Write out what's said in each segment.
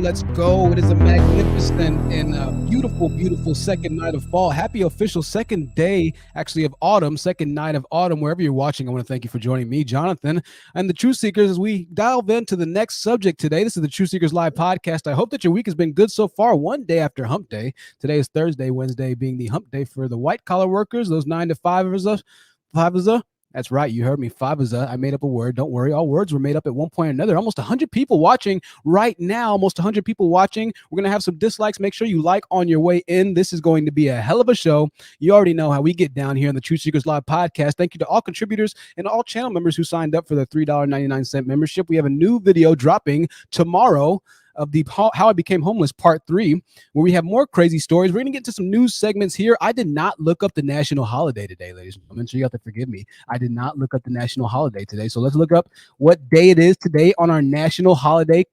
Let's go. It is a magnificent and beautiful, beautiful second night of fall. Happy official second day, actually, of autumn, second night of autumn. Wherever you're watching, I want to thank you for joining me, Jonathan, and the Truth Seekers as we delve into the next subject today. This is the Truth Seekers Live podcast. I hope that your week has been good so far. One day after hump day. Today is Thursday, Wednesday being the hump day for the white collar workers, those 9 to 5ers. That's right. You heard me. 5 I made up a word. Don't worry. All words were made up at one point or another. Almost 100 people watching right now. Almost 100 people watching. We're going to have some dislikes. Make sure you like on your way in. This is going to be a hell of a show. You already know how we get down here on the Truth Seekers Live podcast. Thank you to all contributors and all channel members who signed up for the $3.99 membership. We have a new video dropping tomorrow of the How I Became Homeless Part 3, where we have more crazy stories. We're going to get to some news segments here. I did not look up the national holiday today, ladies and gentlemen, so you have to forgive me. I did not look up the national holiday today. So let's look up what day it is today on our national holiday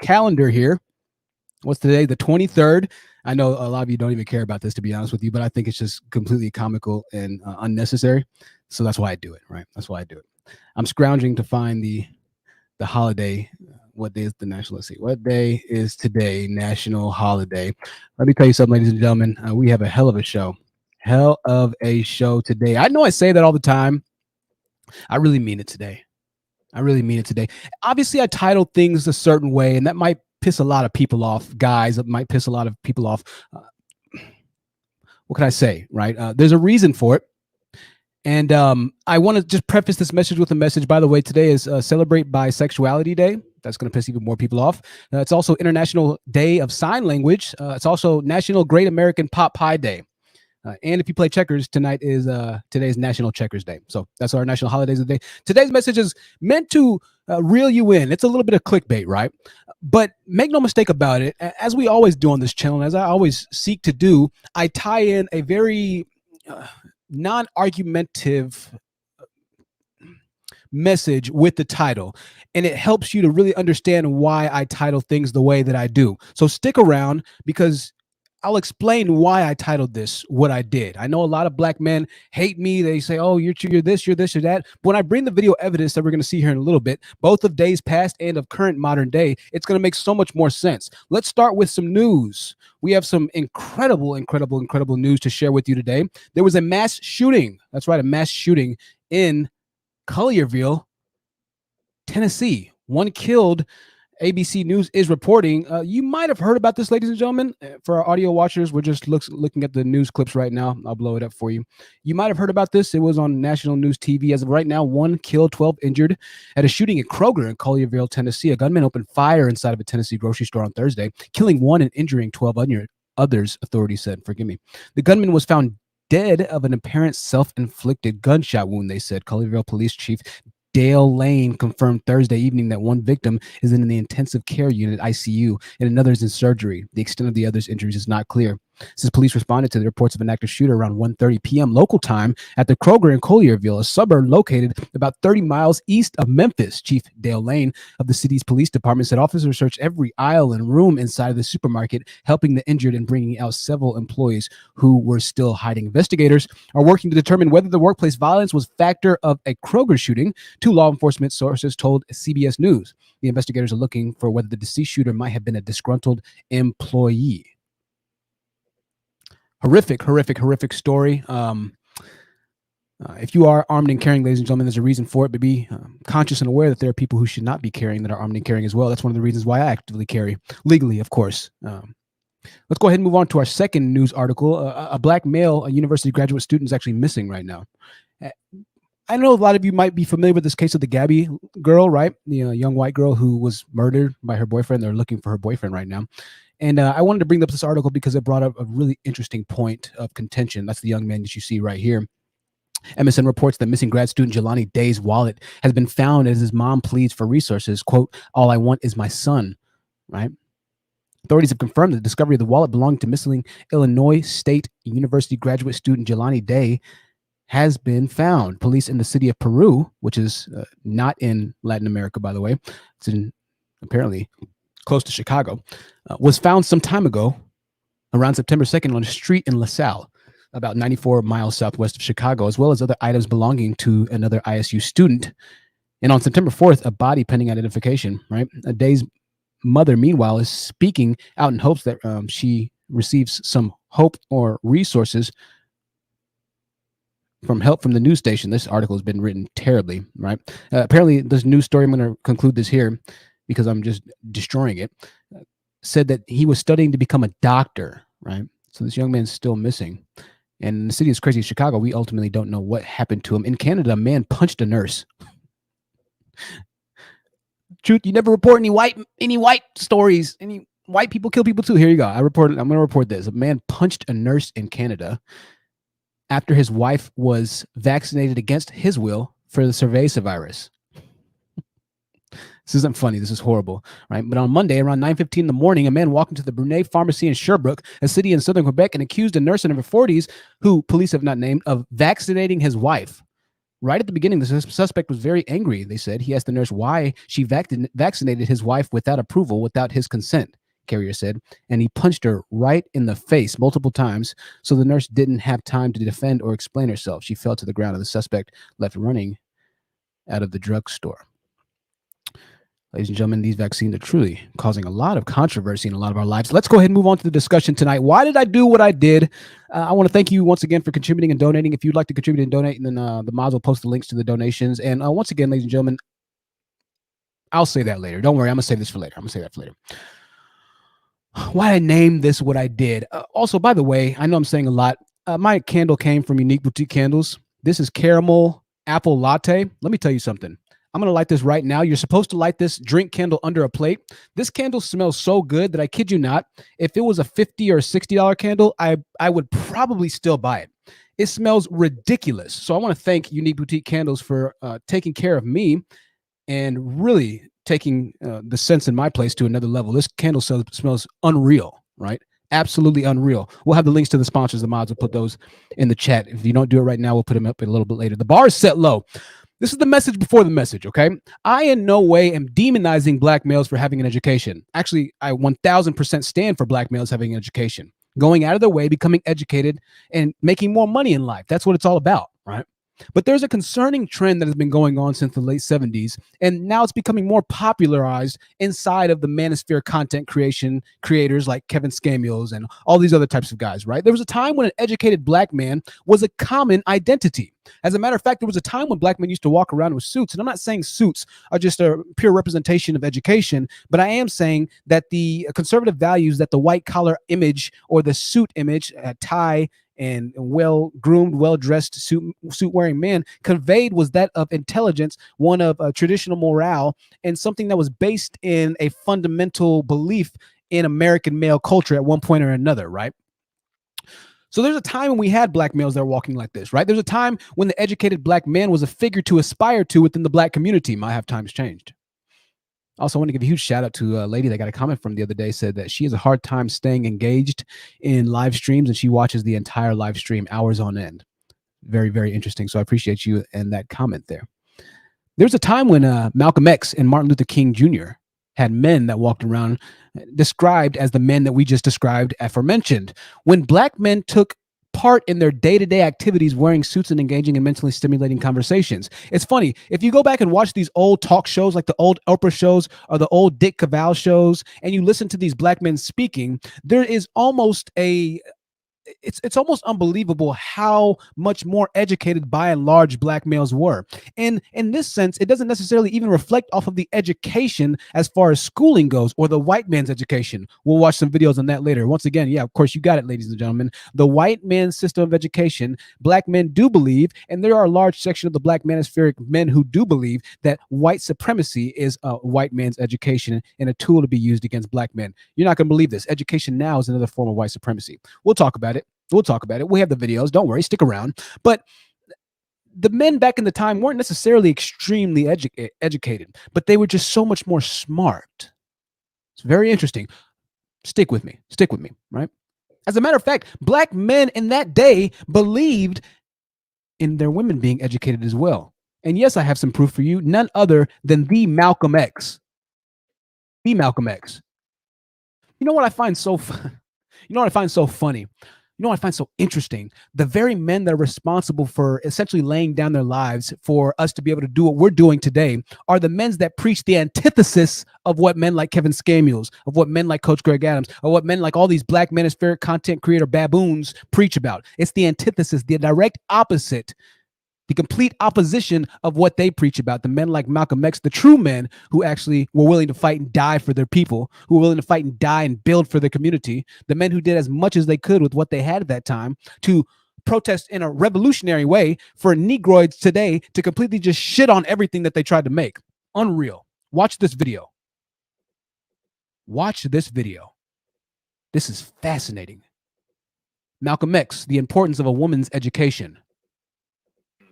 calendar here. What's today? The 23rd. I know a lot of you don't even care about this, to be honest with you, but I think it's just completely comical and unnecessary. So that's why I do it, right? That's why I do it. I'm scrounging to find the holiday. What day is the national? Let's see. What day is today? National holiday. Let me tell you something, ladies and gentlemen. We have a hell of a show. Hell of a show today. I know I say that all the time. I really mean it today. I really mean it today. Obviously, I titled things a certain way, and that might piss a lot of people off, guys. It might piss a lot of people off. What can I say, right? There's a reason for it. And I want to just preface this message with a message. By the way, today is Celebrate Bisexuality Day. That's going to piss even more people off. It's also International Day of Sign Language. It's also National Great American Pot Pie Day. And if you play checkers, today's National Checkers Day. So that's our national holidays of the day. Today's message is meant to reel you in. It's a little bit of clickbait, right? But make no mistake about it. As we always do on this channel, as I always seek to do, I tie in a very non-argumentative message with the title, and it helps you to really understand why I title things the way that I do. So stick around, because I'll explain why I titled this what I did. I know a lot of black men hate me. They say, oh, you're this, you're this, you're that. But when I bring the video evidence that we're going to see here in a little bit, both of days past and of current modern day, it's going to make so much more sense. Let's start with some news. We have some incredible news to share with you today. There was a mass shooting. That's right, a mass shooting in Collierville, Tennessee. One killed. ABC News is reporting. You might have heard about this, ladies and gentlemen. For our audio watchers, we're just looking at the news clips right now. I'll blow it up for you. You might have heard about this. It was on national news TV. As of right now, 1 killed, 12 injured at a shooting at Kroger in Collierville, Tennessee. A gunman opened fire inside of a Tennessee grocery store on Thursday, killing 1 and injuring 12 others, authorities said. Forgive me. The gunman was found dead of an apparent self-inflicted gunshot wound, they said. Collierville Police Chief Dale Lane confirmed Thursday evening that one victim is in the intensive care unit ICU and another is in surgery. The extent of the other's injuries is not clear. Since police responded to the reports of an active shooter around 1:30 p.m. local time at the Kroger in Collierville, a suburb located about 30 miles east of Memphis. Chief Dale Lane of the city's police department said officers searched every aisle and room inside of the supermarket, helping the injured and bringing out several employees who were still hiding. Investigators are working to determine whether the workplace violence was a factor of a Kroger shooting, 2 law enforcement sources told CBS News. The investigators are looking for whether the deceased shooter might have been a disgruntled employee. Horrific story. If you are armed and carrying, ladies and gentlemen, there's a reason for it, but be conscious and aware that there are people who should not be carrying that are armed and carrying as well. That's one of the reasons why I actively carry, legally, of course. Let's go ahead and move on to our second news article. A black male, a university graduate student, is actually missing right now. I know a lot of you might be familiar with this case of the Gabby girl, right? The young white girl who was murdered by her boyfriend. They're looking for her boyfriend right now. And I wanted to bring up this article because it brought up a really interesting point of contention. That's the young man that you see right here. MSN reports that missing grad student Jelani Day's wallet has been found as his mom pleads for resources. Quote, all I want is my son, right? Authorities have confirmed the discovery of the wallet belonging to missing Illinois State University graduate student Jelani Day has been found. Police in the city of Peru, which is not in Latin America, by the way, it's in apparently close to Chicago, was found some time ago around September 2nd on a street in LaSalle, about 94 miles southwest of Chicago, as well as other items belonging to another ISU student. And on September 4th, a body pending identification, right? Day's mother, meanwhile, is speaking out in hopes that she receives some hope or resources from help from the news station. This article has been written terribly, right? Apparently, this news story, I'm going to conclude this here because I'm just destroying it, said that he was studying to become a doctor, right? So this young man's still missing. And in the city is crazy, Chicago, we ultimately don't know what happened to him. In Canada, a man punched a nurse. Truth, you never report any white stories. Any white people kill people too. Here you go. I'm going to report this. A man punched a nurse in Canada after his wife was vaccinated against his will for the cerveza virus. This isn't funny. This is horrible, right? But on Monday, around 9:15 in the morning, a man walked into the Brunet Pharmacy in Sherbrooke, a city in southern Quebec, and accused a nurse in her 40s, who police have not named, of vaccinating his wife. Right at the beginning, the suspect was very angry, they said. He asked the nurse why she vaccinated his wife without approval, without his consent, Carrier said, and he punched her right in the face multiple times, so the nurse didn't have time to defend or explain herself. She fell to the ground, and the suspect left running out of the drugstore. Ladies and gentlemen, these vaccines are truly causing a lot of controversy in a lot of our lives. Let's go ahead and move on to the discussion tonight. Why did I do what I did? I want to thank you once again for contributing and donating. If you'd like to contribute and donate, then the mods will post the links to the donations. And once again, ladies and gentlemen, I'll say that later. Don't worry, I'm going to save this for later. I'm going to say that for later. Why I named this what I did. Also, by the way, I know I'm saying a lot. My candle came from Unique Boutique Candles. This is caramel apple latte. Let me tell you something. I'm going to light this right now. You're supposed to light this drink candle under a plate. This candle smells so good that I kid you not, if it was a $50 or $60 candle, I would probably still buy it. It smells ridiculous. So I want to thank Unique Boutique Candles for taking care of me and really taking the scents in my place to another level. This candle smells unreal, right? Absolutely unreal. We'll have the links to the sponsors. The mods will put those in the chat. If you don't do it right now, we'll put them up a little bit later. The bar is set low. This is the message before the message, okay? I in no way am demonizing black males for having an education. Actually, I 1000% stand for black males having an education, going out of their way, becoming educated, and making more money in life. That's what it's all about, right? But there's a concerning trend that has been going on since the late 70s, and now it's becoming more popularized inside of the manosphere content creators like Kevin Scamios and all these other types of guys, right? There was a time when an educated black man was a common identity. As a matter of fact, there was a time when black men used to walk around with suits, and I'm not saying suits are just a pure representation of education, but I am saying that the conservative values that the white collar image or the suit image, tie, and well-groomed, well-dressed, suit-wearing man conveyed was that of intelligence, one of traditional morale, and something that was based in a fundamental belief in American male culture at one point or another, right? So there's a time when we had black males that were walking like this, right? There's a time when the educated black man was a figure to aspire to within the black community. Might have times changed. Also, I want to give a huge shout out to a lady that got a comment from the other day, said that she has a hard time staying engaged in live streams and she watches the entire live stream hours on end. Very, very interesting. So I appreciate you and that comment there. There's a time when Malcolm X and Martin Luther King Jr. had men that walked around described as the men that we just described aforementioned. When black men took part in their day-to-day activities wearing suits and engaging in mentally stimulating conversations. It's funny, if you go back and watch these old talk shows like the old Oprah shows or the old Dick Cavell shows, and you listen to these black men speaking, there is almost it's almost unbelievable how much more educated by and large black males were. And in this sense, it doesn't necessarily even reflect off of the education as far as schooling goes or the white man's education. We'll watch some videos on that later. Once again, yeah, of course, you got it, ladies and gentlemen. The white man's system of education, black men do believe, and there are a large section of the black manospheric men who do believe that white supremacy is a white man's education and a tool to be used against black men. You're not going to believe this. Education now is another form of white supremacy. We'll talk about it. We have the videos. Don't worry. Stick around. But the men back in the time weren't necessarily extremely educated, but they were just so much more smart. It's very interesting. Stick with me, right? As a matter of fact, black men in that day believed in their women being educated as well. And yes, I have some proof for you. None other than the Malcolm X. The Malcolm X. You know what I find so funny? You You know what I find so interesting? The very men that are responsible for essentially laying down their lives for us to be able to do what we're doing today are the men that preach the antithesis of what men like Kevin Samuels, of what men like Coach Greg Adams, or what men like all these black manosphere content creator baboons preach about. It's the antithesis, the direct opposite, the complete opposition of what they preach about. The men like Malcolm X, the true men who actually were willing to fight and die for their people, who were willing to fight and die and build for their community, the men who did as much as they could with what they had at that time to protest in a revolutionary way for Negroids today to completely just shit on everything that they tried to make. Unreal. Watch this video. Watch this video. This is fascinating. Malcolm X, the importance of a woman's education.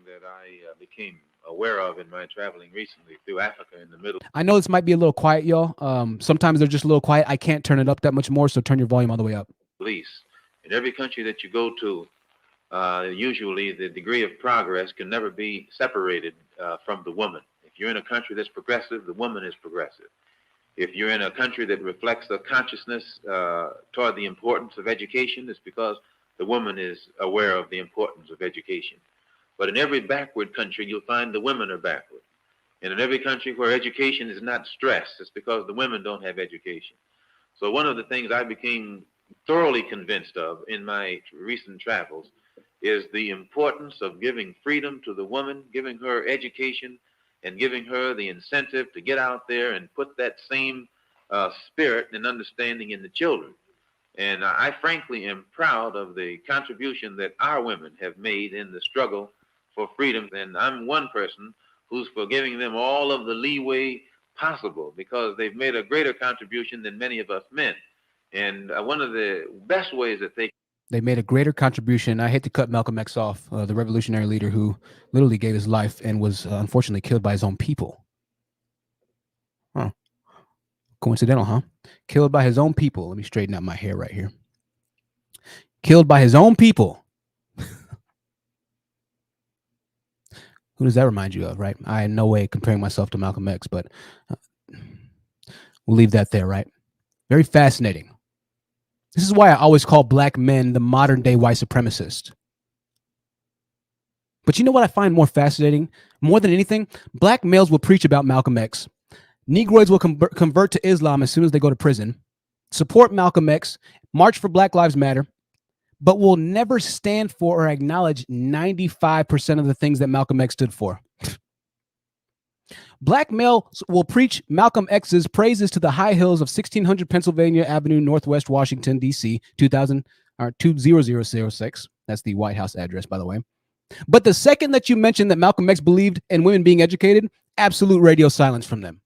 That I became aware of in my traveling recently through Africa in the Middle. I know this might be a little quiet, y'all. Sometimes they're just a little quiet. I can't turn it up that much more, so turn your volume all the way up. Police. In every country that you go to, usually the degree of progress can never be separated from the woman. If you're in a country that's progressive, the woman is progressive. If you're in a country that reflects a consciousness toward the importance of education, it's because the woman is aware of the importance of education. But in every backward country, you'll find the women are backward. And in every country where education is not stressed, it's because the women don't have education. So one of the things I became thoroughly convinced of in my recent travels is the importance of giving freedom to the woman, giving her education, and giving her the incentive to get out there and put that same spirit and understanding in the children. And I frankly am proud of the contribution that our women have made in the struggle for freedom. And I'm one person who's for giving them all of the leeway possible because they've made a greater contribution than many of us men. And one of the best ways that they made a greater contribution. I hate to cut Malcolm X off, the revolutionary leader who literally gave his life and was unfortunately killed by his own people. Huh. Coincidental, huh? Killed by his own people. Let me straighten out my hair right here. Killed by his own people. Who does that remind you of, right? I in no way comparing myself to Malcolm X, but we'll leave that there, right? Very fascinating. This is why I always call black men the modern day white supremacist. But you know what I find more fascinating? More than anything, black males will preach about Malcolm X. Negroids will convert to Islam as soon as they go to prison, support Malcolm X, march for Black Lives Matter, but will never stand for or acknowledge 95% of the things that Malcolm X stood for. Black males will preach Malcolm X's praises to the high hills of 1600 Pennsylvania Avenue, Northwest Washington, D.C., 20006. That's the White House address, by the way. But the second that you mention that Malcolm X believed in women being educated, absolute radio silence from them.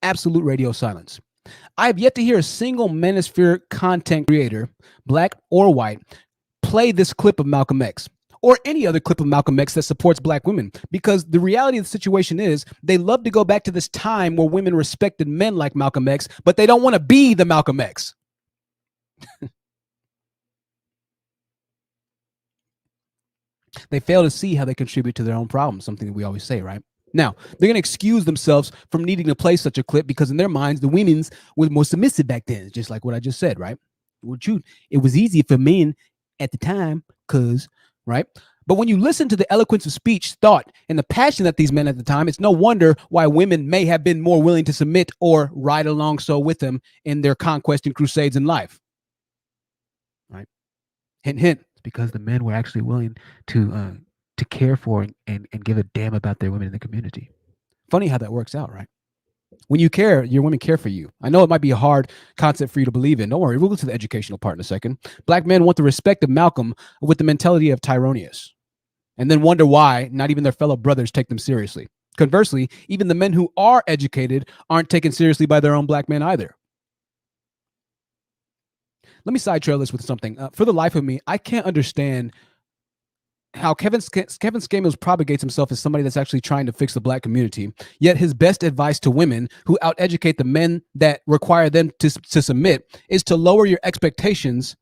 Absolute radio silence. I have yet to hear a single manosphere content creator, black or white, play this clip of Malcolm X or any other clip of Malcolm X that supports black women, because the reality of the situation is they love to go back to this time where women respected men like Malcolm X, but they don't want to be the Malcolm X. They fail to see how they contribute to their own problems, something that we always say, right? Now, they're going to excuse themselves from needing to play such a clip because in their minds, the women's were more submissive back then, just like what I just said, right? It was easy for men at the time because, right? But when you listen to the eloquence of speech, thought, and the passion that these men at the time, it's no wonder why women may have been more willing to submit or ride along so with them in their conquest and crusades in life, right? Hint, hint. It's because the men were actually willing to care for and give a damn about their women in the community. Funny how that works out, right? When you care, your women care for you. I know it might be a hard concept for you to believe in. Don't worry, we'll go to the educational part in a second. Black men want the respect of Malcolm with the mentality of Tyronius, and then wonder why not even their fellow brothers take them seriously. Conversely, even the men who are educated aren't taken seriously by their own black men either. Let me side trail this with something. For the life of me, I can't understand how Kevin Samuels propagates himself as somebody that's actually trying to fix the black community, yet his best advice to women who out-educate the men that require them to submit is to lower your expectations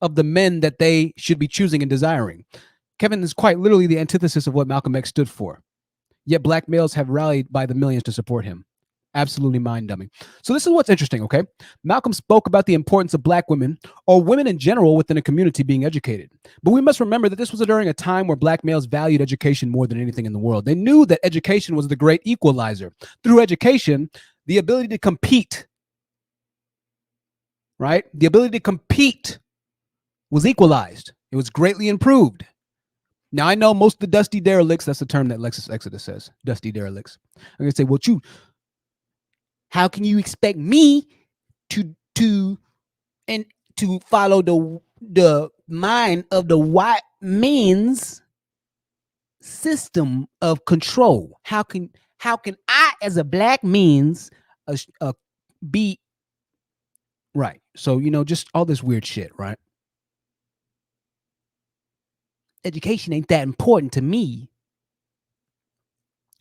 of the men that they should be choosing and desiring. Kevin is quite literally the antithesis of what Malcolm X stood for, yet black males have rallied by the millions to support him. Absolutely mind-numbing. So this is what's interesting, okay? Malcolm spoke about the importance of black women, or women in general within a community, being educated. But we must remember that this was during a time where black males valued education more than anything in the world. They knew that education was the great equalizer. Through education, the ability to compete, right? The ability to compete was equalized. It was greatly improved. Now, I know most of the dusty derelicts, that's the term that Lexus Exodus says, dusty derelicts. I'm going to say, well, how can you expect me to follow the mind of the white man's system of control? How can I, as a black man's, be right? So just all this weird shit, right? Education ain't that important to me.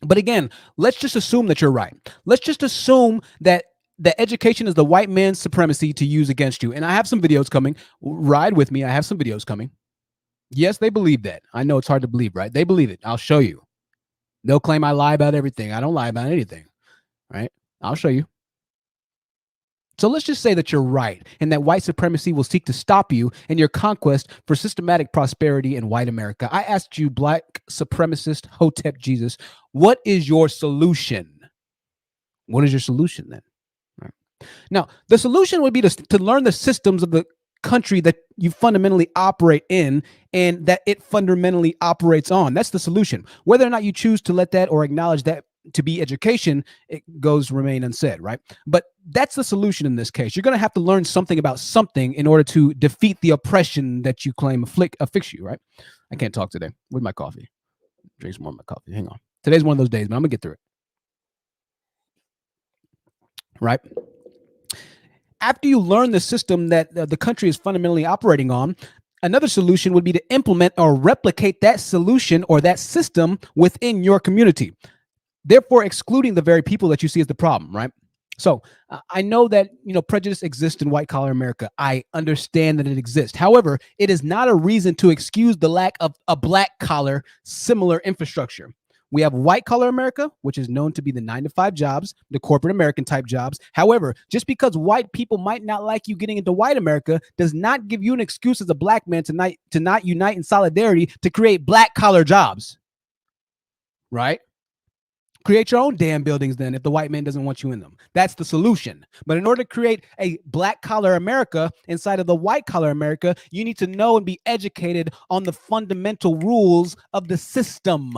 But again, let's just assume that you're right. Let's just assume that the education is the white man's supremacy to use against you. And I have some videos coming. Ride with me. I have some videos coming. Yes, they believe that. I know it's hard to believe, right? They believe it. I'll show you. They'll claim I lie about everything. I don't lie about anything, right? I'll show you. So let's just say that you're right and that white supremacy will seek to stop you in your conquest for systematic prosperity in white America. I asked you, black supremacist Hotep Jesus, what is your solution? What is your solution then? Right. Now, the solution would be to learn the systems of the country that you fundamentally operate in and that it fundamentally operates on. That's the solution. Whether or not you choose to let that or acknowledge that to be education, it goes remain unsaid, right? But that's the solution in this case. You're going to have to learn something about something in order to defeat the oppression that you claim afflicts you, right? I can't talk today. With my coffee. Drink some more of my coffee. Hang on. Today's one of those days, but I'm going to get through it. Right? After you learn the system that the country is fundamentally operating on, another solution would be to implement or replicate that solution or that system within your community, therefore excluding the very people that you see as the problem, right? So I know that prejudice exists in white collar America. I understand that it exists. However, it is not a reason to excuse the lack of a black collar similar infrastructure. We have white collar America, which is known to be the 9-to-5 jobs, the corporate American type jobs. However, just because white people might not like you getting into white America does not give you an excuse as a black man to not unite in solidarity to create black collar jobs, right? Create your own damn buildings then if the white man doesn't want you in them. That's the solution. But in order to create a black collar America inside of the white collar America, you need to know and be educated on the fundamental rules of the system.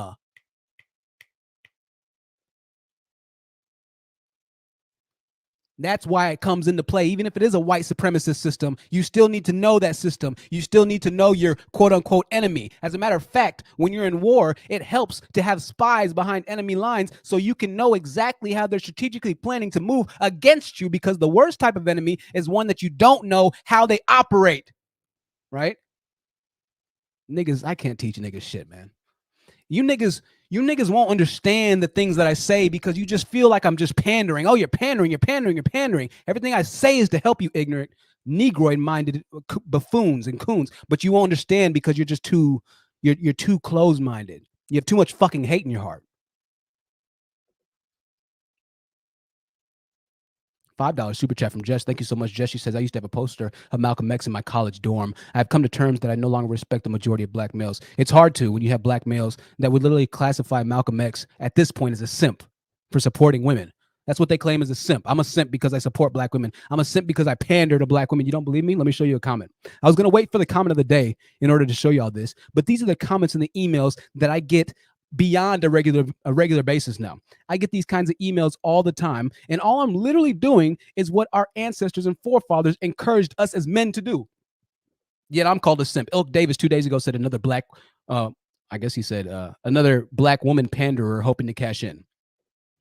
That's why it comes into play. Even if it is a white supremacist system, you still need to know that system. You still need to know your quote unquote enemy. As a matter of fact, when you're in war, it helps to have spies behind enemy lines so you can know exactly how they're strategically planning to move against you, because the worst type of enemy is one that you don't know how they operate, right? Niggas, I can't teach niggas shit, man. You niggas won't understand the things that I say because you just feel like I'm just pandering. Oh, you're pandering, you're pandering, you're pandering. Everything I say is to help you ignorant, negroid-minded buffoons and coons, but you won't understand because you're just you're too closed-minded. You have too much fucking hate in your heart. $5 super chat from Jess. Thank you so much, Jess. She says, I used to have a poster of Malcolm X in my college dorm. I've come to terms that I no longer respect the majority of black males. It's hard to when you have black males that would literally classify Malcolm X at this point as a simp for supporting women. That's what they claim as a simp. I'm a simp because I support black women. I'm a simp because I pander to black women. You don't believe me? Let me show you a comment. I was going to wait for the comment of the day in order to show you all this, but these are the comments in the emails that I get beyond a regular basis now. I get these kinds of emails all the time, and all I'm literally doing is what our ancestors and forefathers encouraged us as men to do. Yet I'm called a simp. Ilk Davis 2 days ago said another black, I guess he said another black woman panderer hoping to cash in.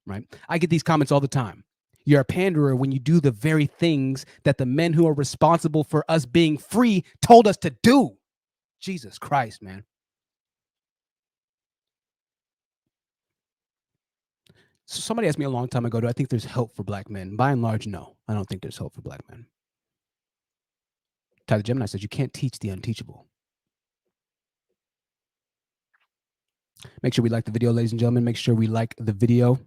Right? I get these comments all the time. You're a panderer when you do the very things that the men who are responsible for us being free told us to do. Jesus Christ, man. So somebody asked me a long time ago, do I think there's hope for black men? By and large, no. I don't think there's hope for black men. Tyler Gemini says you can't teach the unteachable. Make sure we like the video, ladies and gentlemen. Make sure we like the video.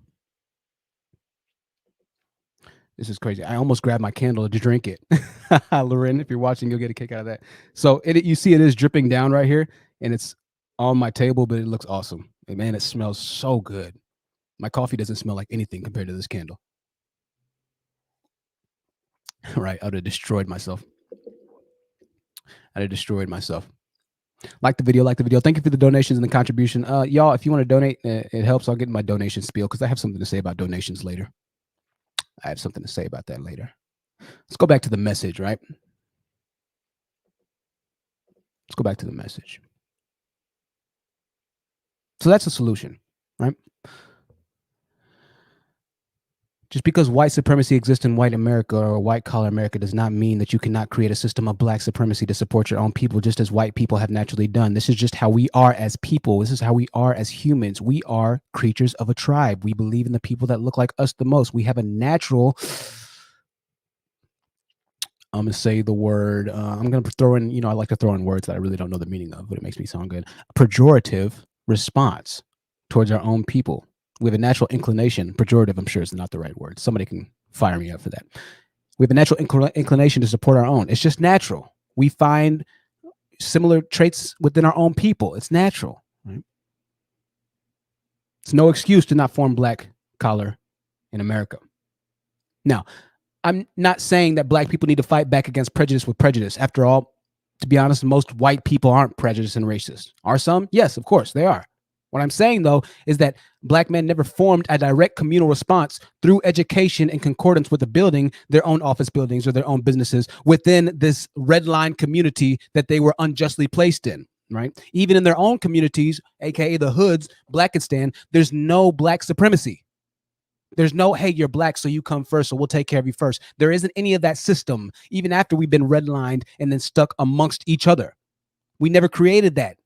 This is crazy. I almost grabbed my candle to drink it. Loren, if you're watching, you'll get a kick out of that. So you see it is dripping down right here, and it's on my table, but it looks awesome. And man, it smells so good. My coffee doesn't smell like anything compared to this candle. Right, I would have destroyed myself. Like the video. Thank you for the donations and the contribution. Y'all, if you want to donate, it helps. I'll get my donation spiel because I have something to say about donations later. Let's go back to the message, right? Let's go back to the message. So that's the solution, right? Just because white supremacy exists in white America or white collar America does not mean that you cannot create a system of black supremacy to support your own people, just as white people have naturally done. This is just how we are as people. This is how we are as humans. We are creatures of a tribe. We believe in the people that look like us the most. We have a natural, I'm going to say the word, I'm going to throw in, I like to throw in words that I really don't know the meaning of, but it makes me sound good. Pejorative response towards our own people. We have a natural inclination, pejorative, I'm sure is not the right word. Somebody can fire me up for that. We have a natural inclination to support our own. It's just natural. We find similar traits within our own people. It's natural, right? It's no excuse to not form black collar in America. Now, I'm not saying that black people need to fight back against prejudice with prejudice. After all, to be honest, most white people aren't prejudiced and racist. Are some? Yes, of course, they are. What I'm saying, though, is that black men never formed a direct communal response through education in concordance with the building their own office buildings or their own businesses within this red line community that they were unjustly placed in, right? Even in their own communities, aka the hoods, Blackistan, there's no black supremacy. There's no, hey, you're black, so you come first, so we'll take care of you first. There isn't any of that system, even after we've been redlined and then stuck amongst each other. We never created that.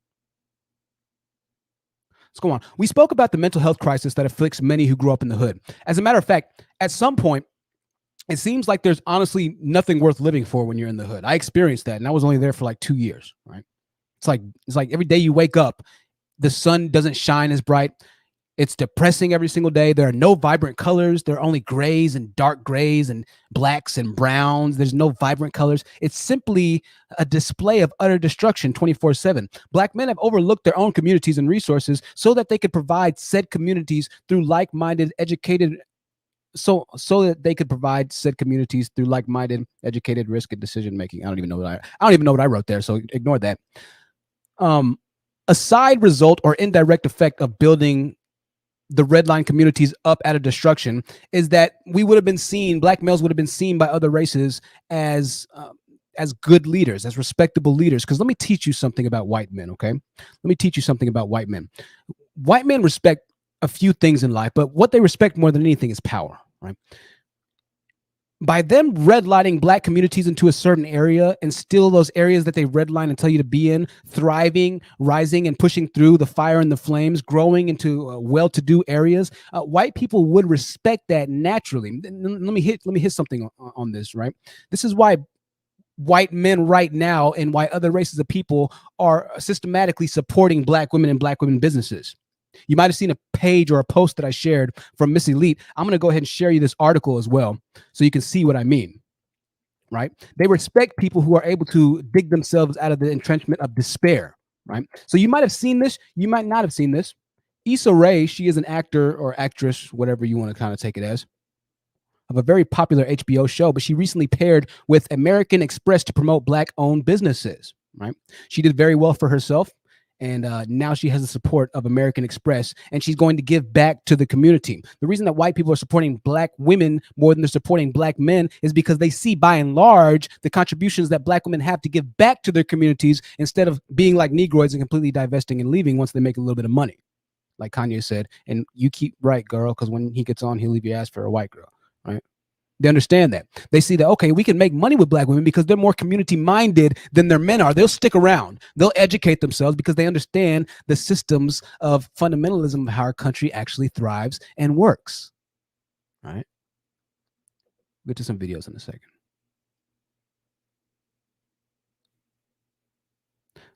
Let's go on. We spoke about the mental health crisis that afflicts many who grew up in the hood. As a matter of fact, at some point, it seems like there's honestly nothing worth living for when you're in the hood. I experienced that, and I was only there for like 2 years, right? It's like every day you wake up, the sun doesn't shine as bright. It's depressing every single day. There are no vibrant colors. There are only grays and dark grays and blacks and browns. There's no vibrant colors. It's simply a display of utter destruction 24/7. Black men have overlooked their own communities and resources so that they could provide said communities through like-minded, educated, so that they could provide said communities through like-minded, educated risk and decision making. I don't even know what I wrote there, so ignore that. A side result or indirect effect of building the red line communities up out of destruction is that black males would have been seen by other races as good leaders, as respectable leaders. Because let me teach you something about white men, okay? Let me teach you something about white men. White men respect a few things in life, but what they respect more than anything is power, right? By them redlining black communities into a certain area and still those areas that they redline and tell you to be in, thriving, rising, and pushing through the fire and the flames, growing into well-to-do areas, white people would respect that naturally. Let me hit something on this, right? This is why white men right now and why other races of people are systematically supporting black women and black women businesses. You might have seen a page or a post that I shared from Miss Elite. I'm going to go ahead and share you this article as well so you can see what I mean, right? They respect people who are able to dig themselves out of the entrenchment of despair, right? So you might have seen this. You might not have seen this. Issa Rae, she is an actor or actress, whatever you want to kind of take it as, of a very popular HBO show, but she recently paired with American Express to promote black-owned businesses, right? She did very well for herself. And now she has the support of American Express, and she's going to give back to the community. The reason that white people are supporting black women more than they're supporting black men is because they see, by and large, the contributions that black women have to give back to their communities instead of being like Negroids and completely divesting and leaving once they make a little bit of money, like Kanye said. And you keep right, girl, because when he gets on, he'll leave your ass for a white girl, right? They understand that. They see that, okay, we can make money with black women because they're more community minded than their men are. They'll stick around. They'll educate themselves because they understand the systems of fundamentalism of how our country actually thrives and works. All right. We'll get to some videos in a second.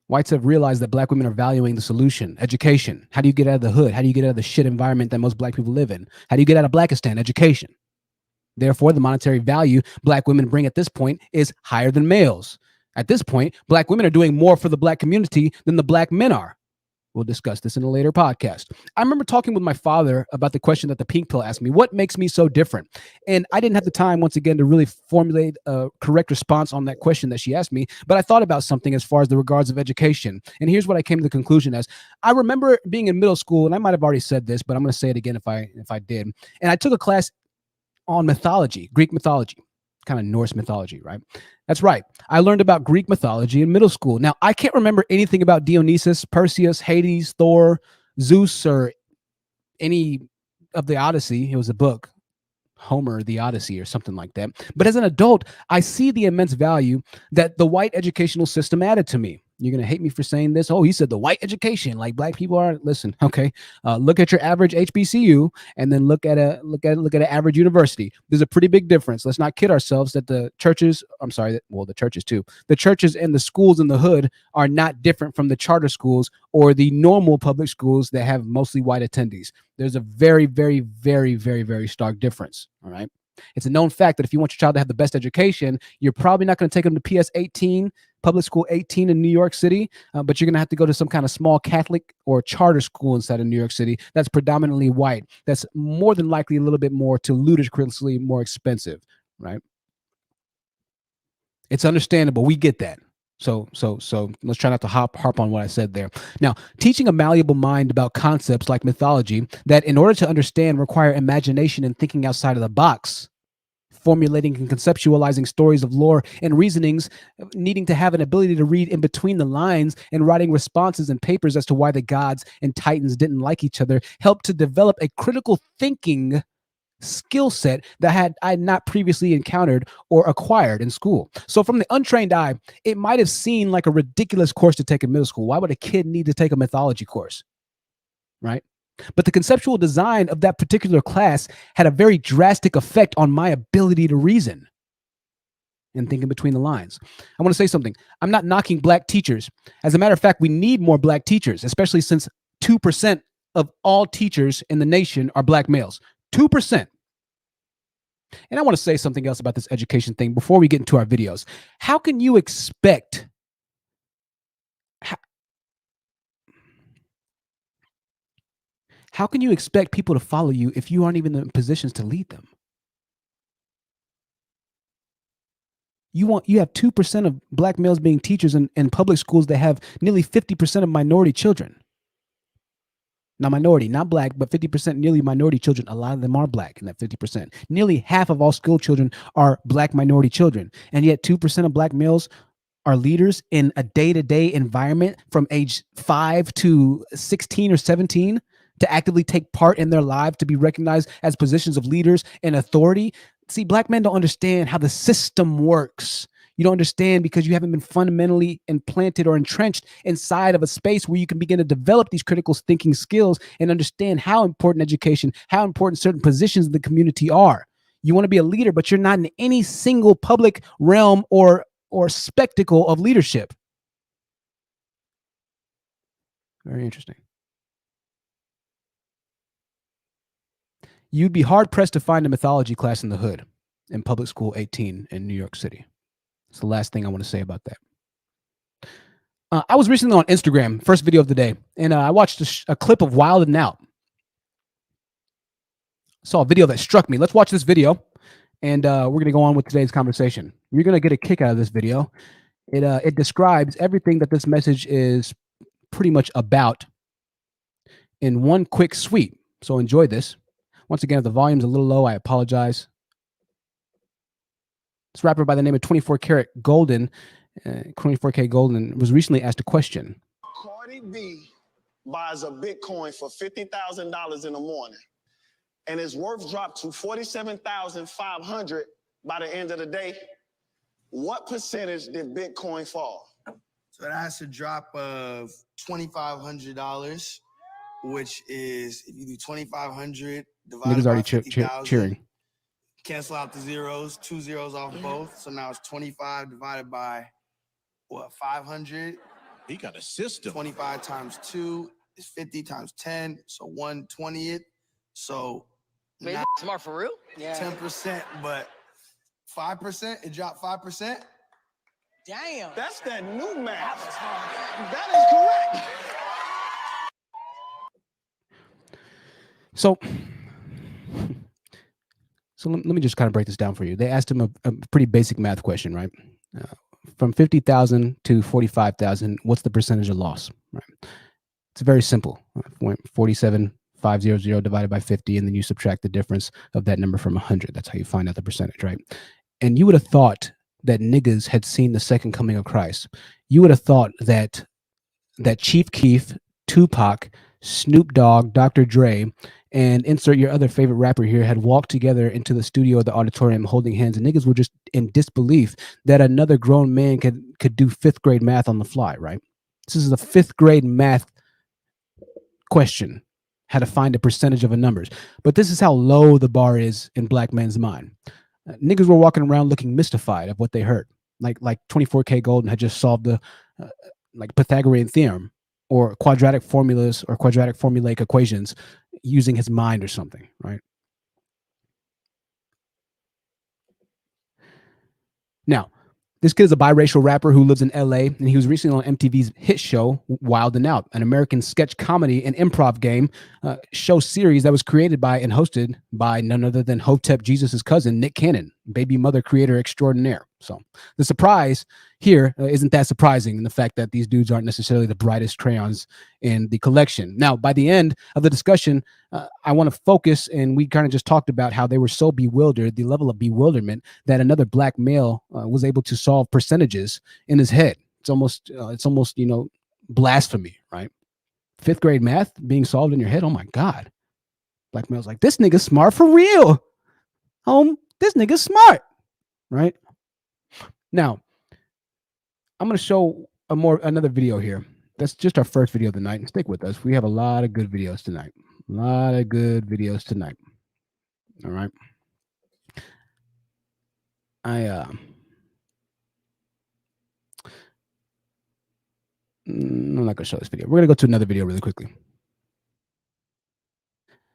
Whites have realized that black women are valuing the solution, education. How do you get out of the hood? How do you get out of the shit environment that most black people live in? How do you get out of Blackistan? Education. Therefore, the monetary value black women bring at this point is higher than males. At this point, black women are doing more for the black community than the black men are. We'll discuss this in a later podcast. I remember talking with my father about the question that the pink pill asked me, what makes me so different? And I didn't have the time, once again, to really formulate a correct response on that question that she asked me, but I thought about something as far as the regards of education. And here's what I came to the conclusion as. I remember being in middle school, and I might have already said this, but I'm going to say it again if I did. And I took a class on mythology, Greek mythology, kind of Norse mythology, right? That's right. I learned about Greek mythology in middle school. Now, I can't remember anything about Dionysus, Perseus, Hades, Thor, Zeus, or any of the Odyssey. It was a book, Homer, the Odyssey, or something like that. But as an adult, I see the immense value that the white educational system added to me. You're going to hate me for saying this. Oh, he said the white education, like black people are. Listen, okay. Look at your average HBCU, and then look at an average university. There's a pretty big difference. Let's not kid ourselves that the churches. I'm sorry. Well, the churches too. The churches and the schools in the hood are not different from the charter schools or the normal public schools that have mostly white attendees. There's a very, very, very, very, very stark difference. All right. It's a known fact that if you want your child to have the best education, you're probably not going to take them to PS 18, public school 18 in New York City, but you're going to have to go to some kind of small Catholic or charter school inside of New York City that's predominantly white. That's more than likely a little bit more to ludicrously more expensive, right? It's understandable. We get that. So let's try not to harp on what I said there. Now, teaching a malleable mind about concepts like mythology that, in order to understand, require imagination and thinking outside of the box, formulating and conceptualizing stories of lore and reasonings, needing to have an ability to read in between the lines and writing responses and papers as to why the gods and titans didn't like each other, helped to develop a critical thinking skill set that I had not previously encountered or acquired in school. So from the untrained eye, it might have seemed like a ridiculous course to take in middle school. Why would a kid need to take a mythology course? Right? But the conceptual design of that particular class had a very drastic effect on my ability to reason and think in between the lines. I want to say something. I'm not knocking black teachers. As a matter of fact, we need more black teachers, especially since 2% of all teachers in the nation are black males. 2%. And I want to say something else about this education thing before we get into our videos. How can you expect people to follow you if you aren't even in positions to lead them? You have 2% of black males being teachers in public schools that have nearly 50% of minority children. Now, minority, not black, but 50% nearly minority children. A lot of them are black in that 50%. Nearly half of all school children are black minority children. And yet 2% of black males are leaders in a day-to-day environment from age 5 to 16 or 17 to actively take part in their lives, to be recognized as positions of leaders and authority. See, black men don't understand how the system works. You don't understand because you haven't been fundamentally implanted or entrenched inside of a space where you can begin to develop these critical thinking skills and understand how important education, how important certain positions in the community are. You want to be a leader, but you're not in any single public realm or spectacle of leadership. Very interesting. You'd be hard-pressed to find a mythology class in the hood in public school 18 in New York City. It's the last thing I want to say about that. I was recently on Instagram, first video of the day, and I watched a clip of Wild 'N Out. Saw a video that struck me. Let's watch this video, and we're going to go on with today's conversation. You're going to get a kick out of this video. It describes everything that this message is pretty much about in one quick sweep. So enjoy this. Once again, if the volume's a little low, I apologize. This rapper by the name of 24K Golden, 24K Golden, was recently asked a question. Cardi B buys a Bitcoin for $50,000 in the morning, and its worth dropped to $47,500 by the end of the day. What percentage did Bitcoin fall? So that's a drop of $2,500, which is, if you do 2,500 divided by 50,000, cheering. Cancel out the zeros, 2 zeros off both. So now it's 25 divided by, 500? He got a system. 25 times 2 is 50 times 10, so 1/20th. So So you smart for real? Yeah. 10%, but 5%. It dropped 5%. Damn. That's that new math. That is correct. So let me just kind of break this down for you. They asked him a pretty basic math question, right? From 50,000 to 45,000, what's the percentage of loss? Right. It's very simple. 47,500 divided by 50, and then you subtract the difference of that number from 100. That's how you find out the percentage, right? And you would have thought that niggas had seen the second coming of Christ. You would have thought that Chief Keef, Tupac, Snoop Dogg, Dr. Dre, and insert your other favorite rapper here had walked together into the studio of the auditorium holding hands, and niggas were just in disbelief that another grown man could do fifth grade math on the fly, right? This is a fifth grade math question, how to find a percentage of a numbers. But this is how low the bar is in black men's mind. Niggas were walking around looking mystified of what they heard, like 24K Golden had just solved the like Pythagorean theorem or quadratic formulas or quadratic formulaic equations using his mind or something, right? Now, this kid is a biracial rapper who lives in LA, and he was recently on MTV's hit show, Wild 'N Out, an American sketch comedy and improv game show series that was created by and hosted by none other than Hotep Jesus' cousin, Nick Cannon, baby mother creator extraordinaire. So the surprise here isn't that surprising in the fact that these dudes aren't necessarily the brightest crayons in the collection. Now, by the end of the discussion, I want to focus, and we kind of just talked about how they were so bewildered, the level of bewilderment that another black male was able to solve percentages in his head. It's almost, blasphemy, right? Fifth grade math being solved in your head. Oh my God. Black male's like, this nigga's smart for real. This nigga's smart, right? Now, I'm going to show another video here. That's just our first video of the night. Stick with us. We have a lot of good videos tonight. All right. I'm not going to show this video. We're going to go to another video really quickly.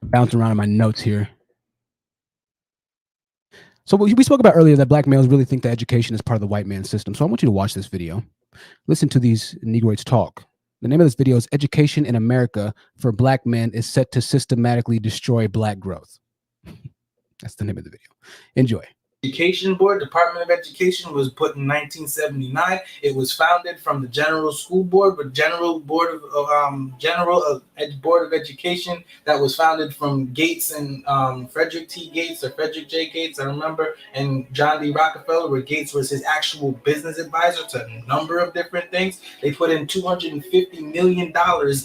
Bouncing around in my notes here. So we spoke about earlier that black males really think that education is part of the white man's system. So I want you to watch this video. Listen to these Negroids talk. The name of this video is Education in America for Black Men is Set to Systematically Destroy Black Growth. That's the name of the video. Enjoy. Education Board, Department of Education, was put in 1979. It was founded from the General School Board, but General Board of Education that was founded from Gates and Frederick T. Gates or Frederick J. Gates, I remember, and John D. Rockefeller, where Gates was his actual business advisor to a number of different things. They put in $250 million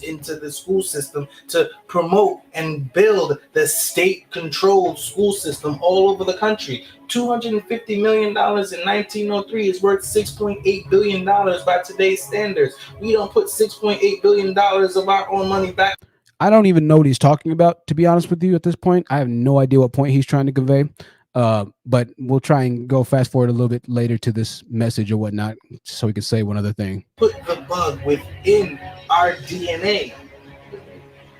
into the school system to promote and build the state-controlled school system all over the country. $250 million in 1903 is worth $6.8 billion by today's standards. We don't put $6.8 billion of our own money back. I don't even know what he's talking about, to be honest with you, at this point. I have no idea what point he's trying to convey. But we'll try and go fast forward a little bit later to this message or whatnot, so we can say one other thing. Put the bug within our DNA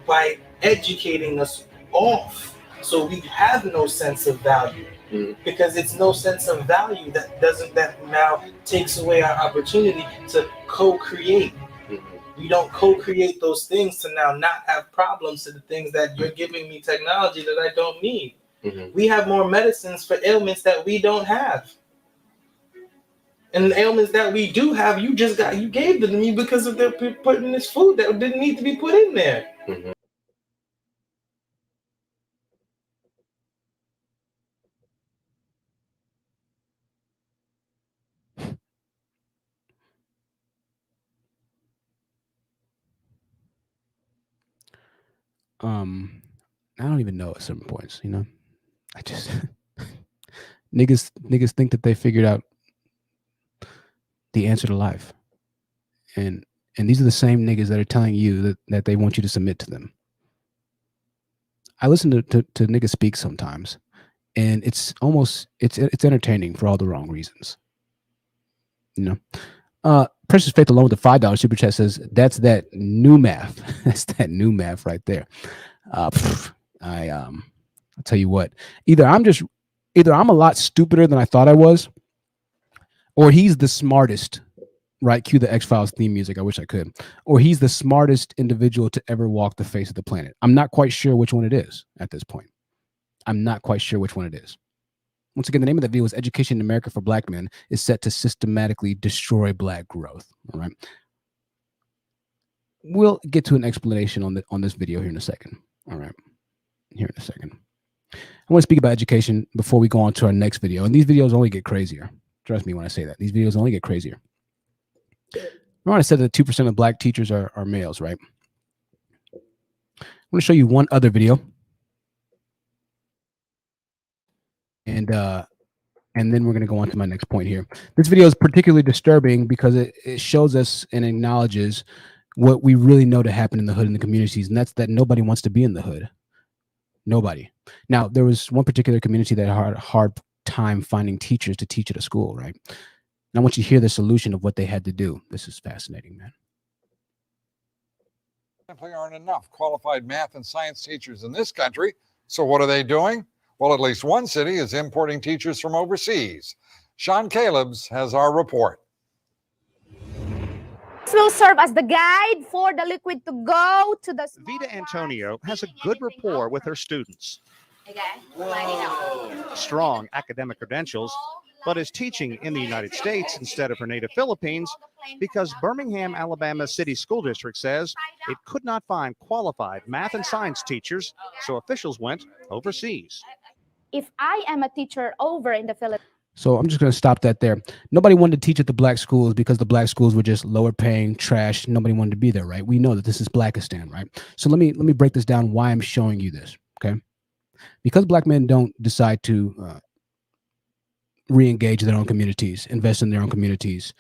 by educating us off so we have no sense of value. Because it's no sense of value that now takes away our opportunity to co-create. We don't co-create those things to now not have problems to the things that you're giving me technology that I don't need. We have more medicines for ailments that we don't have. And the ailments that we do have, you gave them to me because of they're putting this food that didn't need to be put in there. I don't even know at certain points, I just niggas think that they figured out the answer to life. And these are the same niggas that are telling you that they want you to submit to them. I listen to niggas speak sometimes, and it's entertaining for all the wrong reasons. Precious Faith alone with the $5 super chat says that's that new math. That's that new math right there. I I'll tell you what, either I'm a lot stupider than I thought I was, or he's the smartest, right? Cue the X-Files theme music. I wish I could. Or he's the smartest individual to ever walk the face of the planet. I'm not quite sure which one it is at this point. I'm not quite sure which one it is. Once again, the name of the video is Education in America for Black Men is set to systematically destroy Black growth. All right. We'll get to an explanation on this video here in a second. All right. Here in a second. I want to speak about education before we go on to our next video. And these videos only get crazier. Trust me when I say that. These videos only get crazier. Remember I said that 2% of Black teachers are males, right? I'm going to show you one other video. And then we're going to go on to my next point here. This video is particularly disturbing because it shows us and acknowledges what we really know to happen in the hood and the communities, and that's that nobody wants to be in the hood. Nobody. Now, there was one particular community that had a hard time finding teachers to teach at a school, right? And I want you to hear the solution of what they had to do. This is fascinating, man. Simply aren't enough qualified math and science teachers in this country. So what are they doing? Well, at least one city is importing teachers from overseas. Sean Caleb's has our report. This will serve as the guide for the liquid to go to the... Vita Antonio has a good rapport with her students. Strong academic credentials, but is teaching in the United States instead of her native Philippines because Birmingham, Alabama City School District says it could not find qualified math and science teachers, so officials went overseas. If I am a teacher over in the Philippines... So I'm just going to stop that there. Nobody wanted to teach at the Black schools because the Black schools were just lower paying, trash. Nobody wanted to be there, right? We know that this is Blackistan, right? So let me break this down why I'm showing you this, okay? Because Black men don't decide to re-engage their own communities, invest in their own communities,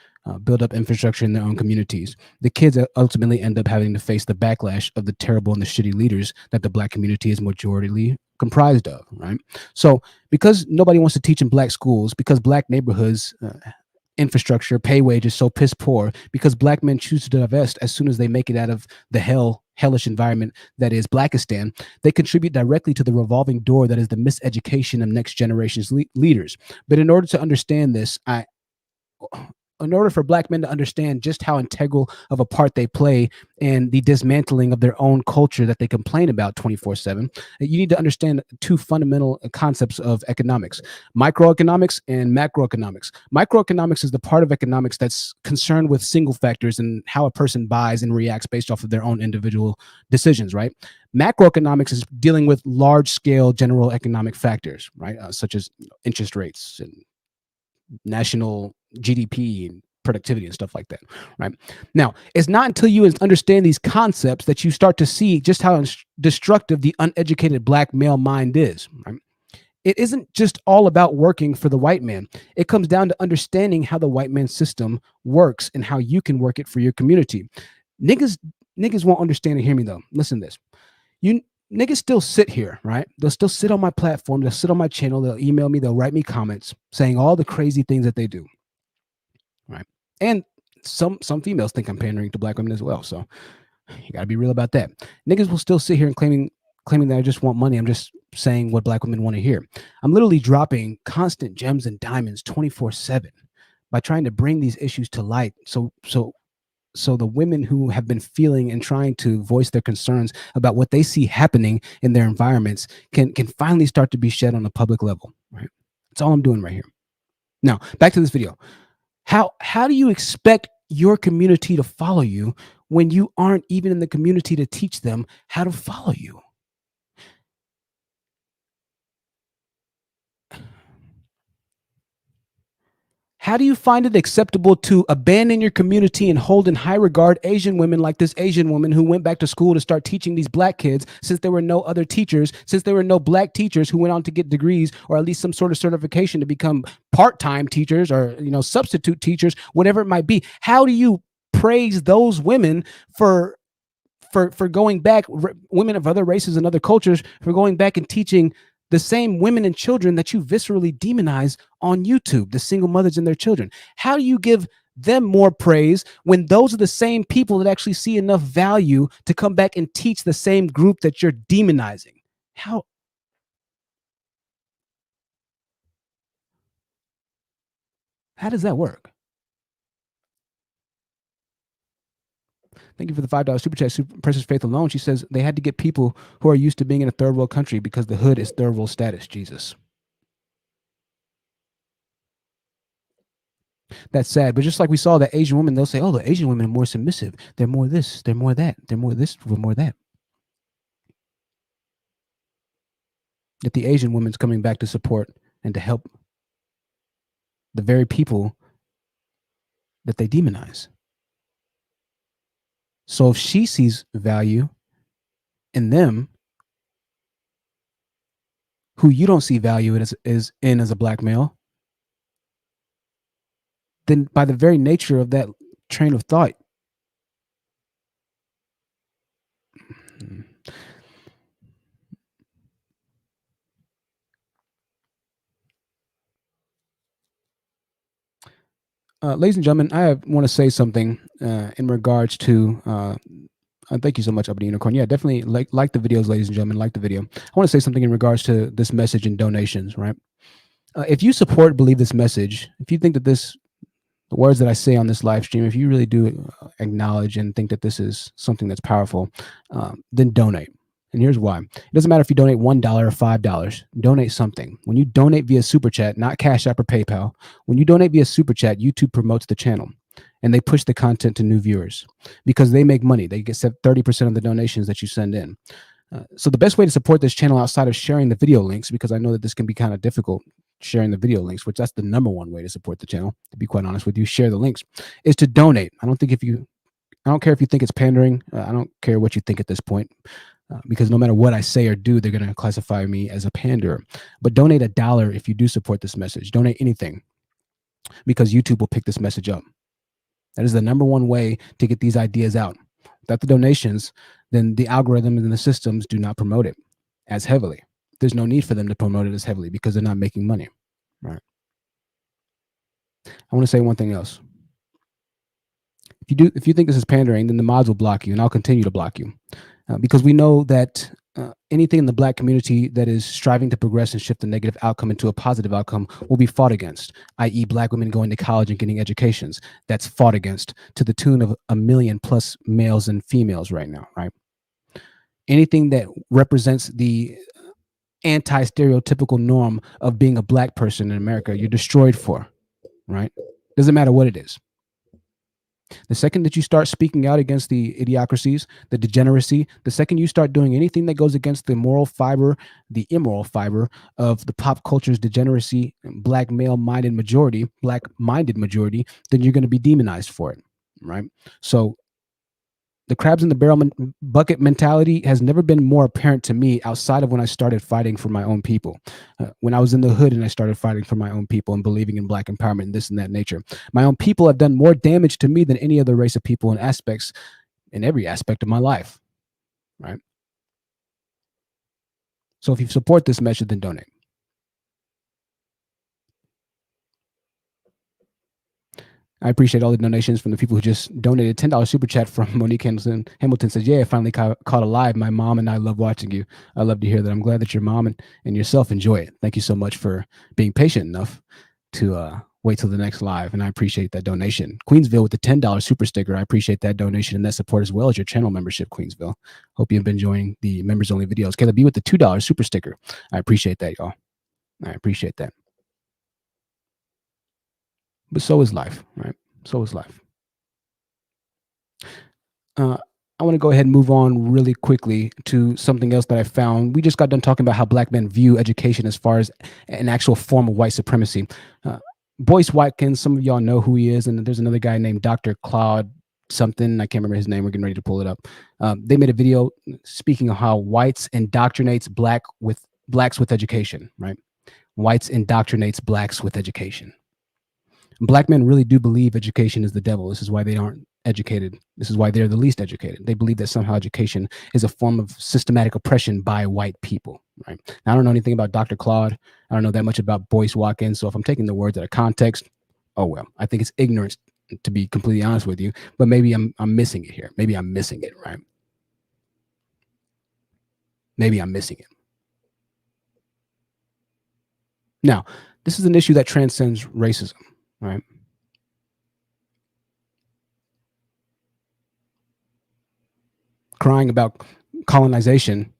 build up infrastructure in their own communities, the kids ultimately end up having to face the backlash of the terrible and the shitty leaders that the Black community is majority comprised of, right? So because nobody wants to teach in Black schools, because Black neighborhoods, infrastructure, pay wages so piss poor, because Black men choose to divest as soon as they make it out of the hellish environment that is Blackistan, they contribute directly to the revolving door that is the miseducation of next generation's leaders. But in order to understand this, in order for Black men to understand just how integral of a part they play in the dismantling of their own culture that they complain about 24/7, you need to understand two fundamental concepts of economics: microeconomics and macroeconomics. Microeconomics is the part of economics that's concerned with single factors and how a person buys and reacts based off of their own individual decisions, right? Macroeconomics is dealing with large-scale general economic factors, right? Such as interest rates and national GDP and productivity and stuff like that, right? Now, it's not until you understand these concepts that you start to see just how destructive the uneducated Black male mind is, right? It isn't just all about working for the white man. It comes down to understanding how the white man system works and how you can work it for your community. Niggas won't understand and hear me though. Listen to this. You niggas still sit here, right? They'll still sit on my platform. They'll sit on my channel. They'll email me. They'll write me comments saying all the crazy things that they do, right? And some females think I'm pandering to Black women as well. So you got to be real about that. Niggas will still sit here and claiming that I just want money. I'm just saying what Black women want to hear. I'm literally dropping constant gems and diamonds 24/7 by trying to bring these issues to light. So the women who have been feeling and trying to voice their concerns about what they see happening in their environments can finally start to be shed on a public level, right? That's all I'm doing right here. Now, back to this video. How do you expect your community to follow you when you aren't even in the community to teach them how to follow you? How do you find it acceptable to abandon your community and hold in high regard Asian women like this Asian woman who went back to school to start teaching these Black kids since there were no other teachers, since there were no Black teachers who went on to get degrees or at least some sort of certification to become part-time teachers or, substitute teachers, whatever it might be? How do you praise those women for going back, women of other races and other cultures, for going back and teaching the same women and children that you viscerally demonize on YouTube, the single mothers and their children? How do you give them more praise when those are the same people that actually see enough value to come back and teach the same group that you're demonizing? How How does that work? Thank you for the $5 super chat. Precious Faith alone. She says they had to get people who are used to being in a third world country because the hood is third world status. Jesus. That's sad. But just like we saw that Asian woman, they'll say, oh, the Asian women are more submissive. They're more this. They're more that. They're more this. We're more that. That the Asian woman's coming back to support and to help the very people that they demonize. So if she sees value in them, who you don't see value in as a black male, then by the very nature of that train of thought, ladies and gentlemen, I want to say something in regards to. Thank you so much, Up the Unicorn. Yeah, definitely like the videos, ladies and gentlemen. Like the video. I want to say something in regards to this message and donations. Right? If you believe this message, if you think that the words that I say on this live stream, if you really do acknowledge and think that this is something that's powerful, then donate. And here's why. It doesn't matter if you donate $1 or $5. Donate something. When you donate via Super Chat, not Cash App or PayPal, when you donate via Super Chat, YouTube promotes the channel. And they push the content to new viewers because they make money. They get 30% of the donations that you send in. So the best way to support this channel outside of sharing the video links, because I know that this can be kind of difficult, sharing the video links, which that's the number one way to support the channel, to be quite honest with you, share the links, is to donate. I don't care if you think it's pandering. I don't care what you think at this point, because no matter what I say or do, they're going to classify me as a panderer. But donate $1 if you do support this message. Donate anything, because YouTube will pick this message up. That is the number one way to get these ideas out. Without the donations, then the algorithm and the systems do not promote it as heavily. There's no need for them to promote it as heavily because they're not making money. Right. I want to say one thing else. If you think this is pandering, then the mods will block you, and I'll continue to block you, because we know that anything in the black community that is striving to progress and shift the negative outcome into a positive outcome will be fought against, i.e. black women going to college and getting educations. That's fought against to the tune of 1 million plus males and females right now, right? Anything that represents the anti-stereotypical norm of being a black person in America, you're destroyed for, right? Doesn't matter what it is. The second that you start speaking out against the idiocracies, the degeneracy, the second you start doing anything that goes against the moral fiber, the immoral fiber of the pop culture's degeneracy, black male-minded majority, black-minded majority, then you're going to be demonized for it, right? So the crabs in the barrel bucket mentality has never been more apparent to me outside of when I started fighting for my own people. When I was in the hood and I started fighting for my own people and believing in black empowerment and this and that nature. My own people have done more damage to me than any other race of people in every aspect of my life, right? So if you support this message, then donate. I appreciate all the donations from the people who just donated. $10 super chat from Monique Hamilton says, yeah, I finally caught alive. My mom and I love watching you. I love to hear that. I'm glad that your mom and yourself enjoy it. Thank you so much for being patient enough to wait till the next live. And I appreciate that donation. Queensville with the $10 super sticker. I appreciate that donation and that support, as well as your channel membership, Queensville. Hope you've been enjoying the members only videos. Caleb B with the $2 super sticker. I appreciate that, y'all. I appreciate that. But so is life, right? So is life. I want to go ahead and move on really quickly to something else that I found. We just got done talking about how black men view education as far as an actual form of white supremacy. Boyce Watkins, some of y'all know who he is, and there's another guy named Dr. Claude something. I can't remember his name. We're getting ready to pull it up. They made a video speaking of how whites indoctrinates blacks with education, right? Whites indoctrinates blacks with education. Black men really do believe education is the devil. This is why they aren't educated. This is why they're the least educated. They believe that somehow education is a form of systematic oppression by white people, right? Now, I don't know anything about Dr. Claude. I don't know that much about Boyce Watkins. So if I'm taking the words out of context, oh well. I think it's ignorance, to be completely honest with you. But maybe I'm missing it here. Maybe I'm missing it, right? Maybe I'm missing it. Now, this is an issue that transcends racism. right? Crying about colonization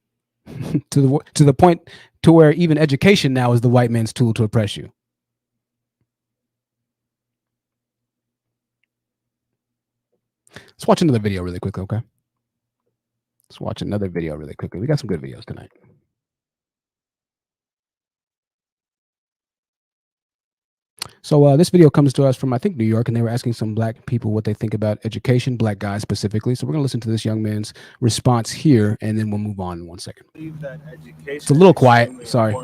to the point to where even education now is the white man's tool to oppress you. Let's watch another video really quickly, okay? Let's watch another video really quickly. We got some good videos tonight. So this video comes to us from, I think, New York, and they were asking some black people what they think about education, black guys specifically. So we're going to listen to this young man's response here, and then we'll move on in 1 second. I believe that education it's a little quiet. Sorry.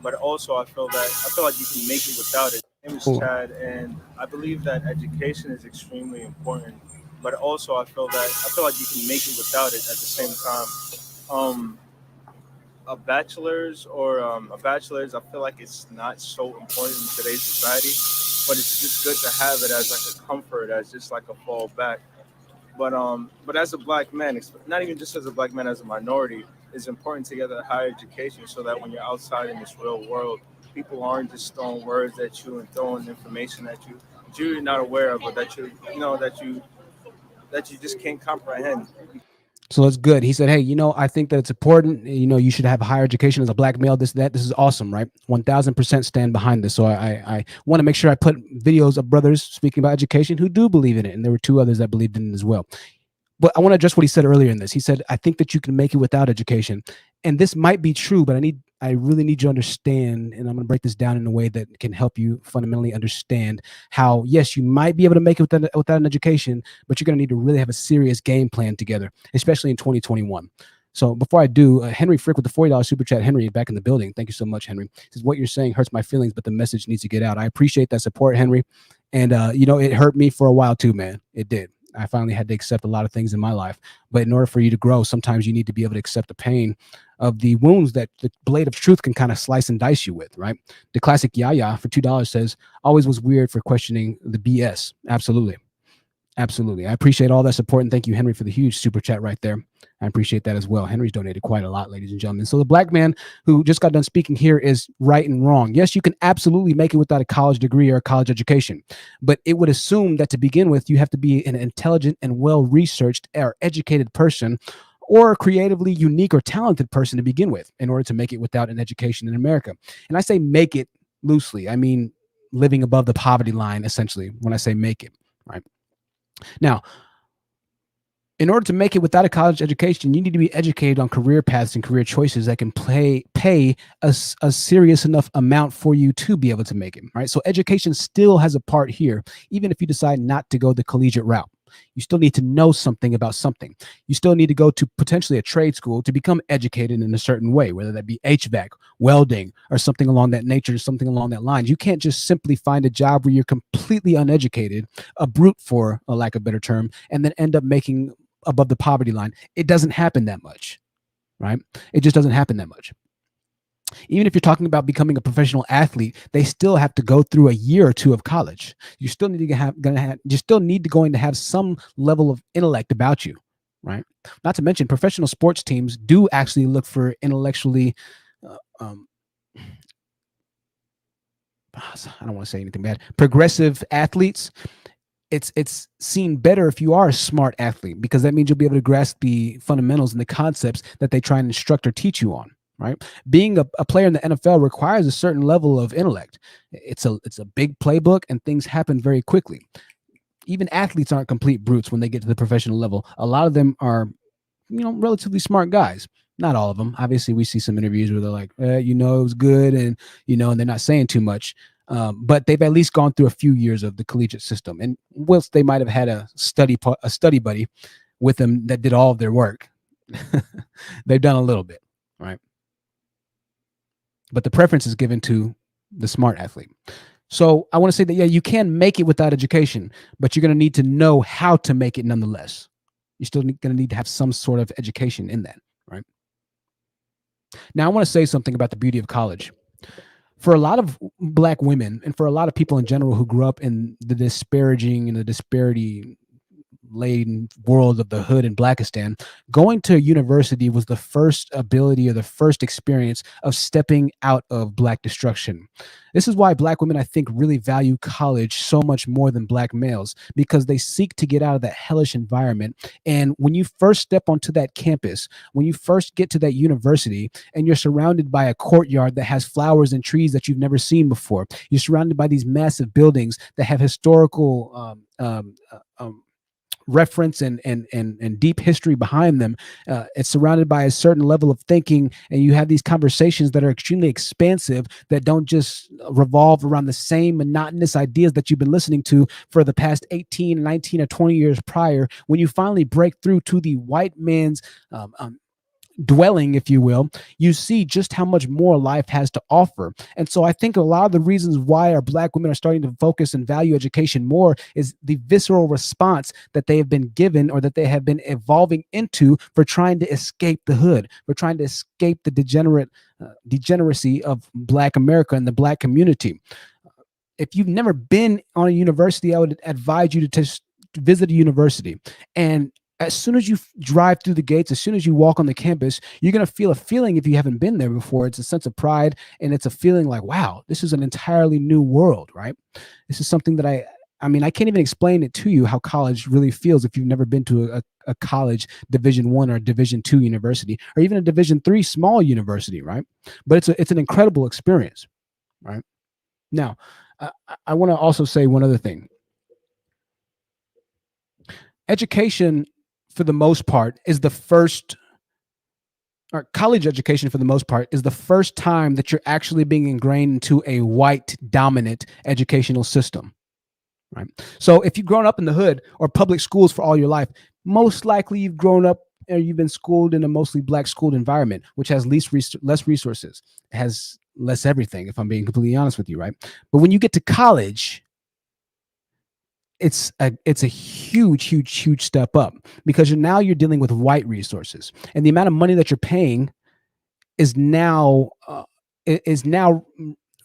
But also, I feel like you can make it without it. My name is Chad, and I believe that education is extremely important. But also, I feel like you can make it without it at the same time. A bachelor's, I feel like it's not so important in today's society, but it's just good to have it as like a comfort, as just like a fallback. But as a black man, not even just as a black man, as a minority, it's important to get a higher education so that when you're outside in this real world, people aren't just throwing words at you and throwing information at you that you're not aware of, or that you just can't comprehend. So it's good. He said, hey, I think that it's important. You should have a higher education as a black male, this, that. This is awesome, right? 1000% stand behind this. So I want to make sure I put videos of brothers speaking about education who do believe in it. And there were 2 others that believed in it as well. But I want to address what he said earlier in this. He said, I think that you can make it without education. And this might be true, but I really need you to understand, and I'm going to break this down in a way that can help you fundamentally understand how, yes, you might be able to make it without an education, but you're going to need to really have a serious game plan together, especially in 2021. So before I do, Henry Frick with the $40 super chat. Henry, back in the building. Thank you so much, Henry. He says, what you're saying hurts my feelings, but the message needs to get out. I appreciate that support, Henry. And, it hurt me for a while too, man. It did. I finally had to accept a lot of things in my life. But in order for you to grow, sometimes you need to be able to accept the pain of the wounds that the blade of truth can kind of slice and dice you with, right? The classic Yaya for $2 says, always was weird for questioning the BS. Absolutely. Absolutely. I appreciate all that support. And thank you, Henry, for the huge super chat right there. I appreciate that as well. Henry's donated quite a lot, ladies and gentlemen. So the black man who just got done speaking here is right and wrong. Yes, you can absolutely make it without a college degree or a college education, but it would assume that to begin with, you have to be an intelligent and well-researched or educated person, or a creatively unique or talented person to begin with, in order to make it without an education in America. And I say make it loosely. I mean living above the poverty line, essentially, when I say make it, right? Now, in order to make it without a college education, you need to be educated on career paths and career choices that can pay a serious enough amount for you to be able to make it, right? So education still has a part here, even if you decide not to go the collegiate route. You still need to know something about something. You still need to go to potentially a trade school to become educated in a certain way, whether that be HVAC, welding, or something along that nature, something along that line. You can't just simply find a job where you're completely uneducated, a brute for a lack of a better term, and then end up making above the poverty line. It doesn't happen that much, right? It just doesn't happen that much. Even if you're talking about becoming a professional athlete, they still have to go through a year or 2 of college. You still need to have some level of intellect about you, right? Not to mention, professional sports teams do actually look for intellectually, I don't want to say anything bad, progressive athletes. It's seen better if you are a smart athlete, because that means you'll be able to grasp the fundamentals and the concepts that they try and instruct or teach you on. Right? Being a player in the NFL requires a certain level of intellect. It's a big playbook, and things happen very quickly. Even athletes aren't complete brutes when they get to the professional level. A lot of them are, relatively smart guys. Not all of them. Obviously, we see some interviews where they're like, it was good, and and they're not saying too much. But they've at least gone through a few years of the collegiate system. And whilst they might have had a study buddy with them that did all of their work, they've done a little bit, right? But the preference is given to the smart athlete. So I want to say that, yeah, you can make it without education, but you're going to need to know how to make it nonetheless. You're still going to need to have some sort of education in that, right? Now, I want to say something about the beauty of college. For a lot of black women, and for a lot of people in general who grew up in the disparaging and the disparity laden world of the hood in Blackistan, going to university was the first ability or the first experience of stepping out of Black destruction. This is why Black women, I think, really value college so much more than Black males, because they seek to get out of that hellish environment. And when you first step onto that campus, when you first get to that university, and you're surrounded by a courtyard that has flowers and trees that you've never seen before, you're surrounded by these massive buildings that have historical reference and deep history behind them. It's surrounded by a certain level of thinking, and you have these conversations that are extremely expansive, that don't just revolve around the same monotonous ideas that you've been listening to for the past 18, 19, or 20 years prior. When you finally break through to the white man's dwelling, if you will, you see just how much more life has to offer. And so I think a lot of the reasons why our Black women are starting to focus and value education more is the visceral response that they have been given, or that they have been evolving into, for trying to escape the hood, for trying to escape the degeneracy of Black America and the Black community. If you've never been on a university, I would advise you to visit a university. And as soon as you drive through the gates, as soon as you walk on the campus, you're going to feel a feeling, if you haven't been there before. It's a sense of pride, and it's a feeling like, wow, this is an entirely new world, right? This is something that I mean, I can't even explain it to you how college really feels if you've never been to a college Division I or Division II university, or even a Division III small university, right? But it's an incredible experience, right? Now, I want to also say one other thing. Education, for the most part, is the first, or college education for the most part, is the first time that you're actually being ingrained into a white dominant educational system, right? So if you've grown up in the hood or public schools for all your life, most likely you've grown up, or you've been schooled in a mostly Black schooled environment, which has less resources, has less everything, if I'm being completely honest with you, right? But when you get to college, it's a huge step up, because you're dealing with white resources, and the amount of money that you're paying is now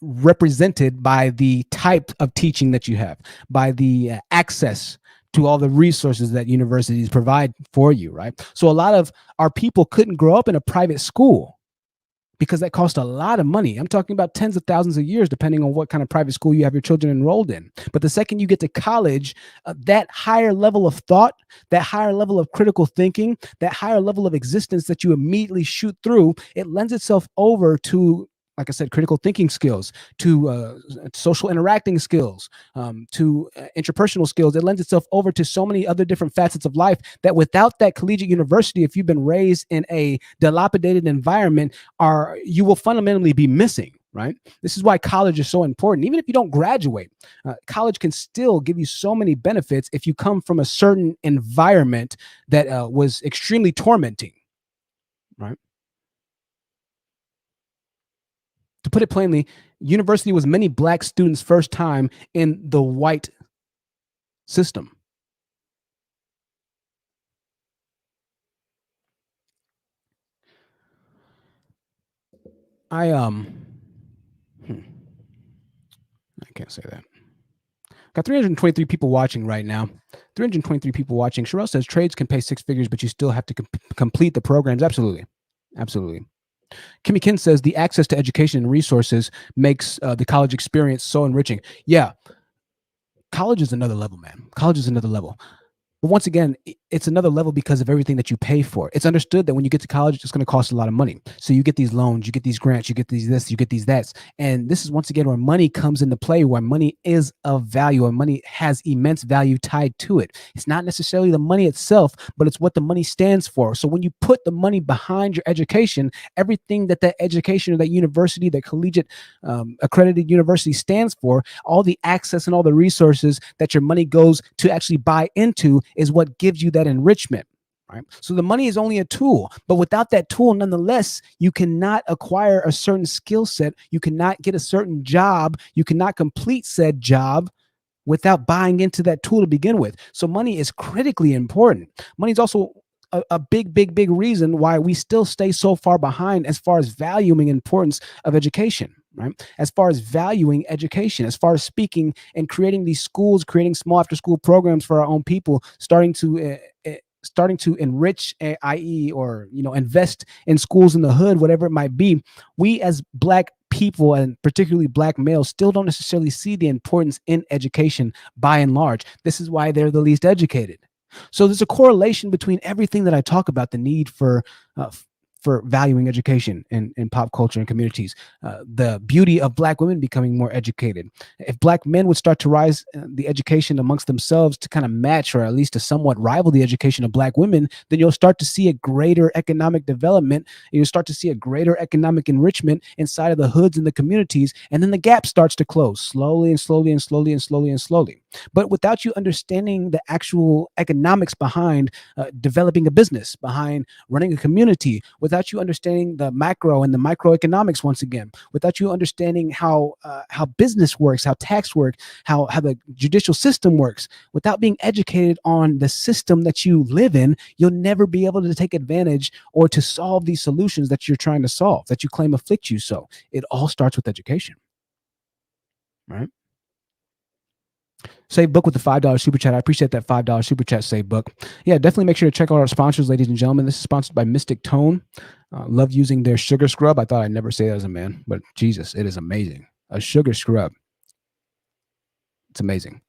represented by the type of teaching that you have, by the access to all the resources that universities provide for you, right? So a lot of our people couldn't grow up in a private school, because that cost a lot of money. I'm talking about tens of thousands of years, depending on what kind of private school you have your children enrolled in. But the second you get to college, that higher level of thought, that higher level of critical thinking, that higher level of existence that you immediately shoot through, it lends itself over to, like I said, critical thinking skills, to social interacting skills, to interpersonal skills. It lends itself over to so many other different facets of life that without that collegiate university, if you've been raised in a dilapidated environment, you will fundamentally be missing, right? This is why college is so important. Even if you don't graduate, college can still give you so many benefits if you come from a certain environment that was extremely tormenting, right? To put it plainly, university was many Black students' first time in the white system. I can't say that. Got 323 people watching right now. 323 people watching. Sherelle says trades can pay six figures, but you still have to complete the programs. Absolutely. Absolutely. Kimmy Kin says the access to education and resources makes the college experience so enriching. Yeah. College is another level, man. College is another level. But once again, it's another level because of everything that you pay for. It's understood that when you get to college, it's going to cost a lot of money. So you get these loans, you get these grants, you get these this, you get these that's. And this is once again where money comes into play, where money is of value, and money has immense value tied to it. It's not necessarily the money itself, but it's what the money stands for. So when you put the money behind your education, everything that education or that university, that collegiate accredited university stands for, all the access and all the resources that your money goes to actually buy into, is what gives you that enrichment, right? So the money is only a tool, but without that tool, nonetheless, you cannot acquire a certain skill set. You cannot get a certain job. You cannot complete said job without buying into that tool to begin with. So money is critically important. Money is also a big reason why we still stay so far behind as far as valuing importance of education, right? As far as valuing education, as far as speaking and creating these schools, creating small after school programs for our own people, starting to enrich, i.e., or invest in schools in the hood, whatever it might be. We as Black people, and particularly Black males, still don't necessarily see the importance in education by and large. This is why they're the least educated. So there's a correlation between everything that I talk about, the need for valuing education in pop culture and communities, the beauty of Black women becoming more educated. If Black men would start to rise the education amongst themselves to kind of match, or at least to somewhat rival, the education of Black women, then you'll start to see a greater economic development. And you'll start to see a greater economic enrichment inside of the hoods and the communities. And then the gap starts to close slowly and slowly and slowly and slowly and slowly. But without you understanding the actual economics behind developing a business, behind running a community, without you understanding the macro and the microeconomics, once again, without you understanding how business works, how tax works, how the judicial system works, without being educated on the system that you live in, you'll never be able to take advantage or to solve these solutions that you're trying to solve, that you claim afflict you. So it all starts with education, right? Save Book with the $5 super chat. I appreciate that $5 super chat, Save Book. Yeah, definitely make sure to check out our sponsors, ladies and gentlemen. This is sponsored by Mystic Tone. Love using their sugar scrub. I thought I'd never say that as a man, but Jesus, it is amazing. A sugar scrub. It's amazing.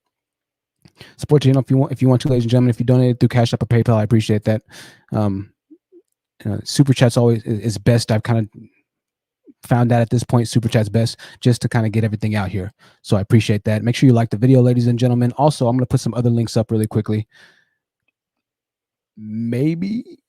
Support the channel if you want to, ladies and gentlemen. If you donate it through Cash App or PayPal, I appreciate that. Super chat's always is best. I've kind of found that at this point, super chat's best, just to kind of get everything out here. So I appreciate that. Make sure you like the video, ladies and gentlemen. Also, I'm going to put some other links up really quickly. Maybe.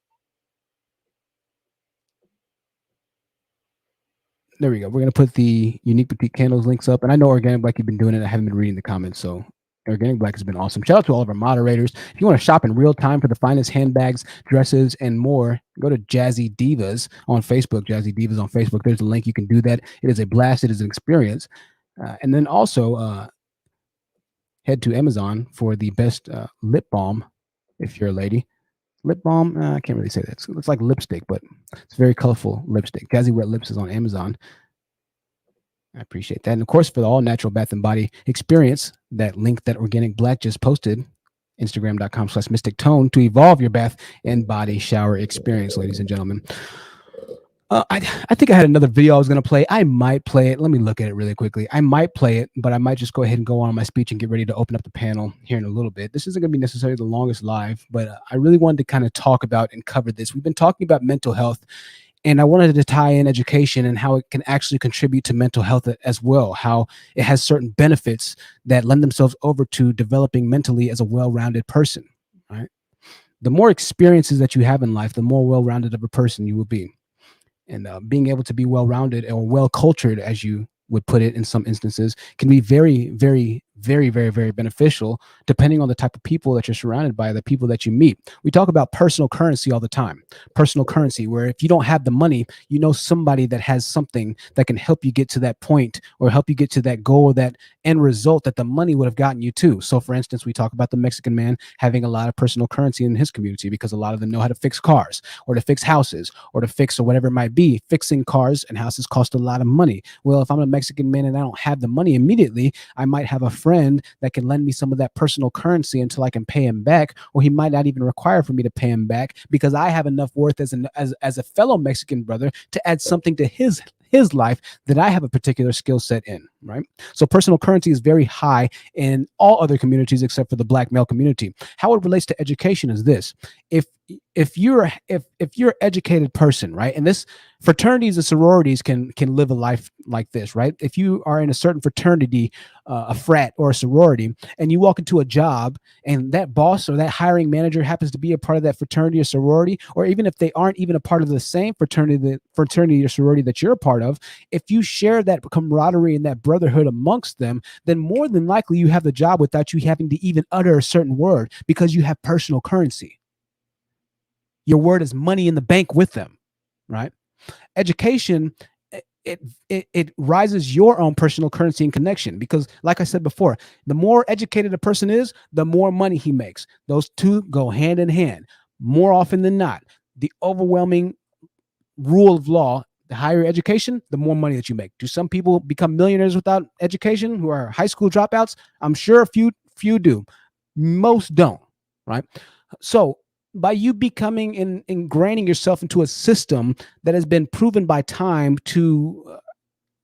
There we go. We're going to put the Unique Boutique Candles links up. And I know Organic Black, you've been doing it. I haven't been reading the comments. So Organic Black has been awesome. Shout out to all of our moderators. If you want to shop in real time for the finest handbags, dresses, and more, go to Jazzi Divas on Facebook. Jazzi Divas on Facebook. There's a link. You can do that. It is a blast. It is an experience. And then also head to Amazon for the best lip balm, if you're a lady. Lip balm, I can't really say that. It's like lipstick, but it's very colorful lipstick. Jazzy Wet Lips is on Amazon. I appreciate that. And of course, for the all natural bath and body experience, that link that Organic Black just posted, Instagram.com/Mystic Tone, to evolve your bath and body shower experience, ladies and gentlemen. I think I had another video I was going to play. I might play it. Let me look at it really quickly. I might play it, but I might just go ahead and go on my speech and get ready to open up the panel here in a little bit. This isn't going to be necessarily the longest live, but I really wanted to kind of talk about and cover this. We've been talking about mental health, and I wanted to tie in education and how it can actually contribute to mental health as well, how it has certain benefits that lend themselves over to developing mentally as a well-rounded person, right? The more experiences that you have in life, the more well-rounded of a person you will be. And being able to be well-rounded or well-cultured, as you would put it in some instances, can be very, very, very, very, very beneficial depending on the type of people that you're surrounded by, the people that you meet. We talk about personal currency all the time. Personal currency, where if you don't have the money, you know somebody that has something that can help you get to that point or help you get to that goal, that end result that the money would have gotten you to. So for instance, we talk about the Mexican man having a lot of personal currency in his community because a lot of them know how to fix cars or to fix houses or to fix or whatever it might be. Fixing cars and houses cost a lot of money. Well, if I'm a Mexican man and I don't have the money immediately, I might have a friend that can lend me some of that personal currency until I can pay him back, or he might not even require for me to pay him back because I have enough worth as a fellow Mexican brother to add something to his life that I have a particular skill set in, right? So personal currency is very high in all other communities except for the Black male community. How it relates to education is this: if you're an educated person, right, and this fraternities and sororities can live a life like this, right? If you are in a certain fraternity, a frat or a sorority, and you walk into a job and that boss or that hiring manager happens to be a part of that fraternity or sorority, or even if they aren't even a part of the same fraternity or sorority that you're a part of, if you share that camaraderie and that brotherhood amongst them, then more than likely you have the job without you having to even utter a certain word because you have personal currency. Your word is money in the bank with them, right? Education, it rises your own personal currency and connection because, like I said before, the more educated a person is, the more money he makes. Those two go hand in hand. More often than not, the overwhelming rule of law The higher education, the more money that you make. Do some people become millionaires without education who are high school dropouts? I'm sure a few do. Most don't, right? So by you becoming ingraining yourself into a system that has been proven by time to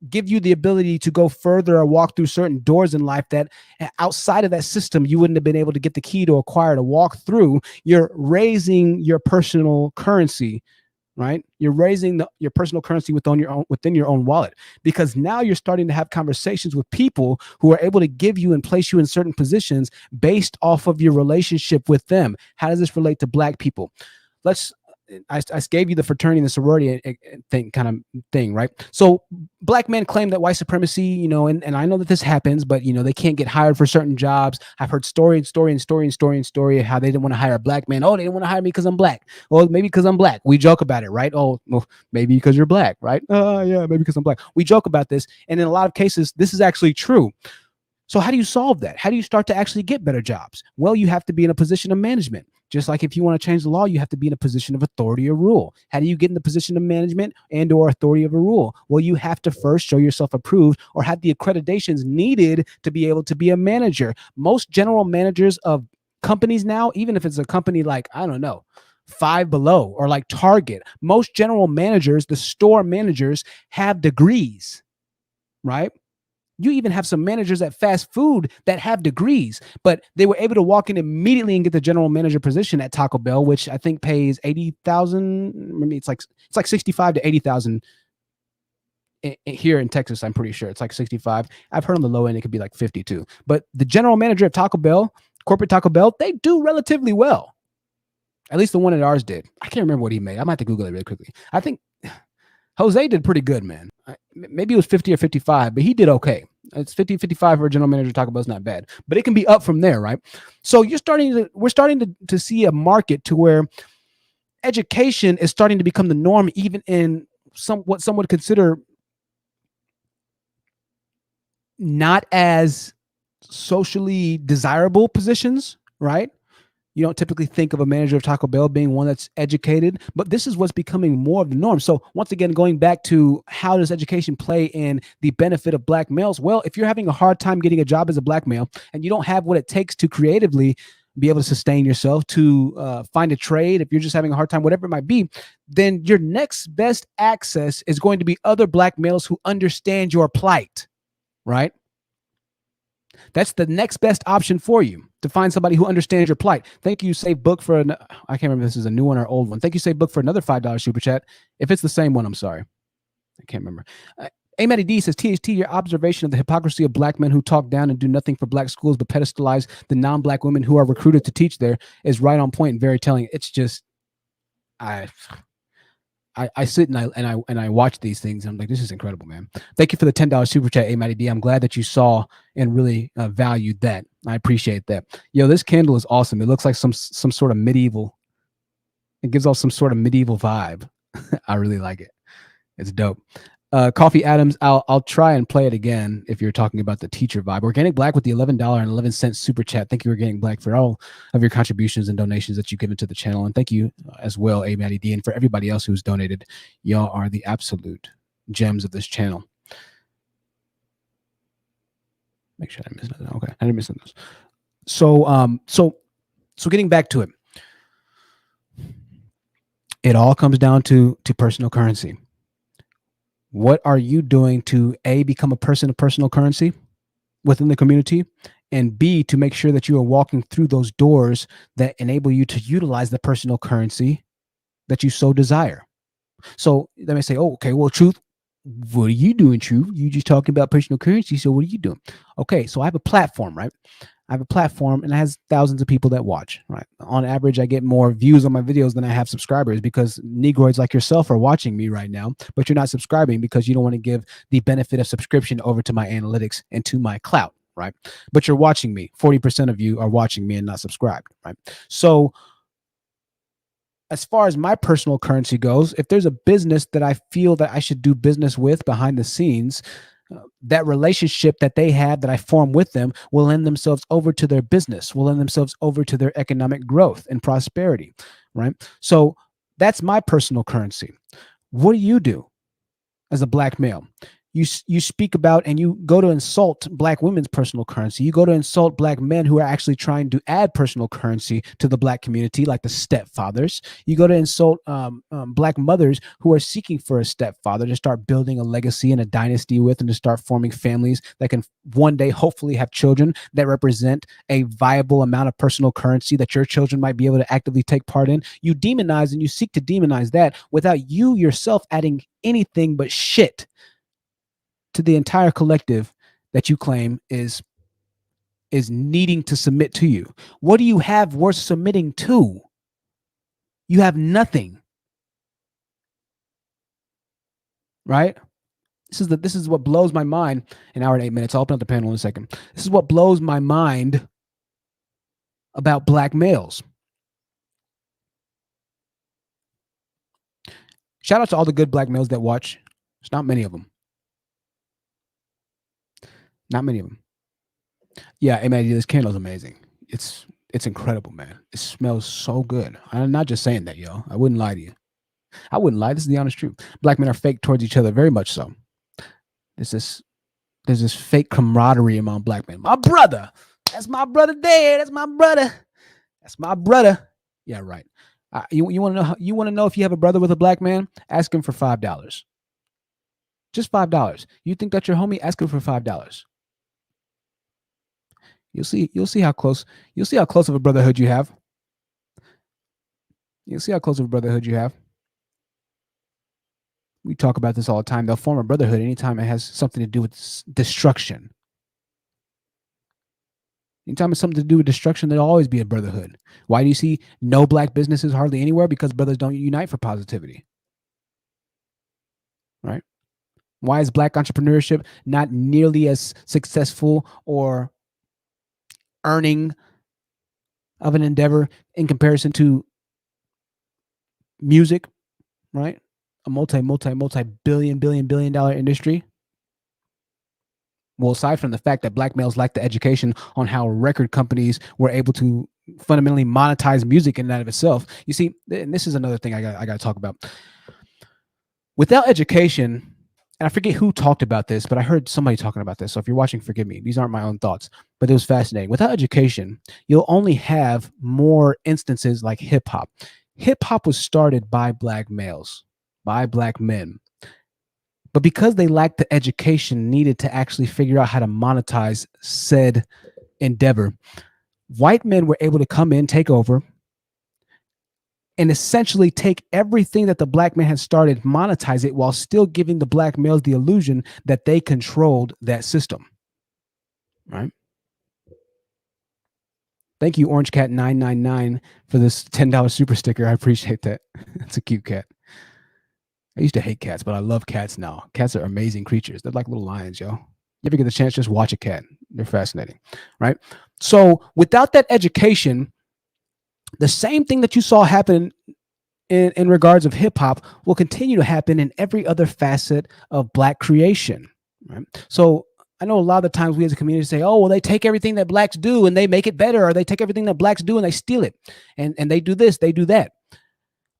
give you the ability to go further or walk through certain doors in life that outside of that system you wouldn't have been able to get the key to acquire, to walk through, you're raising your personal currency, right? You're raising your personal currency within your own wallet, because now you're starting to have conversations with people who are able to give you and place you in certain positions based off of your relationship with them. How does this relate to Black people? I gave you the fraternity and the sorority thing, right? So Black men claim that white supremacy, and I know that this happens, but they can't get hired for certain jobs. I've heard story how they didn't want to hire a Black man. Oh, they didn't want to hire me because I'm Black. Well, maybe because I'm Black. We joke about it, right? Oh, well, maybe because you're Black, right? Yeah, maybe because I'm Black. We joke about this, and in a lot of cases, this is actually true. So how do you solve that? How do you start to actually get better jobs? Well, you have to be in a position of management. Just like if you want to change the law, you have to be in a position of authority or rule. How do you get in the position of management and or authority of a rule? Well, you have to first show yourself approved or have the accreditations needed to be able to be a manager. Most general managers of companies now, even if it's a company like, I don't know, Five Below or like Target, most general managers, the store managers, have degrees, right? You even have some managers at fast food that have degrees, but they were able to walk in immediately and get the general manager position at Taco Bell, which I think pays $80,000. Maybe it's like 65 to 80,000 here in Texas. I'm pretty sure it's like 65. I've heard on the low end it could be like 52. But the general manager of Taco Bell, corporate Taco Bell, they do relatively well. At least the one at ours did. I can't remember what he made. I might have to Google it really quickly. I think Jose did pretty good, man. Maybe it was 50 or 55, but he did okay. It's 50, 55 for a general manager. Taco Bell is not bad, but it can be up from there, right? So we're starting to see a market to where education is starting to become the norm, even in what some would consider not as socially desirable positions, right? You don't typically think of a manager of Taco Bell being one that's educated, but this is what's becoming more of the norm. So once again, going back to how does education play in the benefit of Black males? Well, if you're having a hard time getting a job as a Black male and you don't have what it takes to creatively be able to sustain yourself, to find a trade, if you're just having a hard time, whatever it might be, then your next best access is going to be other Black males who understand your plight, right? That's the next best option for you, to find somebody who understands your plight. Thank you, Save Book, for I can't remember if this is a new one or old one. Thank you, Save Book, for another $5 super chat. If it's the same one, I'm sorry. I can't remember. Matty D says, THT, your observation of the hypocrisy of Black men who talk down and do nothing for Black schools but pedestalize the non-Black women who are recruited to teach there is right on point and very telling. It's just, I sit and I watch these things and I'm like, this is incredible, man. Thank you for the $10 super chat, Matty D. I'm glad that you saw and really valued that. I appreciate that. Yo, this candle is awesome. It looks like some sort of medieval. It gives off some sort of medieval vibe. I really like it. It's dope. Coffee Adams, I'll try and play it again if you're talking about the teacher vibe. Organic Black with the $11.11 super chat. Thank you, Organic Black, for all of your contributions and donations that you've given to the channel. And thank you as well, Matty D, and for everybody else who's donated. Y'all are the absolute gems of this channel. Make sure I didn't miss nothing. Okay, I didn't miss nothing. So getting back to it, it all comes down to personal currency. What are you doing to A, become a person of personal currency within the community, and B, to make sure that you are walking through those doors that enable you to utilize the personal currency that you so desire? So they may say, oh, okay, well, Truth, what are you doing, Truth? You just talking about personal currency, so what are you doing? Okay, so I have a platform, right? I have a platform and it has thousands of people that watch, right? On average, I get more views on my videos than I have subscribers because Negroids like yourself are watching me right now, but you're not subscribing because you don't want to give the benefit of subscription over to my analytics and to my clout, right? But you're watching me. 40% of you are watching me and not subscribed, right? So as far as my personal currency goes, if there's a business that I feel that I should do business with behind the scenes, that relationship that they have that I form with them will lend themselves over to their business, will lend themselves over to their economic growth and prosperity, right? So that's my personal currency. What do you do? as a black male. You speak about and you go to insult black women's personal currency. You go to insult black men who are actually trying to add personal currency to the black community, like the stepfathers. You go to insult black mothers who are seeking for a stepfather to start building a legacy and a dynasty with, and to start forming families that can one day hopefully have children that represent a viable amount of personal currency that your children might be able to actively take part in. You demonize and you seek to demonize that without you yourself adding anything but shit to the entire collective that you claim is needing to submit to you. What do you have worth submitting to? You have nothing. Right? This is what blows my mind. An hour and 8 minutes. I'll open up the panel in a second. This is what blows my mind about black males. Shout out to all the good black males that watch. There's not many of them. Not many of them. Yeah, man, this candle's amazing. It's incredible, man. It smells so good. I'm not just saying that, yo. I wouldn't lie to you. I wouldn't lie. This is the honest truth. Black men are fake towards each other, very much so. There's this fake camaraderie among black men. My brother. That's my brother there. That's my brother. That's my brother. Yeah, right. You want to know? You want to know if you have a brother with a black man? Ask him for $5. Just $5. You think that's your homie? Ask him for $5. You'll see how close of a brotherhood you have. You'll see how close of a brotherhood you have. We talk about this all the time. They'll form a brotherhood anytime it has something to do with destruction. Anytime it's something to do with destruction, there'll always be a brotherhood. Why do you see no black businesses hardly anywhere? Because brothers don't unite for positivity. Right? Why is black entrepreneurship not nearly as successful or earning of an endeavor in comparison to music, right? A multi-billion dollar industry. Well, aside from the fact that black males lack the education on how record companies were able to fundamentally monetize music in and of itself, you see, and this is another thing I got to talk about. Without education, and I forget who talked about this, but I heard somebody talking about this. So if you're watching, forgive me. These aren't my own thoughts, but it was fascinating. Without education, you'll only have more instances like hip hop. Hip hop was started by black males, by black men. But because they lacked the education needed to actually figure out how to monetize said endeavor, white men were able to come in, take over, and essentially take everything that the black man had started, monetize it, while still giving the black males the illusion that they controlled that system. Right? Thank you, Orange Cat 999, for this $10 super sticker. I appreciate that. It's a cute cat. I used to hate cats, but I love cats now. Cats are amazing creatures. They're like little lions, yo. You ever get the chance, just watch a cat. They're fascinating, right? So without that education, the same thing that you saw happen in regards of hip hop will continue to happen in every other facet of black creation, right? So I know a lot of the times we as a community say, oh, well, they take everything that blacks do and they make it better, or they take everything that blacks do and they steal it. And they do this, they do that.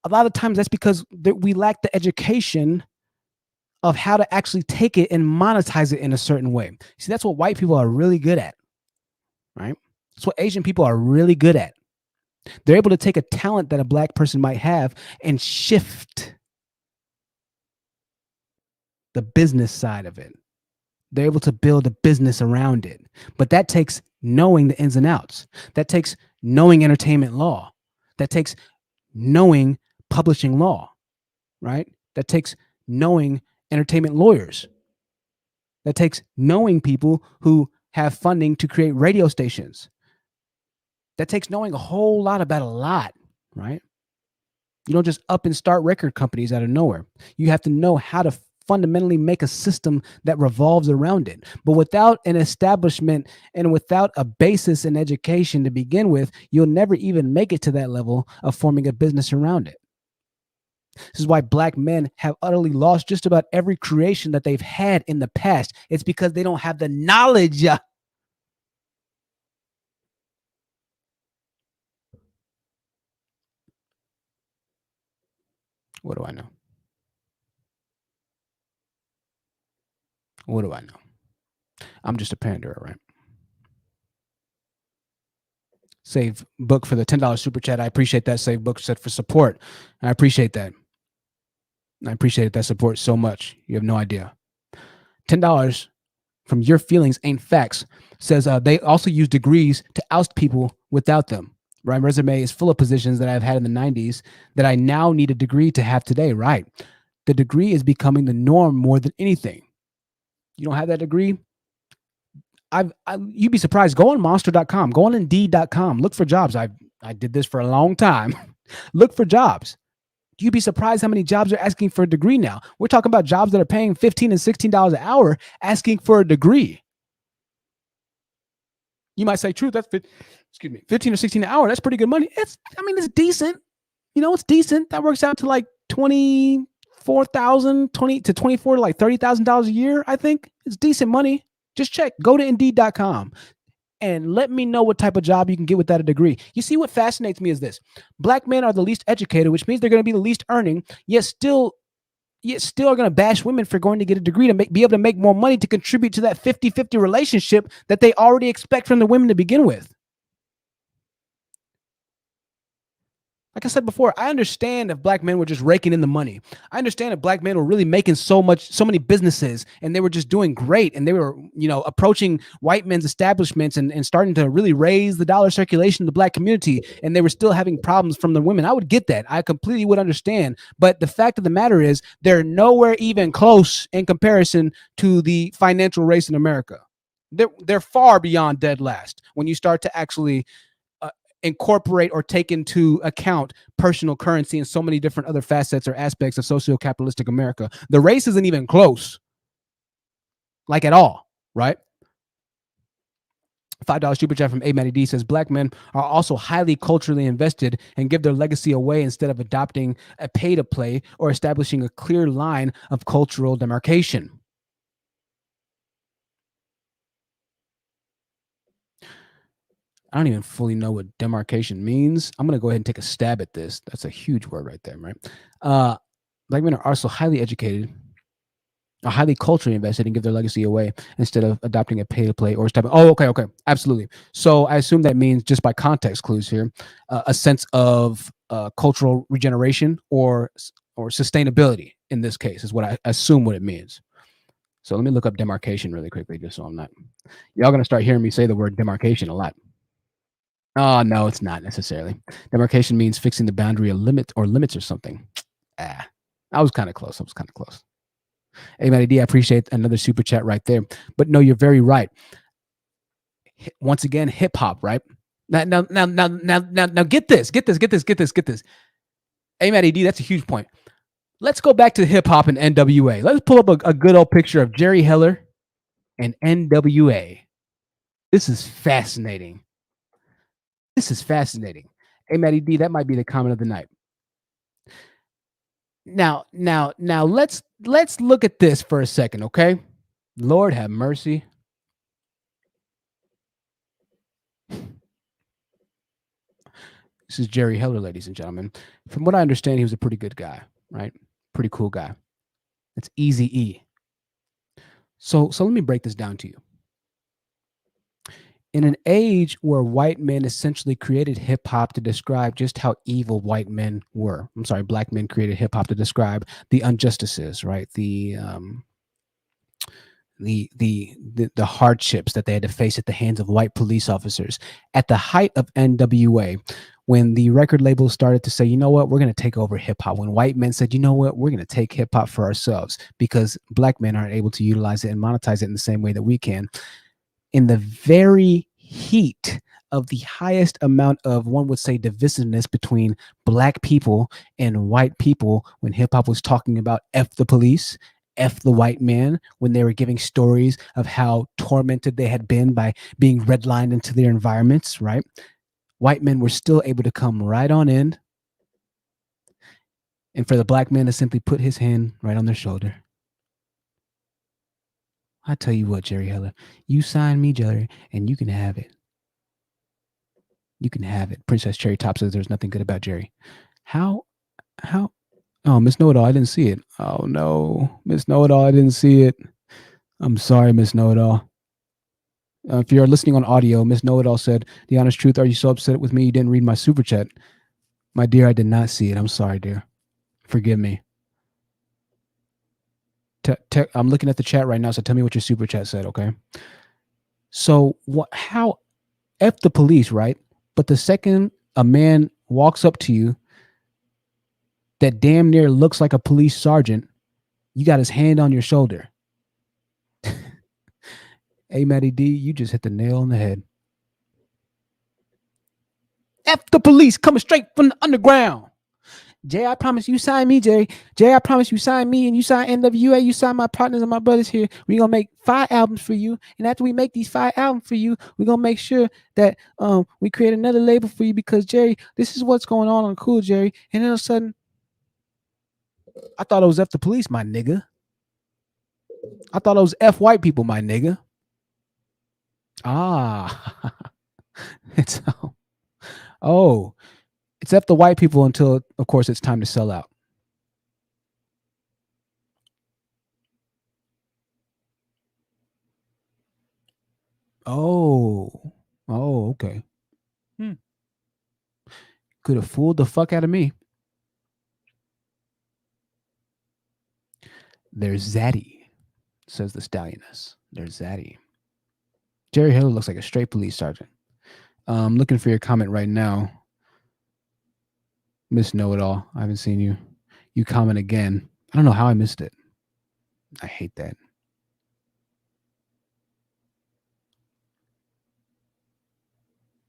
A lot of times that's because we lack the education of how to actually take it and monetize it in a certain way. See, that's what white people are really good at, right? That's what Asian people are really good at. They're able to take a talent that a black person might have and shift the business side of it. They're able to build a business around it. But that takes knowing the ins and outs. That takes knowing entertainment law. That takes knowing publishing law, right? That takes knowing entertainment lawyers. That takes knowing people who have funding to create radio stations. That takes knowing a whole lot about a lot, right? You don't just up and start record companies out of nowhere. You have to know how to fundamentally make a system that revolves around it. But without an establishment and without a basis in education to begin with, you'll never even make it to that level of forming a business around it. This is why black men have utterly lost just about every creation that they've had in the past. It's because they don't have the knowledge. What do I know? What do I know? I'm just a panderer, right? Save Book for the $10 super chat. I appreciate that. Save Book said for support. I appreciate that. I appreciate that support so much. You have no idea. $10 from Your Feelings Ain't Facts says they also use degrees to oust people without them. My resume is full of positions that I've had in the 90s that I now need a degree to have today. Right. The degree is becoming the norm more than anything. You don't have that degree? You'd be surprised. Go on monster.com, go on indeed.com, look for jobs. I did this for a long time. Look for jobs. You'd be surprised how many jobs are asking for a degree now. We're talking about jobs that are paying $15 and $16 an hour asking for a degree. You might say, true, that's 15 or 16 an hour. That's pretty good money. It's decent. It's decent. That works out to like $24,000 to $24,000 to like $30,000 a year. I think it's decent money. Just check. Go to indeed.com and let me know what type of job you can get without a degree. You see, what fascinates me is this. Black men are the least educated, which means they're going to be the least earning, yet still are going to bash women for going to get a degree to be able to make more money to contribute to that 50-50 relationship that they already expect from the women to begin with. Like I said before, I understand if black men were just raking in the money. I understand if black men were really making so many businesses and they were just doing great and they were, approaching white men's establishments and starting to really raise the dollar circulation in the black community, and they were still having problems from the women. I would get that. I completely would understand. But the fact of the matter is they're nowhere even close in comparison to the financial race in America. They're far beyond dead last when you start to actually incorporate or take into account personal currency and so many different other facets or aspects of socio-capitalistic America. The race isn't even close, like at all, right? $5 super chat from A Matty D says black men are also highly culturally invested and give their legacy away instead of adopting a pay to play or establishing a clear line of cultural demarcation. I don't even fully know what demarcation means. I'm going to go ahead and take a stab at this. That's a huge word right there, right? Black men are also highly educated, are highly culturally invested and give their legacy away instead of adopting a pay-to-play or stepping. Oh, okay, absolutely. So I assume that means, just by context clues here, a sense of cultural regeneration or sustainability in this case is what I assume what it means. So let me look up demarcation really quickly, just so I'm not. Y'all going to start hearing me say the word demarcation a lot. Oh, no, it's not necessarily. Demarcation means fixing the boundary of limits or something. I was kind of close. Hey, Matty D, I appreciate another super chat right there. But no, you're very right. Once again, hip hop, right? Now, get this. Hey, Matty D, that's a huge point. Let's go back to hip hop and NWA. Let's pull up a good old picture of Jerry Heller and NWA. This is fascinating. Hey, Matty D, that might be the comment of the night. Now, let's look at this for a second, okay? Lord have mercy. This is Jerry Heller, ladies and gentlemen. From what I understand, he was a pretty good guy, right? Pretty cool guy. It's Eazy-E. So let me break this down to you. In an age where white men essentially created hip hop to describe just how evil white men were. I'm sorry, black men created hip hop to describe the injustices, right? The hardships that they had to face at the hands of white police officers. At the height of NWA, when the record labels started to say, you know what, we're going to take over hip hop. When white men said, you know what, we're going to take hip hop for ourselves because black men aren't able to utilize it and monetize it in the same way that we can. In the very heat of the highest amount of, one would say, divisiveness between black people and white people, when hip hop was talking about F the police, F the white man, when they were giving stories of how tormented they had been by being redlined into their environments, right? White men were still able to come right on in, and for the black man to simply put his hand right on their shoulder. I tell you what, Jerry Heller, you sign me, Jerry, and you can have it. You can have it. Princess Cherry Top says there's nothing good about Jerry. How? Oh, Miss Know-It-All, I didn't see it. Oh, no. Miss Know-It-All, I didn't see it. I'm sorry, Miss Know-It-All. If you're listening on audio, Miss Know-It-All said, "The honest truth, are you so upset with me you didn't read my super chat?" My dear, I did not see it. I'm sorry, dear. Forgive me. I'm looking at the chat right now, so tell me what your super chat said, okay? So how F the police, right? But the second a man walks up to you that damn near looks like a police sergeant, you got his hand on your shoulder. Hey, Matty D, you just hit the nail on the head. F the police coming straight from the underground. Jay, I promise you sign me, Jay. Jay, I promise you sign me and you sign NWA. You sign my partners and my brothers here. We're going to make 5 albums for you. And after we make these 5 albums for you, we're going to make sure that we create another label for you because, Jerry, this is what's going on Cool, Jerry. And then all of a sudden, I thought it was F the police, my nigga. I thought it was F white people, my nigga. Ah. It's it's F the white people until, of course, it's time to sell out. Oh, okay. Could have fooled the fuck out of me. There's Zaddy, says the stallioness. There's Zaddy. Jerry Hill looks like a straight police sergeant. I'm looking for your comment right now. Miss Know-It-All. I haven't seen you. You comment again. I don't know how I missed it. I hate that.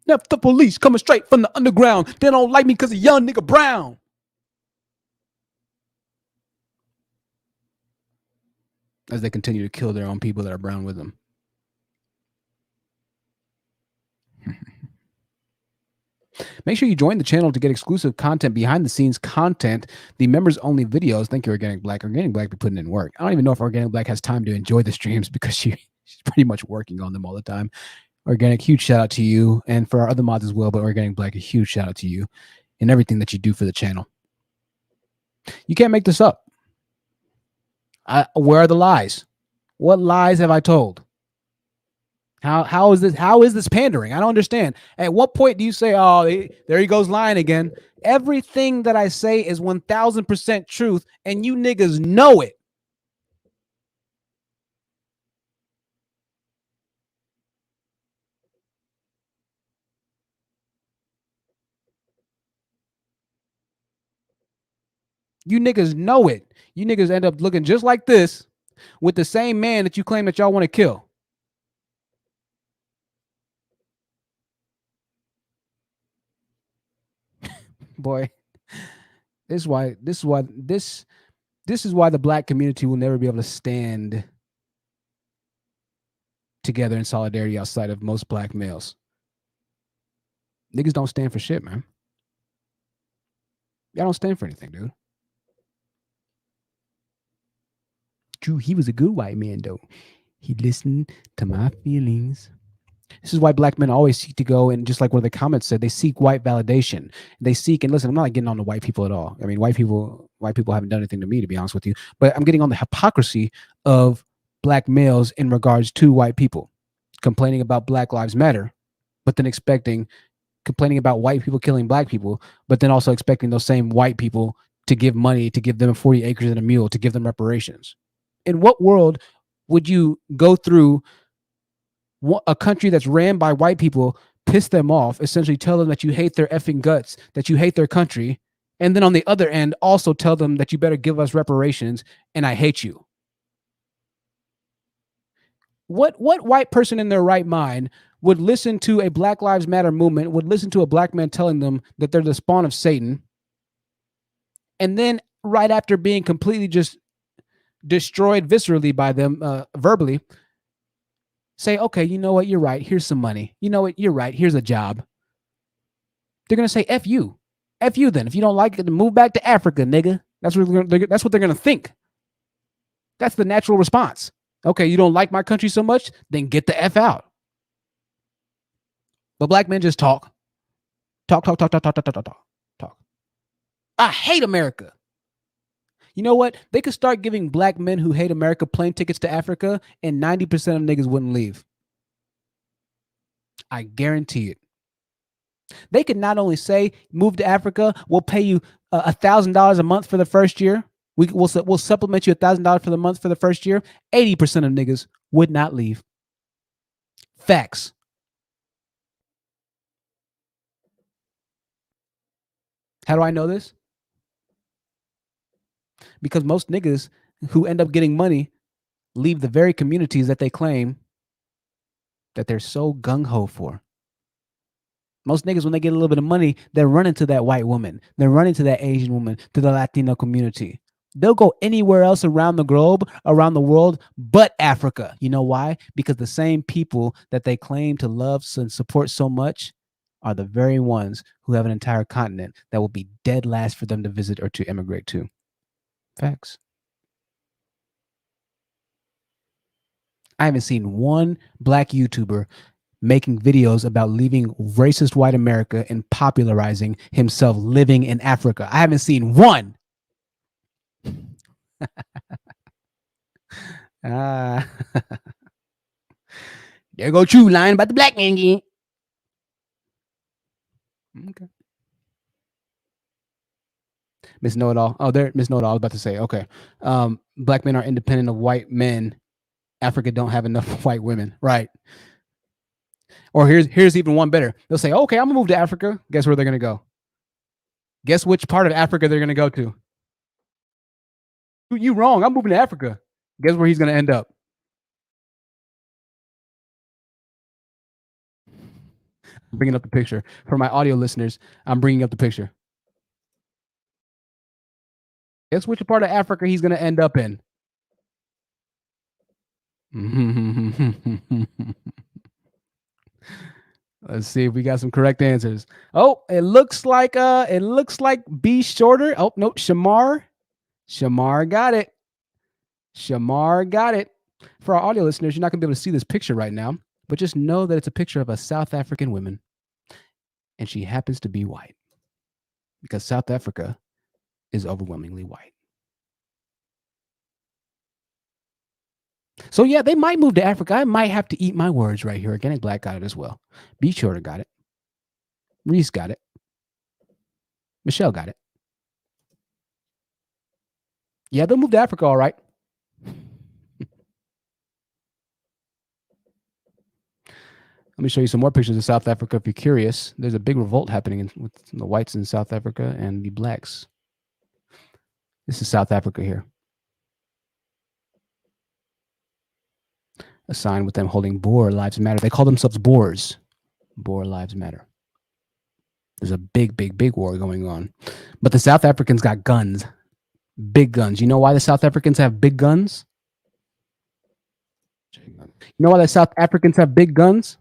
Yep, the police coming straight from the underground. They don't like me because of young nigga Brown. As they continue to kill their own people that are brown with them. Make sure you join the channel to get exclusive content, behind the scenes content, the members only videos. Thank you, Organic Black. Organic Black be putting in work. I don't even know if Organic Black has time to enjoy the streams because she's pretty much working on them all the time. Organic, huge shout out to you, and for our other mods as well, but Organic Black, a huge shout out to you and everything that you do for the channel. You can't make this up. Where are the lies? What lies have I told? How is this pandering? I don't understand. At what point do you say, "Oh, there he goes lying again"? Everything that I say is 1000% truth, and you niggas know it. You niggas know it. You niggas end up looking just like this with the same man that you claim that y'all want to kill. Boy, this is why the black community will never be able to stand together in solidarity outside of most black males. Niggas don't stand for shit, man. Y'all don't stand for anything, dude. True, he was a good white man, though. He listened to my feelings. This is why black men always seek to go, and just like one of the comments said, they seek white validation. They seek, and listen, I'm not getting on the white people at all. I mean, white people haven't done anything to me, to be honest with you. But I'm getting on the hypocrisy of black males in regards to white people, complaining about Black Lives Matter, but then complaining about white people killing black people, but then also expecting those same white people to give money, to give them 40 acres and a mule, to give them reparations. In what world would you go through a country that's ran by white people, piss them off, essentially tell them that you hate their effing guts, that you hate their country, and then on the other end also tell them that you better give us reparations and I hate you? What white person in their right mind would listen to a Black Lives Matter movement, would listen to a black man telling them that they're the spawn of Satan, and then right after being completely just destroyed viscerally by them verbally, say, "Okay, you know what? You're right. Here's some money. You know what? You're right. Here's a job." They're going to say, "F you. F you then. If you don't like it, then move back to Africa, nigga." That's what they're going to think. That's the natural response. Okay, you don't like my country so much? Then get the F out. But black men just talk. Talk. I hate America. You know what? They could start giving black men who hate America plane tickets to Africa, and 90% of niggas wouldn't leave. I guarantee it. They could not only say, move to Africa, we'll pay you $1,000 a month for the first year. We'll supplement you $1,000 for the month for the first year. 80% of niggas would not leave. Facts. How do I know this? Because most niggas who end up getting money leave the very communities that they claim that they're so gung-ho for. Most niggas, when they get a little bit of money, they're running to that white woman. They're running to that Asian woman, to the Latino community. They'll go anywhere else around the globe, around the world, but Africa. You know why? Because the same people that they claim to love and support so much are the very ones who have an entire continent that will be dead last for them to visit or to immigrate to. Facts. I haven't seen one black YouTuber making videos about leaving racist white America and popularizing himself living in Africa. I haven't seen one. There go True lying about the black man again. Okay. Miss Know-It-All. Oh, there, Miss Know-It-All. I was about to say, okay. Black men are independent of white men. Africa don't have enough white women. Right. Or here's even one better. They'll say, okay, I'm gonna move to Africa. Guess where they're gonna go? Guess which part of Africa they're gonna go to? You wrong. I'm moving to Africa. Guess where he's gonna end up? I'm bringing up the picture. For my audio listeners, I'm bringing up the picture. Guess which part of Africa he's gonna end up in? Let's see if we got some correct answers. Oh, it looks like B Shorter. Oh, no, Shamar. Shamar got it. Shamar got it. For our audio listeners, you're not going to be able to see this picture right now, but just know that it's a picture of a South African woman, and she happens to be white because South Africa is overwhelmingly white. So yeah, they might move to Africa. I might have to eat my words right here. Organic Black got it as well. B Shorter got it. Reese got it. Michelle got it. Yeah, they'll move to Africa, all right. Let me show you some more pictures of South Africa if you're curious. There's a big revolt happening with the whites in South Africa and the blacks. This is South Africa here. A sign with them holding Boer Lives Matter. They call themselves Boers. Boer Lives Matter. There's a big, big, big war going on. But the South Africans got guns. Big guns. You know why the South Africans have big guns? You know why the South Africans have big guns?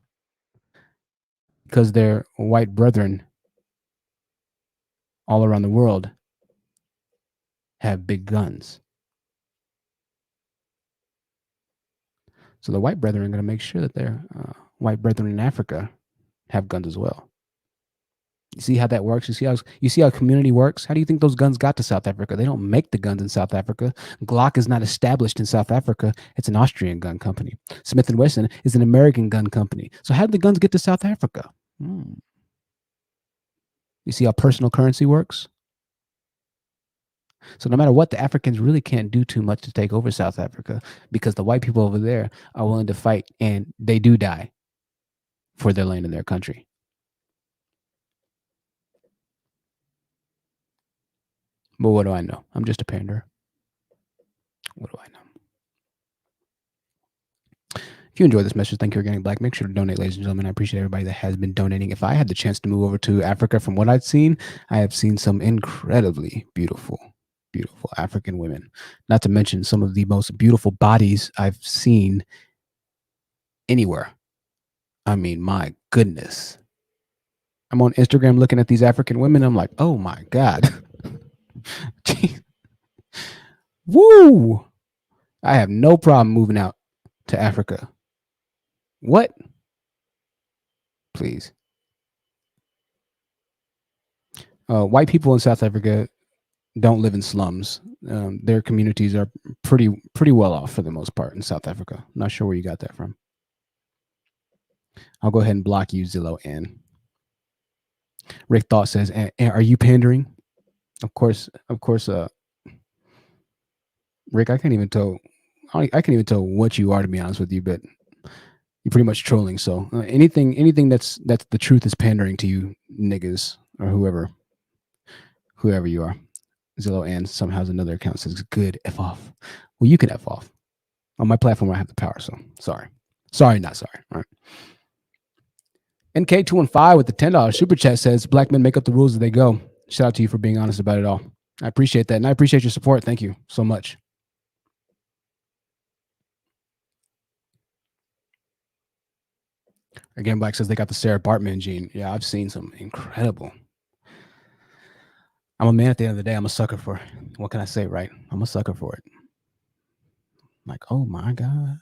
Because their white brethren all around the world have big guns. So the white brethren are going to make sure that their white brethren in Africa have guns as well. You see how that works? You see how community works? How do you think those guns got to South Africa? They don't make the guns in South Africa. Glock is not established in South Africa. It's an Austrian gun company. Smith & Wesson is an American gun company. So how did the guns get to South Africa? You see how personal currency works? So no matter what, the Africans really can't do too much to take over South Africa because the white people over there are willing to fight, and they do die for their land and their country. But what do I know? I'm just a pander. What do I know? If you enjoyed this message, thank you for getting black. Make sure to donate, ladies and gentlemen. I appreciate everybody that has been donating. If I had the chance to move over to Africa, from what I've seen, I have seen some incredibly beautiful, beautiful African women. Not to mention some of the most beautiful bodies I've seen anywhere. I mean, my goodness. I'm on Instagram looking at these African women. I'm like, oh my God. Woo! I have no problem moving out to Africa. What? Please. White people in South Africa, don't live in slums. Their communities are pretty well off for the most part in South Africa. I'm not sure where you got that from. I'll go ahead and block you, Zillow N. Rick Thought says, are you pandering? Of course, Rick, I can't even tell what you are, to be honest with you, but you're pretty much trolling. So anything that's the truth is pandering to you niggas or whoever you are. Zillow and somehow has another account says good F off. Well, you can F off. On my platform, I have the power, so sorry. Not sorry. All right. NK215 with the $10 super chat says, black men make up the rules as they go. Shout out to you for being honest about it all. I appreciate that, and I appreciate your support. Thank you so much. Again, Black says they got the Sarah Bartman gene. Yeah, I've seen some incredible. I'm a man at the end of the day. I'm a sucker for it. What can I say, right? I'm a sucker for it. Like, oh my God.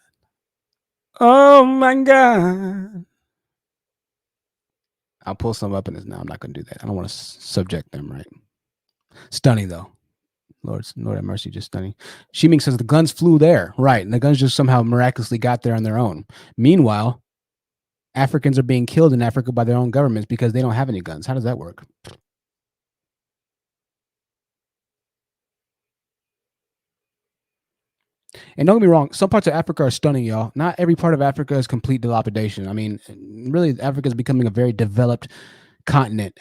Oh my God. I'll pull some up in this now. I'm not going to do that. I don't want to subject them, right? Stunning, though. Lord have mercy, just stunning. Shiming says the guns flew there. Right. And the guns just somehow miraculously got there on their own. Meanwhile, Africans are being killed in Africa by their own governments because they don't have any guns. How does that work? And don't get me wrong, some parts of Africa are stunning, y'all. Not every part of Africa is complete dilapidation. I mean, really, Africa is becoming a very developed continent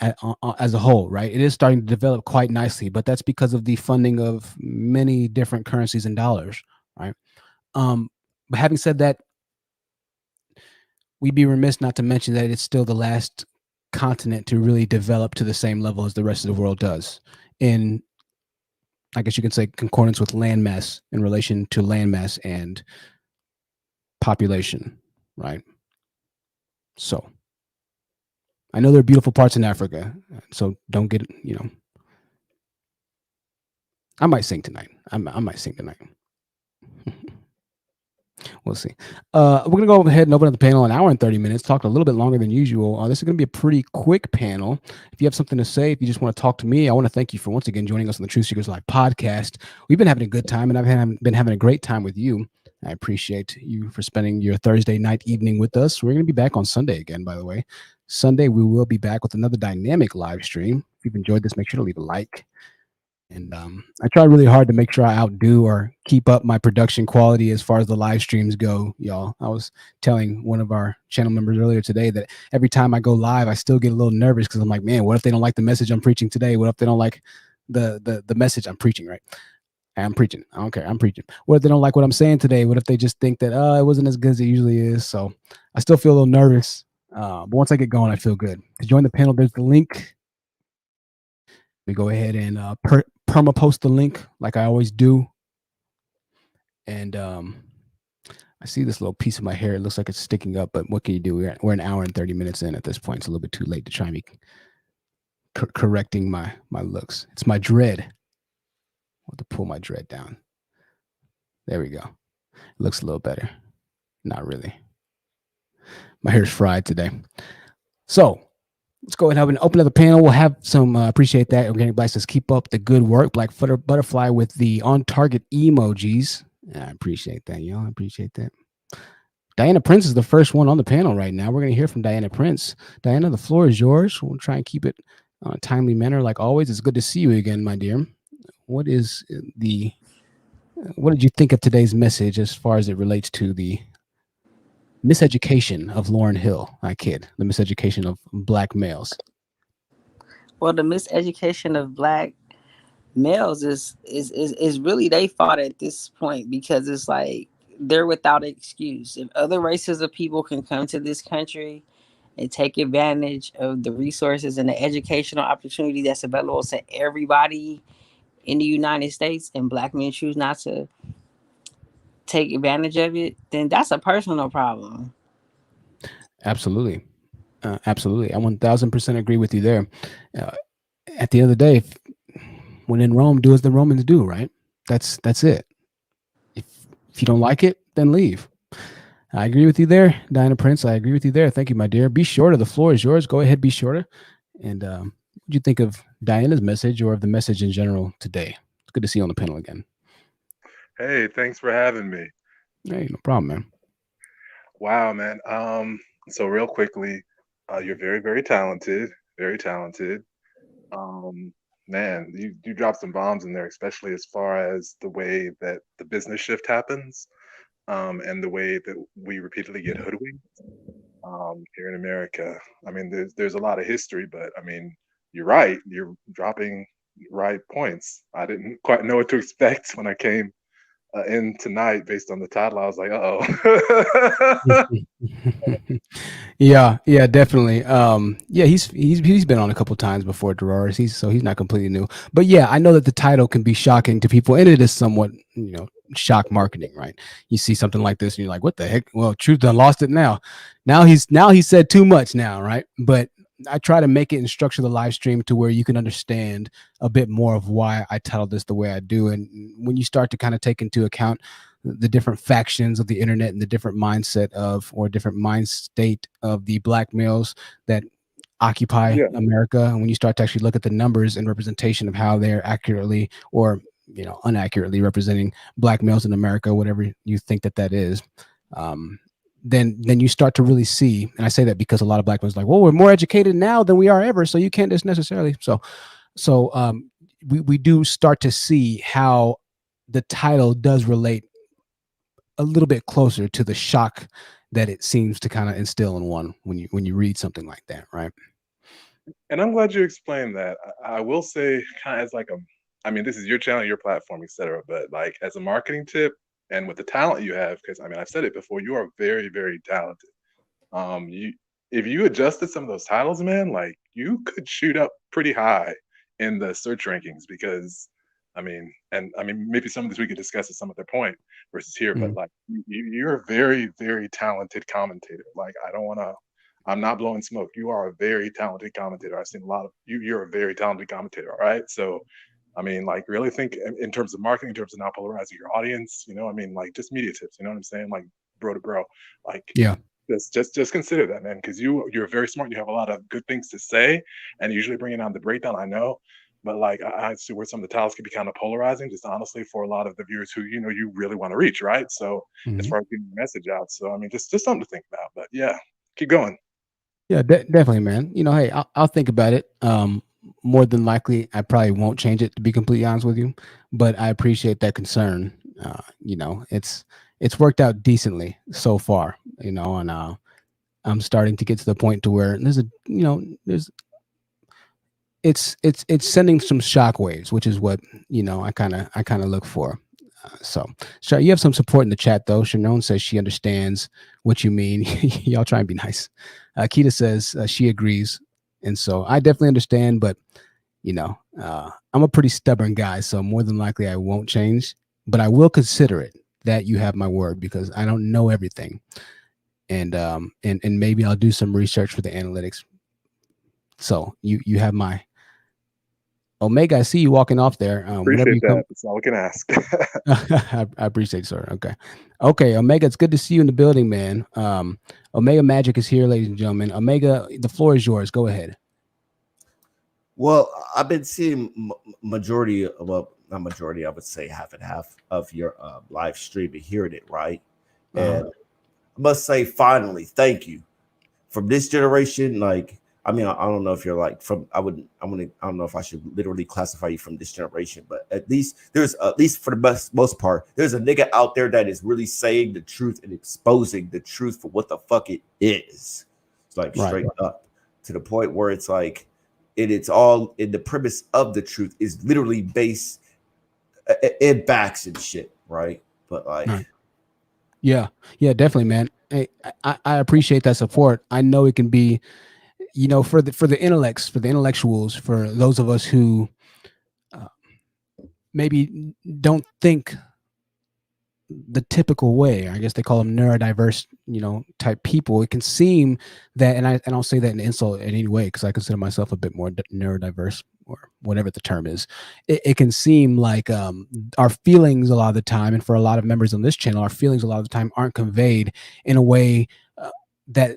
as a whole, right? It is starting to develop quite nicely, but that's because of the funding of many different currencies and dollars, right? But having said that, we'd be remiss not to mention that it's still the last continent to really develop to the same level as the rest of the world does in, I guess you could say, concordance with landmass in relation to landmass and population, right? So I know there are beautiful parts in Africa, so don't get, I might sing tonight. I might sing tonight. We'll see. We're going to go ahead and open up the panel an hour and 30 minutes, talk a little bit longer than usual. This is going to be a pretty quick panel. If you have something to say, if you just want to talk to me, I want to thank you for once again joining us on the Truth Seekers Live podcast. We've been having a good time, and I've been having a great time with you. I appreciate you for spending your Thursday night evening with us. We're going to be back on Sunday again, by the way. Sunday, we will be back with another dynamic live stream. If you've enjoyed this, make sure to leave a like. And I try really hard to make sure I outdo or keep up my production quality as far as the live streams go, y'all. I was telling one of our channel members earlier today that every time I go live, I still get a little nervous because I'm like, man, what if they don't like the message I'm preaching today? What if they don't like the message I'm preaching, right? I'm preaching. I don't care. I'm preaching. What if they don't like what I'm saying today? What if they just think that, it wasn't as good as it usually is? So I still feel a little nervous. But once I get going, I feel good. To join the panel, there's the link. We go ahead and perma post the link like I always do. And I see this little piece of my hair. It looks like it's sticking up, but what can you do? We're an hour and 30 minutes in at this point. It's a little bit too late to try and be correcting my looks. It's my dread. I want to pull my dread down. There we go. It looks a little better. Not really. My hair's fried today. So let's go ahead and open up the panel. We'll have some, appreciate that. Organic Black says, keep up the good work. Black Butterfly with the on-target emojis. I appreciate that, y'all. I appreciate that. Diana Prince is the first one on the panel right now. We're going to hear from Diana Prince. Diana, the floor is yours. We'll try and keep it on a timely manner like always. It's good to see you again, my dear. What did you think of today's message as far as it relates to the miseducation of Lauryn Hill? I kid. The miseducation of black males. Well, the miseducation of black males is really their fault at this point, because it's like they're without excuse. If other races of people can come to this country and take advantage of the resources and the educational opportunity that's available to everybody in the United States, and black men choose not to take advantage of it, then that's a personal problem. Absolutely. Absolutely. I 1000% agree with you there. At the end of the day, when in Rome, do as the Romans do, right? That's it. If you don't like it, then leave. I agree with you there, Diana Prince. I agree with you there. Thank you, my dear. Be shorter. The floor is yours. Go ahead, be shorter. And do you think of Diana's message or of the message in general today? It's good to see you on the panel again. Hey, thanks for having me. Hey, no problem, man. Wow, man. So real quickly, you're very, very talented, very talented. Man, you dropped some bombs in there, especially as far as the way that the business shift happens, and the way that we repeatedly get hoodwinked, here in America. I mean, there's a lot of history, but I mean, you're right. You're dropping right points. I didn't quite know what to expect when I came in tonight based on the title. I was like, uh-oh. Yeah, definitely. Yeah, he's been on a couple times before, Gerard. He's not completely new. But yeah, I know that the title can be shocking to people, and it is somewhat, shock marketing, right? You see something like this, and you're like, "What the heck?" Well, Truth done lost it now. Now he said too much now, right? But I try to make it and structure the live stream to where you can understand a bit more of why I titled this the way I do. And when you start to kind of take into account the different factions of the internet and the different mindset of, or different mind state of the black males that occupy America, and when you start to actually look at the numbers and representation of how they're accurately or unaccurately representing black males in America, whatever you think that is, then you start to really see, and I say that because a lot of black males are like, well, we're more educated now than we are ever, so you can't just necessarily. So we do start to see how the title does relate a little bit closer to the shock that it seems to kind of instill in one when you read something like that, right? And I'm glad you explained that. I will say, kind of as like I mean, this is your channel, your platform, etc. But like as a marketing tip, and with the talent you have, because I mean, I've said it before, you are very, very talented. You if you adjusted some of those titles, man, like you could shoot up pretty high in the search rankings because I mean, and I mean, maybe some of this we could discuss at some other point versus here, but like you're a very, very talented commentator. Like I don't want to. I'm not blowing smoke. You are a very talented commentator. I've seen a lot of you. You're a very talented commentator. All right. So, I mean, like, really think in terms of marketing, in terms of not polarizing your audience. I mean, like, just media tips. You know what I'm saying? Like, bro to bro. Like, yeah. Just consider that, man, because you're very smart. You have a lot of good things to say, and usually bringing on the breakdown. I know, but like I see where some of the titles can be kind of polarizing, just honestly for a lot of the viewers who you really want to reach, right? So as far as getting the message out, so I mean, just something to think about. But yeah, keep going. Yeah, definitely, man. Hey, I'll think about it. More than likely, I probably won't change it, to be completely honest with you. But I appreciate that concern. It's worked out decently so far. And I'm starting to get to the point to where it's sending some shockwaves, which is what I kind of look for. So you have some support in the chat though. Shannon says she understands what you mean. Y'all try and be nice. Kita says she agrees, and so I definitely understand. But I'm a pretty stubborn guy, so more than likely I won't change. But I will consider it. That you have my word, because I don't know everything, and maybe I'll do some research for the analytics. So you have my Omega. I see you walking off there. Appreciate that. That's all we can ask. I appreciate it, sir. Okay, Omega, it's good to see you in the building, man. Omega Magic is here, ladies and gentlemen. Omega, the floor is yours. Go ahead. Well, I've been seeing majority of, well, not majority, I would say half and half of your live stream and hearing it, right? And I must say, finally, thank you. From this generation, like, I mean, I don't know if you're like from, I don't know if I should literally classify you from this generation, but at least for the most part, there's a nigga out there that is really saying the truth and exposing the truth for what the fuck it is. It's like straight up to the point where it's like, it's all in the premise of the truth is literally based in backs and shit, right? But like, yeah, definitely, man. Hey, I appreciate that support. I know it can be, for the intellects, for the intellectuals, for those of us who maybe don't think the typical way. I guess they call them neurodiverse, type people. It can seem that, and I don't say that in insult in any way, because I consider myself a bit more neurodiverse, or whatever the term is. It can seem like our feelings a lot of the time, and for a lot of members on this channel, our feelings a lot of the time aren't conveyed in a way that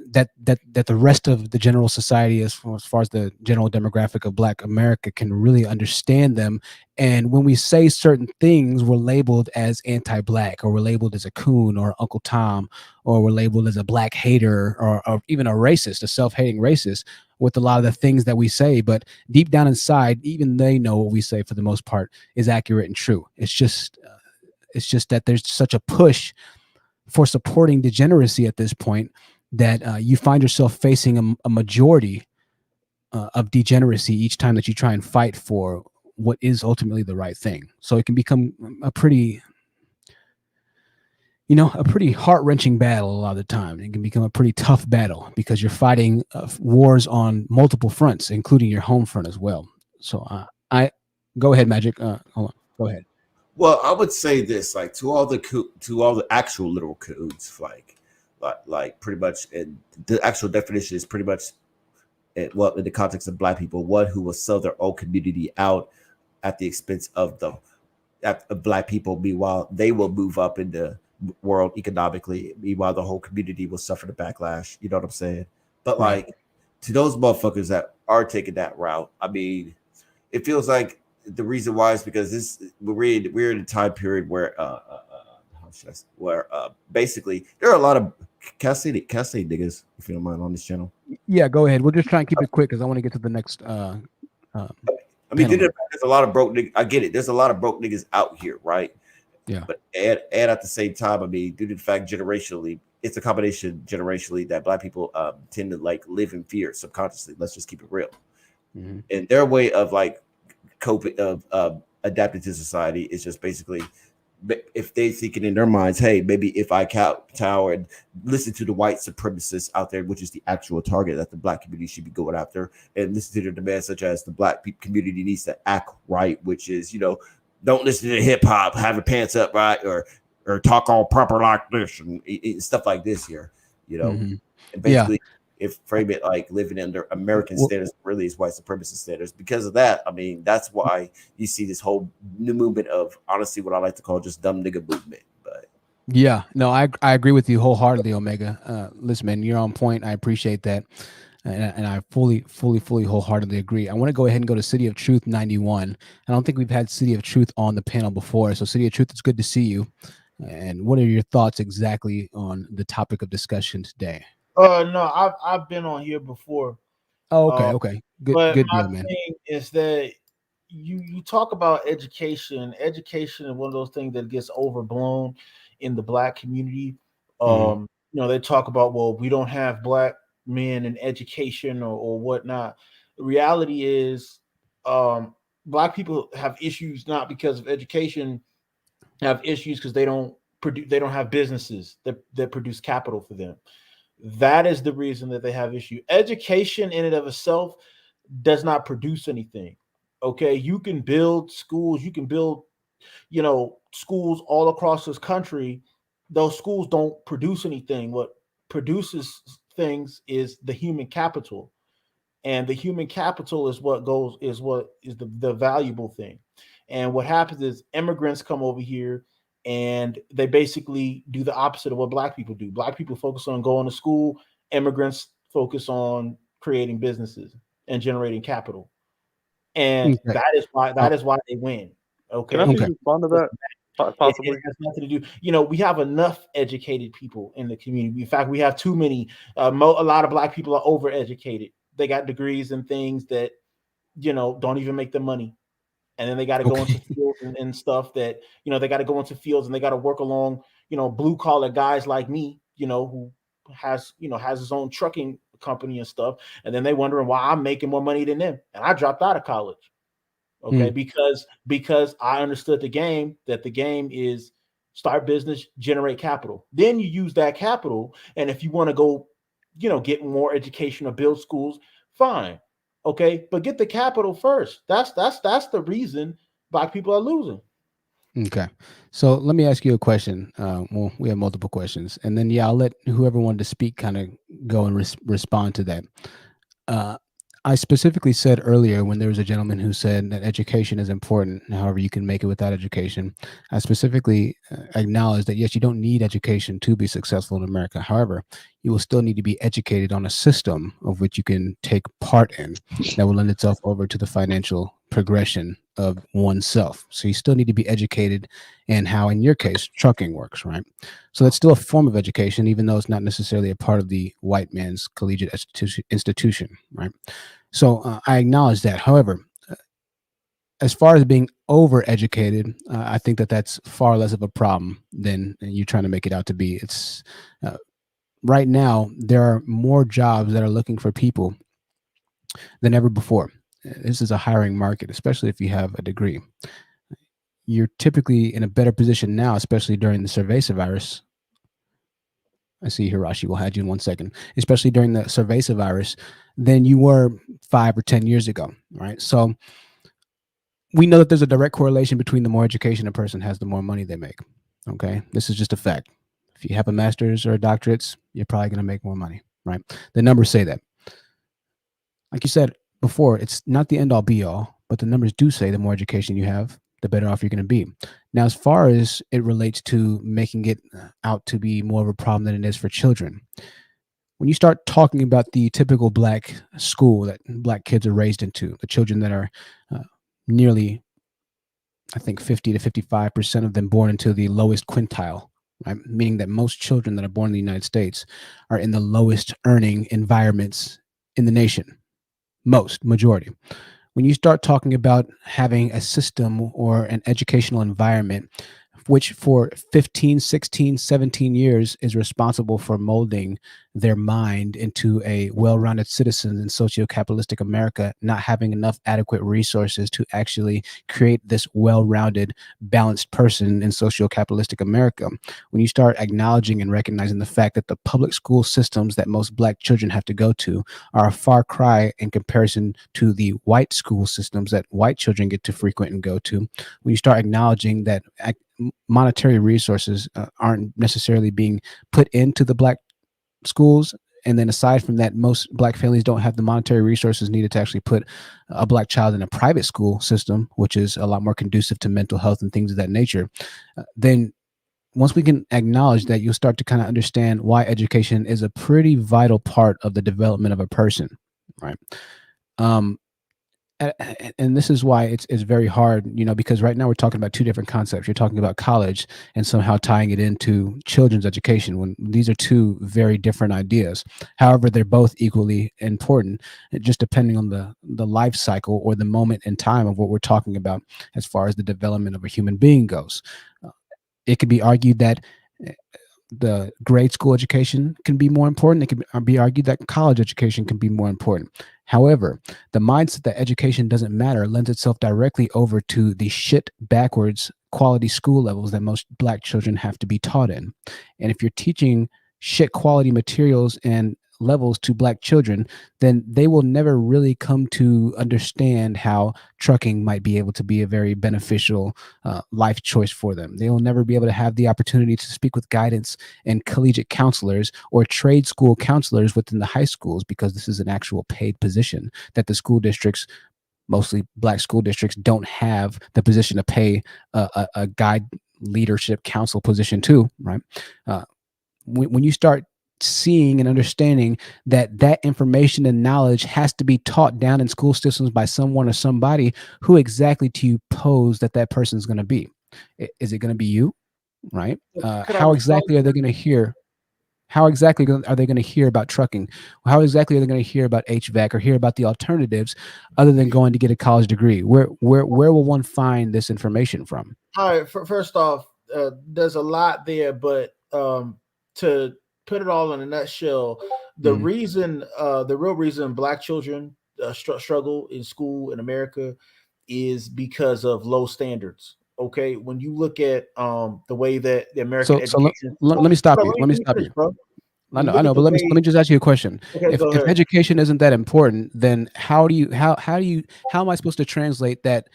the rest of the general society, as far as the general demographic of Black America, can really understand them. And when we say certain things, we're labeled as anti-Black, or we're labeled as a coon or Uncle Tom, or we're labeled as a Black hater, or even a racist, a self-hating racist, with a lot of the things that we say. But deep down inside, even they know what we say for the most part is accurate and true. It's just that there's such a push for supporting degeneracy at this point that you find yourself facing a majority of degeneracy each time that you try and fight for what is ultimately the right thing. So it can become a pretty heart-wrenching battle a lot of the time. It can become a pretty tough battle because you're fighting wars on multiple fronts, including your home front as well. So I go ahead, Magic. Hold on. Go ahead. Well, I would say this, like, to all the actual literal coons, like pretty much, and the actual definition is pretty much, in the context of Black people, one who will sell their own community out at the expense of Black people. Meanwhile, they will move up in the world economically. Meanwhile, the whole community will suffer the backlash. You know what I'm saying? But like, to those motherfuckers that are taking that route, I mean, it feels like the reason why is because we're in a time period where basically there are a lot of can I say niggas, if you don't mind, on this channel. Yeah, go ahead. We'll just try and keep it quick because I want to get to the next. I mean, there's a lot of broke niggas. I get it. There's a lot of broke niggas out here, right? Yeah. But and at the same time, I mean, due to the fact generationally, it's a combination generationally that Black people tend to like live in fear subconsciously. Let's just keep it real. Mm-hmm. And their way of like coping, of adapting to society is just basically, if they thinking in their minds, hey, maybe if I kowtow and listen to the white supremacists out there, which is the actual target that the Black community should be going after, and listen to their demands, such as the Black community needs to act right, which is, don't listen to hip hop, have your pants up right, or talk all proper like this and stuff like this here, Mm-hmm. and basically. If frame it like living under American standards really is white supremacist standards. Because of that, I mean, that's why you see this whole new movement of, honestly, what I like to call just dumb nigga movement. But yeah, no, I agree with you wholeheartedly, Omega. Listen, man, you're on point. I appreciate that. And I fully, wholeheartedly agree. I want to go ahead and go to City of Truth 91. I don't think we've had City of Truth on the panel before. So City of Truth, it's good to see you. And what are your thoughts exactly on the topic of discussion today? No, I've been on here before. Oh, okay. Good deal, man. Thing is that you talk about education. Education is one of those things that gets overblown in the Black community. They talk about, well, we don't have Black men in education or whatnot. The reality is, Black people have issues not because of education, have issues because they don't have businesses that produce capital for them. That is the reason that they have issue. Education in and of itself does not produce anything. Okay, you can build schools, you can build, schools all across this country. Those schools don't produce anything. What produces things is the human capital, and the human capital is what is the valuable thing. And what happens is immigrants come over here and they basically do the opposite of what Black people do. Black people focus on going to school. Immigrants focus on creating businesses and generating capital. And that is why they win. Okay. Can I please respond to that? Possibly. It has nothing to do. We have enough educated people in the community. In fact, we have too many. A lot of Black people are overeducated. They got degrees in things that, don't even make them money. And then they got to go into fields and stuff that, they got to go into fields and they got to work along, blue collar guys like me, who has his own trucking company and stuff. And then they wondering why I'm making more money than them. And I dropped out of college. Okay. Because I understood the game, that the game is start business, generate capital. Then you use that capital. And if you want to go, get more education or build schools, fine. Okay, but get the capital first. That's the reason Black people are losing. Okay, so let me ask you a question. Well, we have multiple questions, and then I'll let whoever wanted to speak kind of go and respond to that. I specifically said earlier when there was a gentleman who said that education is important, however, you can make it without education. I specifically acknowledge that yes, you don't need education to be successful in America. However, you will still need to be educated on a system of which you can take part in that will lend itself over to the financial progression of oneself. So you still need to be educated in how, in your case, trucking works, right? So that's still a form of education, even though it's not necessarily a part of the white man's collegiate institution, right? So I acknowledge that. However, as far as being overeducated, I think that that's far less of a problem than you're trying to make it out to be. It's right now there are more jobs that are looking for people than ever before. This is a hiring market, especially if you have a degree. You're typically in a better position now, especially during the cerveza virus. I see Hirashi will have you in 1 second, especially during the cerveza virus, than you were 5 or 10 years ago, right? So we know that there's a direct correlation between the more education a person has, the more money they make. Okay, this is just a fact. If you have a master's or a doctorate, you're probably going to make more money, right? The numbers say that. Like you said before, it's not the end all be all, but the numbers do say the more education you have, the better off you're going to be. Now, as far as it relates to making it out to be more of a problem than it is for children, when you start talking about the typical black school that black kids are raised into, the children that are nearly, I think, 50 to 55% of them born into the lowest quintile, right? Meaning that most children that are born in the United States are in the lowest earning environments in the nation. Majority. When you start talking about having a system or an educational environment which for 15, 16, 17 years is responsible for molding their mind into a well-rounded citizen in socio-capitalistic America, not having enough adequate resources to actually create this well-rounded, balanced person in socio-capitalistic America. When you start acknowledging and recognizing the fact that the public school systems that most black children have to go to are a far cry in comparison to the white school systems that white children get to frequent and go to, when you start acknowledging that monetary resources aren't necessarily being put into the black schools, and then aside from that, most black families don't have the monetary resources needed to actually put a black child in a private school system, which is a lot more conducive to mental health and things of that nature, then once we can acknowledge that, you'll start to kind of understand why education is a pretty vital part of the development of a person, right? And this is why it's very hard, because right now we're talking about two different concepts. You're talking about college and somehow tying it into children's education, when these are two very different ideas. However, they're both equally important, just depending on the life cycle or the moment in time of what we're talking about as far as the development of a human being goes. It could be argued that the grade school education can be more important. It can be argued that college education can be more important. However, the mindset that education doesn't matter lends itself directly over to the shit backwards quality school levels that most black children have to be taught in. And if you're teaching shit quality materials and levels to black children, then they will never really come to understand how trucking might be able to be a very beneficial life choice for them. They will never be able to have the opportunity to speak with guidance and collegiate counselors or trade school counselors within the high schools, because this is an actual paid position that the school districts, mostly black school districts, don't have the position to pay a guide leadership council position to, right? When you start seeing and understanding that information and knowledge has to be taught down in school systems by someone or somebody, who exactly do you pose that person is going to be? Is it going to be you, right? How exactly are they going to hear? How exactly are they going to hear about trucking? How exactly are they going to hear about HVAC or hear about the alternatives other than going to get a college degree? Where will one find this information from? All right. First off, there's a lot there, but to put it all in a nutshell, the real reason black children struggle in school in America is because of low standards. Okay, when you look at the way that the American education, let me stop you. Let me stop you. Bro. I know, but let me just ask you a question. Okay, If education isn't that important, then how am I supposed to translate that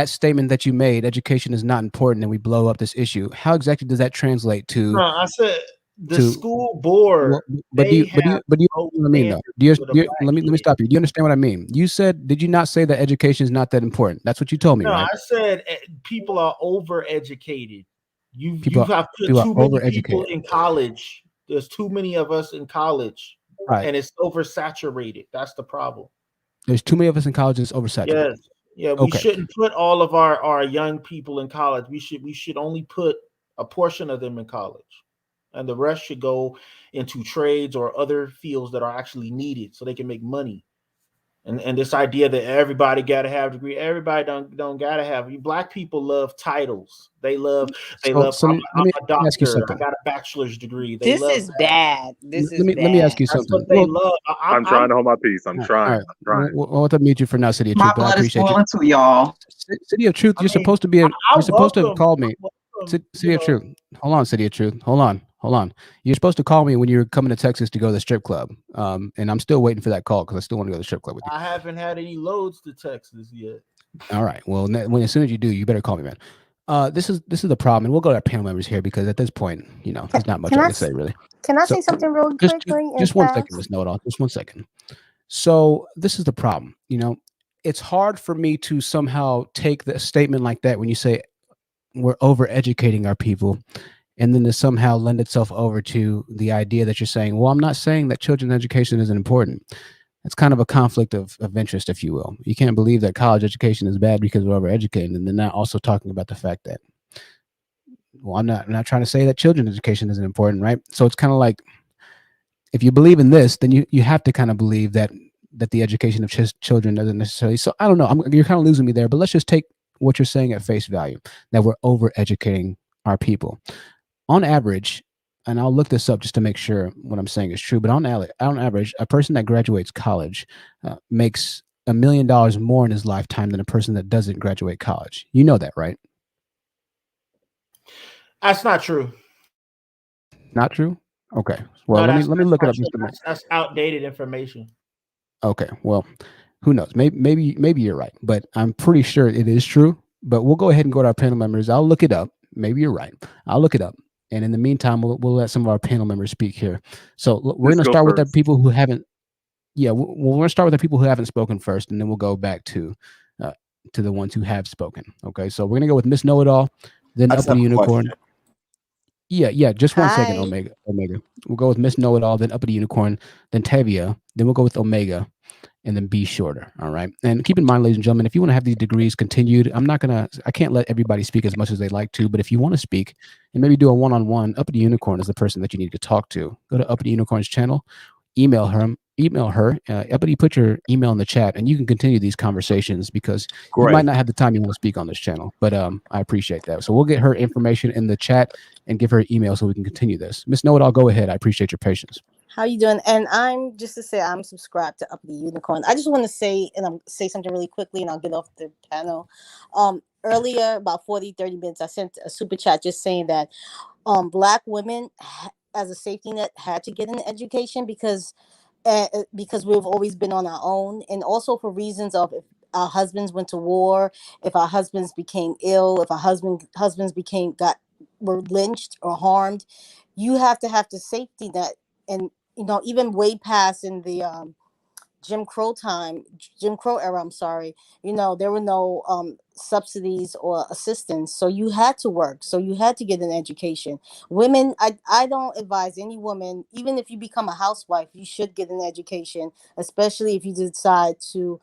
statement that you made, education is not important and we blow up this issue? How exactly does that translate to? No, I said the school board, but do you know what I mean though? Let me stop you. Do you understand what I mean? You said, did you not say that education is not that important? That's what you told me, No, right? I said people are overeducated. You People have put are too many people overeducated. in college. There's too many of us in college, Right. and it's oversaturated. That's the problem. There's too many of us in college. It's oversaturated. Yes. Yeah, we Okay. shouldn't put all of our young people in college. We should only put a portion of them in college, and the rest should go into trades or other fields that are actually needed so they can make money. And this idea that everybody got to have a degree, everybody don't got to have. Black people love titles. They love. So I'm let me a doctor. ask you I something. got a bachelor's degree. They This love is that. bad. This is Let me ask you That's something. what they love. I'm trying to hold my peace. I'm trying. All right. I'm trying. Well, I'll have to mute you for now, City of My Truth, but I blood is appreciate you. boiling too, y'all. City of Truth, you're supposed to be. You're supposed to have called me. City of Truth. Hold on, City of Truth. Hold on. You're supposed to call me when you're coming to Texas to go to the strip club. And I'm still waiting for that call because I still want to go to the strip club with you. I haven't had any loads to Texas yet. All right. Well, as soon as you do, you better call me, man. This is the problem, and we'll go to our panel members here because at this point, there's not much I can say really. Can I say something real quickly? Just 1 second, Miss Know-It-All. Just 1 second. So this is the problem. It's hard for me to somehow take the statement like that when you say we're overeducating our people, and then to somehow lend itself over to the idea that you're saying, well, I'm not saying that children's education isn't important. It's kind of a conflict of interest, if you will. You can't believe that college education is bad because we're overeducated, and then not also talking about the fact that, well, I'm not trying to say that children's education isn't important, right? So it's kind of like, if you believe in this, then you have to kind of believe that the education of children doesn't necessarily. So I don't know. You're kind of losing me there, but let's just take what you're saying at face value, that we're overeducating our people. On average, and I'll look this up just to make sure what I'm saying is true, but on average, a person that graduates college makes $1 million more in his lifetime than a person that doesn't graduate college. You know that, right? That's not true. Not true? Okay. Well, No, let me look it up. That's outdated information. Okay. Well, who knows? Maybe you're right, but I'm pretty sure it is true. But we'll go ahead and go to our panel members. I'll look it up. Maybe you're right. I'll look it up. And in the meantime, we'll let some of our panel members speak here. So we're going to start with the people who haven't. Yeah, we're going to start with the people who haven't spoken first, and then we'll go back to the ones who have spoken. Okay, so we're going to go with Miss Know-It-All, then Uppity Unicorn. Yeah. Just 1 second, Omega. We'll go with Miss Know-It-All, then Uppity Unicorn, then Tavia, then we'll go with Omega, and then Be Shorter. All right. And keep in mind, ladies and gentlemen, if you want to have these degrees continued, I can't let everybody speak as much as they like to, but if you want to speak and maybe do a one-on-one, Uppity Unicorn is the person that you need to talk to. Go to Uppity Unicorn's channel, email her. Uppity, put your email in the chat and you can continue these conversations because you might not have the time you want to speak on this channel, but I appreciate that. So we'll get her information in the chat and give her email so we can continue this. Miss Know-It-All, go ahead. I appreciate your patience. How you doing? And I'm just to say I'm subscribed to Uppity Unicorn. I just want to say say something really quickly and I'll get off the panel. Earlier, about 30 minutes, I sent a super chat just saying that Black women as a safety net had to get an education because we've always been on our own, and also for reasons of if our husbands went to war, if our husbands became ill, if our husbands were lynched or harmed, you have to have the safety net. And even way past in the Jim Crow era, I'm sorry, there were no subsidies or assistance, so you had to work, so you had to get an education. Women, I don't advise any woman, even if you become a housewife, you should get an education, especially if you decide to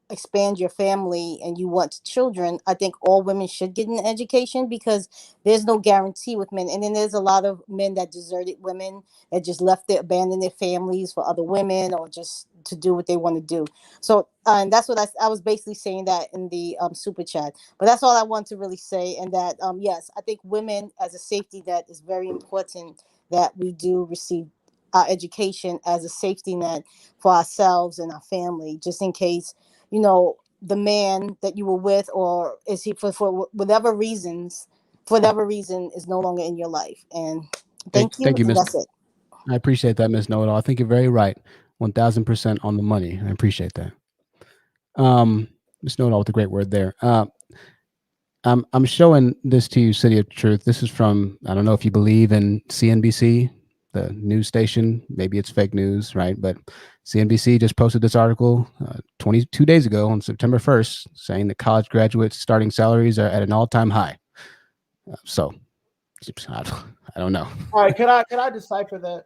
expand your family and you want children. I think all women should get an education because there's no guarantee with men. And then there's a lot of men that deserted women that just abandoned their families for other women or just to do what they want to do. So and that's what I was basically saying that in the super chat. But that's all I want to really say. And that yes, I think women as a safety net is very important, that we do receive our education as a safety net for ourselves and our family, just in case the man that you were with, or is he for whatever reason is no longer in your life. And thank you, Miss. That's it. I appreciate that, Miss Know-It-All. I think you're very right, 1000% on the money. I appreciate that. Miss Know-It-All with a great word there. I'm showing this to you, City of Truth. This is from, I don't know if you believe in CNBC, the news station. Maybe it's fake news, right? But CNBC just posted this article 22 days ago on September 1st, saying that college graduates' starting salaries are at an all-time high. So I don't know. All right, can I decipher that?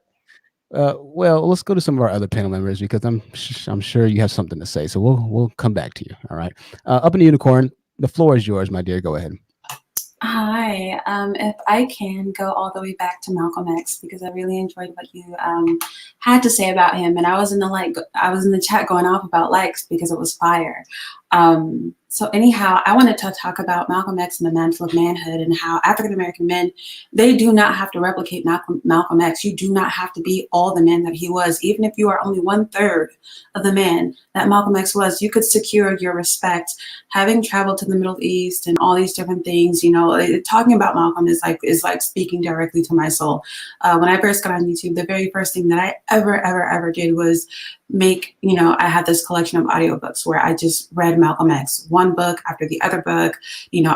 Well, let's go to some of our other panel members because I'm sure you have something to say. So we'll come back to you. All right. Up in the Unicorn, the floor is yours, my dear. Go ahead. Hi. If I can go all the way back to Malcolm X, because I really enjoyed what you had to say about him, and I was in the chat going off about likes because it was fire. So anyhow, I wanted to talk about Malcolm X and the mantle of manhood and how African American men, they do not have to replicate Malcolm X. You do not have to be all the man that he was. Even if you are only 1/3 of the man that Malcolm X was, you could secure your respect. Having traveled to the Middle East and all these different things, you know, talking about Malcolm is like speaking directly to my soul. When I first got on YouTube, the very first thing that I ever did was I had this collection of audiobooks where I just read Malcolm X, one book after the other book,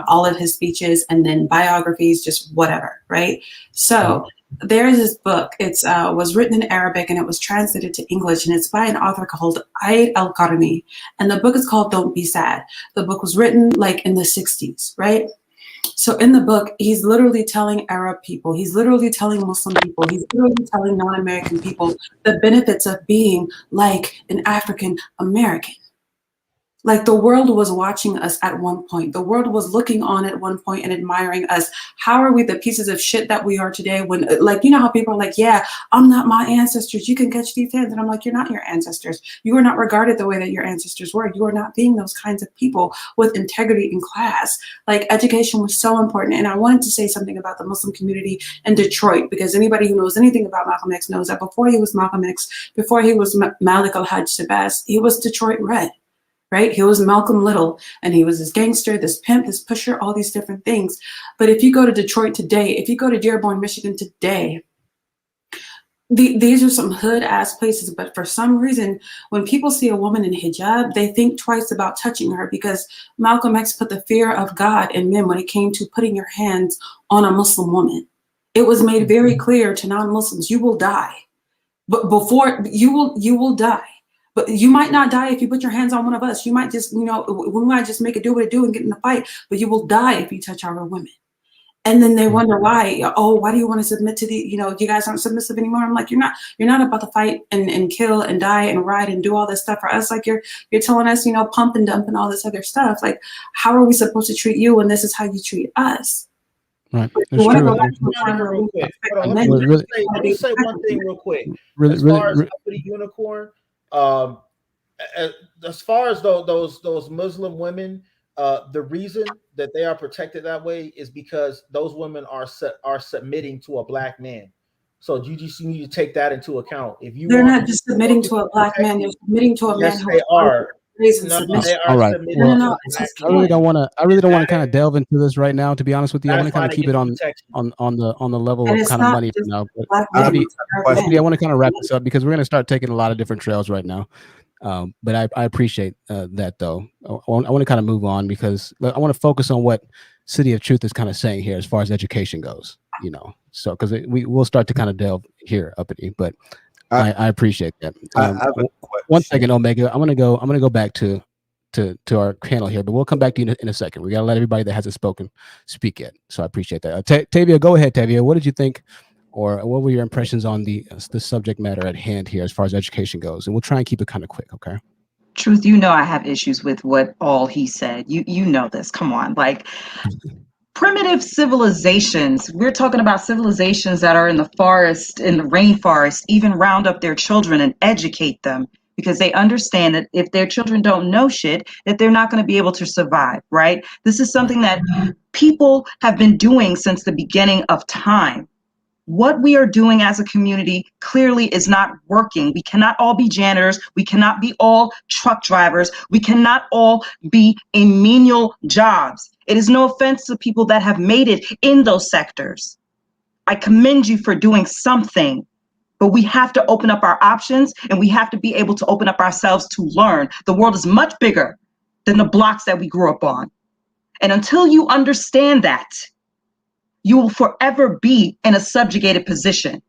all of his speeches, and then biographies, just whatever, right? So there's this book. It was written in Arabic and it was translated to English, and it's by an author called Aid al-Qarni. And the book is called Don't Be Sad. The book was written like in the 60s, right? So in the book, he's literally telling Arab people, he's literally telling Muslim people, he's literally telling non-American people the benefits of being like an African American. Like the world was watching us at one point. The world was looking on at one point and admiring us. How are we the pieces of shit that we are today when, like, you know how people are like, yeah, I'm not my ancestors. You can catch these hands. And I'm like, you're not your ancestors. You are not regarded the way that your ancestors were. You are not being those kinds of people with integrity in class. Like education was so important. And I wanted to say something about the Muslim community in Detroit, because anybody who knows anything about Malcolm X knows that before he was Malcolm X, before he was Malik al-Hajj Shabazz, he was Detroit Red. Right? He was Malcolm Little, and he was this gangster, this pimp, this pusher, all these different things. But if you go to Detroit today, if you go to Dearborn, Michigan today, these are some hood ass places. But for some reason, when people see a woman in hijab, they think twice about touching her, because Malcolm X put the fear of God in men when it came to putting your hands on a Muslim woman. It was made very clear to non-Muslims, you will die. But before you will die. But you might not die if you put your hands on one of us. You might just, we might just make it do what it do and get in a fight, but you will die if you touch our women. And then they wonder why, why do you want to submit to you guys aren't submissive anymore? I'm like, you're not about to fight and kill and die and ride and do all this stuff for us. Like you're telling us, pump and dump and all this other stuff. Like, how are we supposed to treat you when this is how you treat us? Right. Let me say one thing real quick. As far as the unicorn, as far as those Muslim women, the reason that they are protected that way is because those women are submitting to a black man. So you just need to take that into account. If you they're not just submitting to a black man, they're submitting to a man who are. All right. Well, I really don't want to kind of delve into this right now. To be honest with you, I want to kind of keep it on the level of kind of money for now. But I want to kind of wrap this up because we're going to start taking a lot of different trails right now. But I appreciate that though. I want to kind of move on because I want to focus on what City of Truth is kind of saying here as far as education goes. So because we'll start to kind of delve here up at you, but. I appreciate that. One second, Omega. I'm gonna go back to our panel here, but we'll come back to you in a second. We gotta let everybody that hasn't spoken speak yet. So I appreciate that. Tavia, go ahead, Tavia. What did you think, or what were your impressions on the subject matter at hand here as far as education goes? And we'll try and keep it kind of quick, okay? Truth, I have issues with what all he said. You know this. Come on, like. Primitive civilizations, we're talking about civilizations that are in the forest, in the rainforest, even round up their children and educate them because they understand that if their children don't know shit, that they're not going to be able to survive, right? This is something that people have been doing since the beginning of time. What we are doing as a community clearly is not working. We cannot all be janitors. We cannot be all truck drivers. We cannot all be in menial jobs. It is no offense to people that have made it in those sectors. I commend you for doing something, but we have to open up our options and we have to be able to open up ourselves to learn. The world is much bigger than the blocks that we grew up on. And until you understand that, you will forever be in a subjugated position.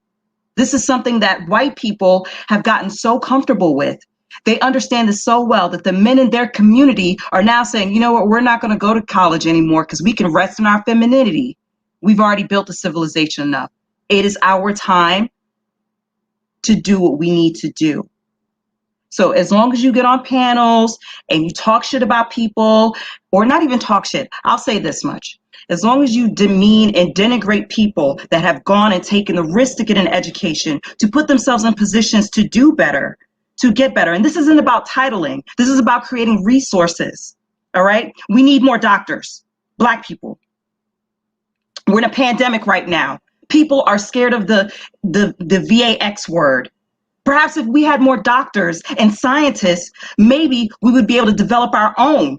This is something that white people have gotten so comfortable with. They understand this so well that the men in their community are now saying, you know what, we're not going to go to college anymore because we can rest in our femininity. We've already built a civilization enough. It is our time to do what we need to do. So as long as you get on panels and you talk shit about people, or not even talk shit, I'll say this much. As long as you demean and denigrate people that have gone and taken the risk to get an education, to put themselves in positions to do better, to get better. And this isn't about titling. This is about creating resources. All right? We need more doctors, Black people. We're in a pandemic right now. People are scared of the VAX word. Perhaps if we had more doctors and scientists, maybe we would be able to develop our own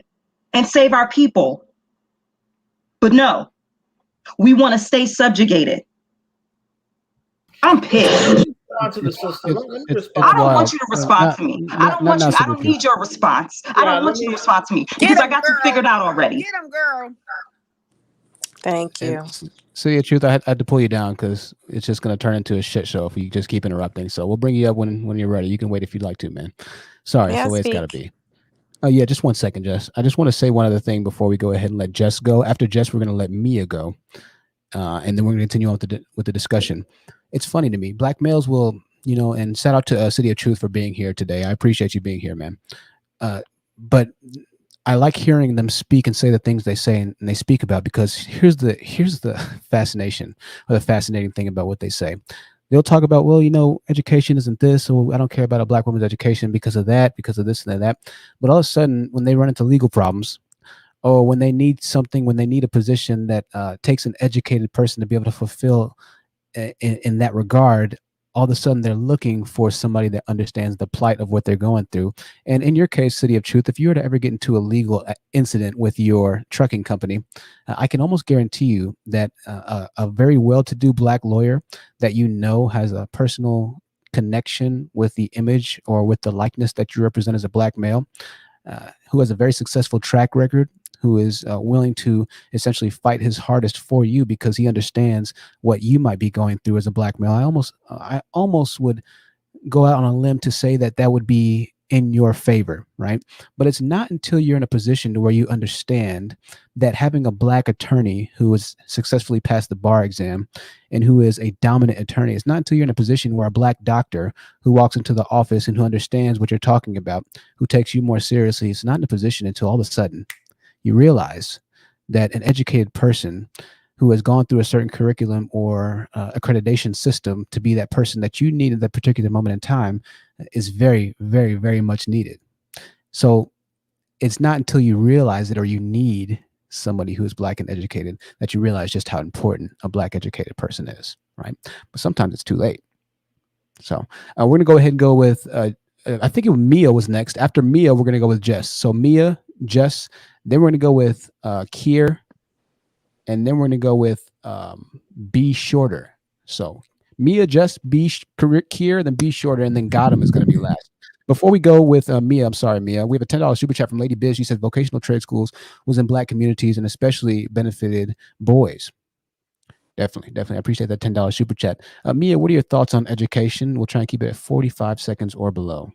and save our people. But no, we want to stay subjugated. I'm pissed. To the sister. Let me It's respond. I don't wild. want you to respond to me. I don't want you. I don't need your response. I don't want you to respond to me because I got you figured out already. Get him, girl. Thank you. City of Truth, I had to pull you down because it's just going to turn into a shit show if you just keep interrupting. So we'll bring you up when you're ready. You can wait if you'd like to, man. Sorry, it's the way it's got to be. Oh, yeah, just one second, Jess. I just want to say one other thing before we go ahead and let Jess go. After Jess, we're going to let Mia go, and then we're going to continue on with the discussion. It's funny to me. Black males will, and shout out to City of Truth for being here today. I appreciate you being here, man. But I like hearing them speak and say the things they say and they speak about, because here's the fascination or the fascinating thing about what they say. They'll talk about, well, education isn't this, so I don't care about a Black woman's education because of that, because of this and that. But all of a sudden, when they run into legal problems, or when they need something, when they need a position that takes an educated person to be able to fulfill in that regard, all of a sudden they're looking for somebody that understands the plight of what they're going through. And in your case, City of Truth, if you were to ever get into a legal incident with your trucking company, I can almost guarantee you that a very well-to-do Black lawyer that has a personal connection with the image or with the likeness that you represent as a Black male, who has a very successful track record, who is willing to essentially fight his hardest for you because he understands what you might be going through as a Black male. I almost would go out on a limb to say that would be in your favor, right? But it's not until you're in a position to where you understand that having a Black attorney who has successfully passed the bar exam and who is a dominant attorney, it's not until you're in a position where a Black doctor who walks into the office and who understands what you're talking about, who takes you more seriously, it's not in a position until all of a sudden you realize that an educated person who has gone through a certain curriculum or accreditation system to be that person that you need at that particular moment in time is very, very, very much needed. So it's not until you realize it, or you need somebody who is Black and educated, that you realize just how important a Black educated person is, right? But sometimes it's too late. So we're going to go ahead and go with, I think Mia was next. After Mia, we're going to go with Jess. So Mia, Jess, then we're going to go with Kier, and then we're going to go with B Shorter. So Mia, Jess, Kier, then B Shorter, and then Gotham is going to be last. Before we go with Mia, I'm sorry, Mia, we have a $10 super chat from Lady Biz. She said vocational trade schools was in Black communities and especially benefited boys. Definitely. I appreciate that $10 super chat. Mia, what are your thoughts on education? We'll try and keep it at 45 seconds or below.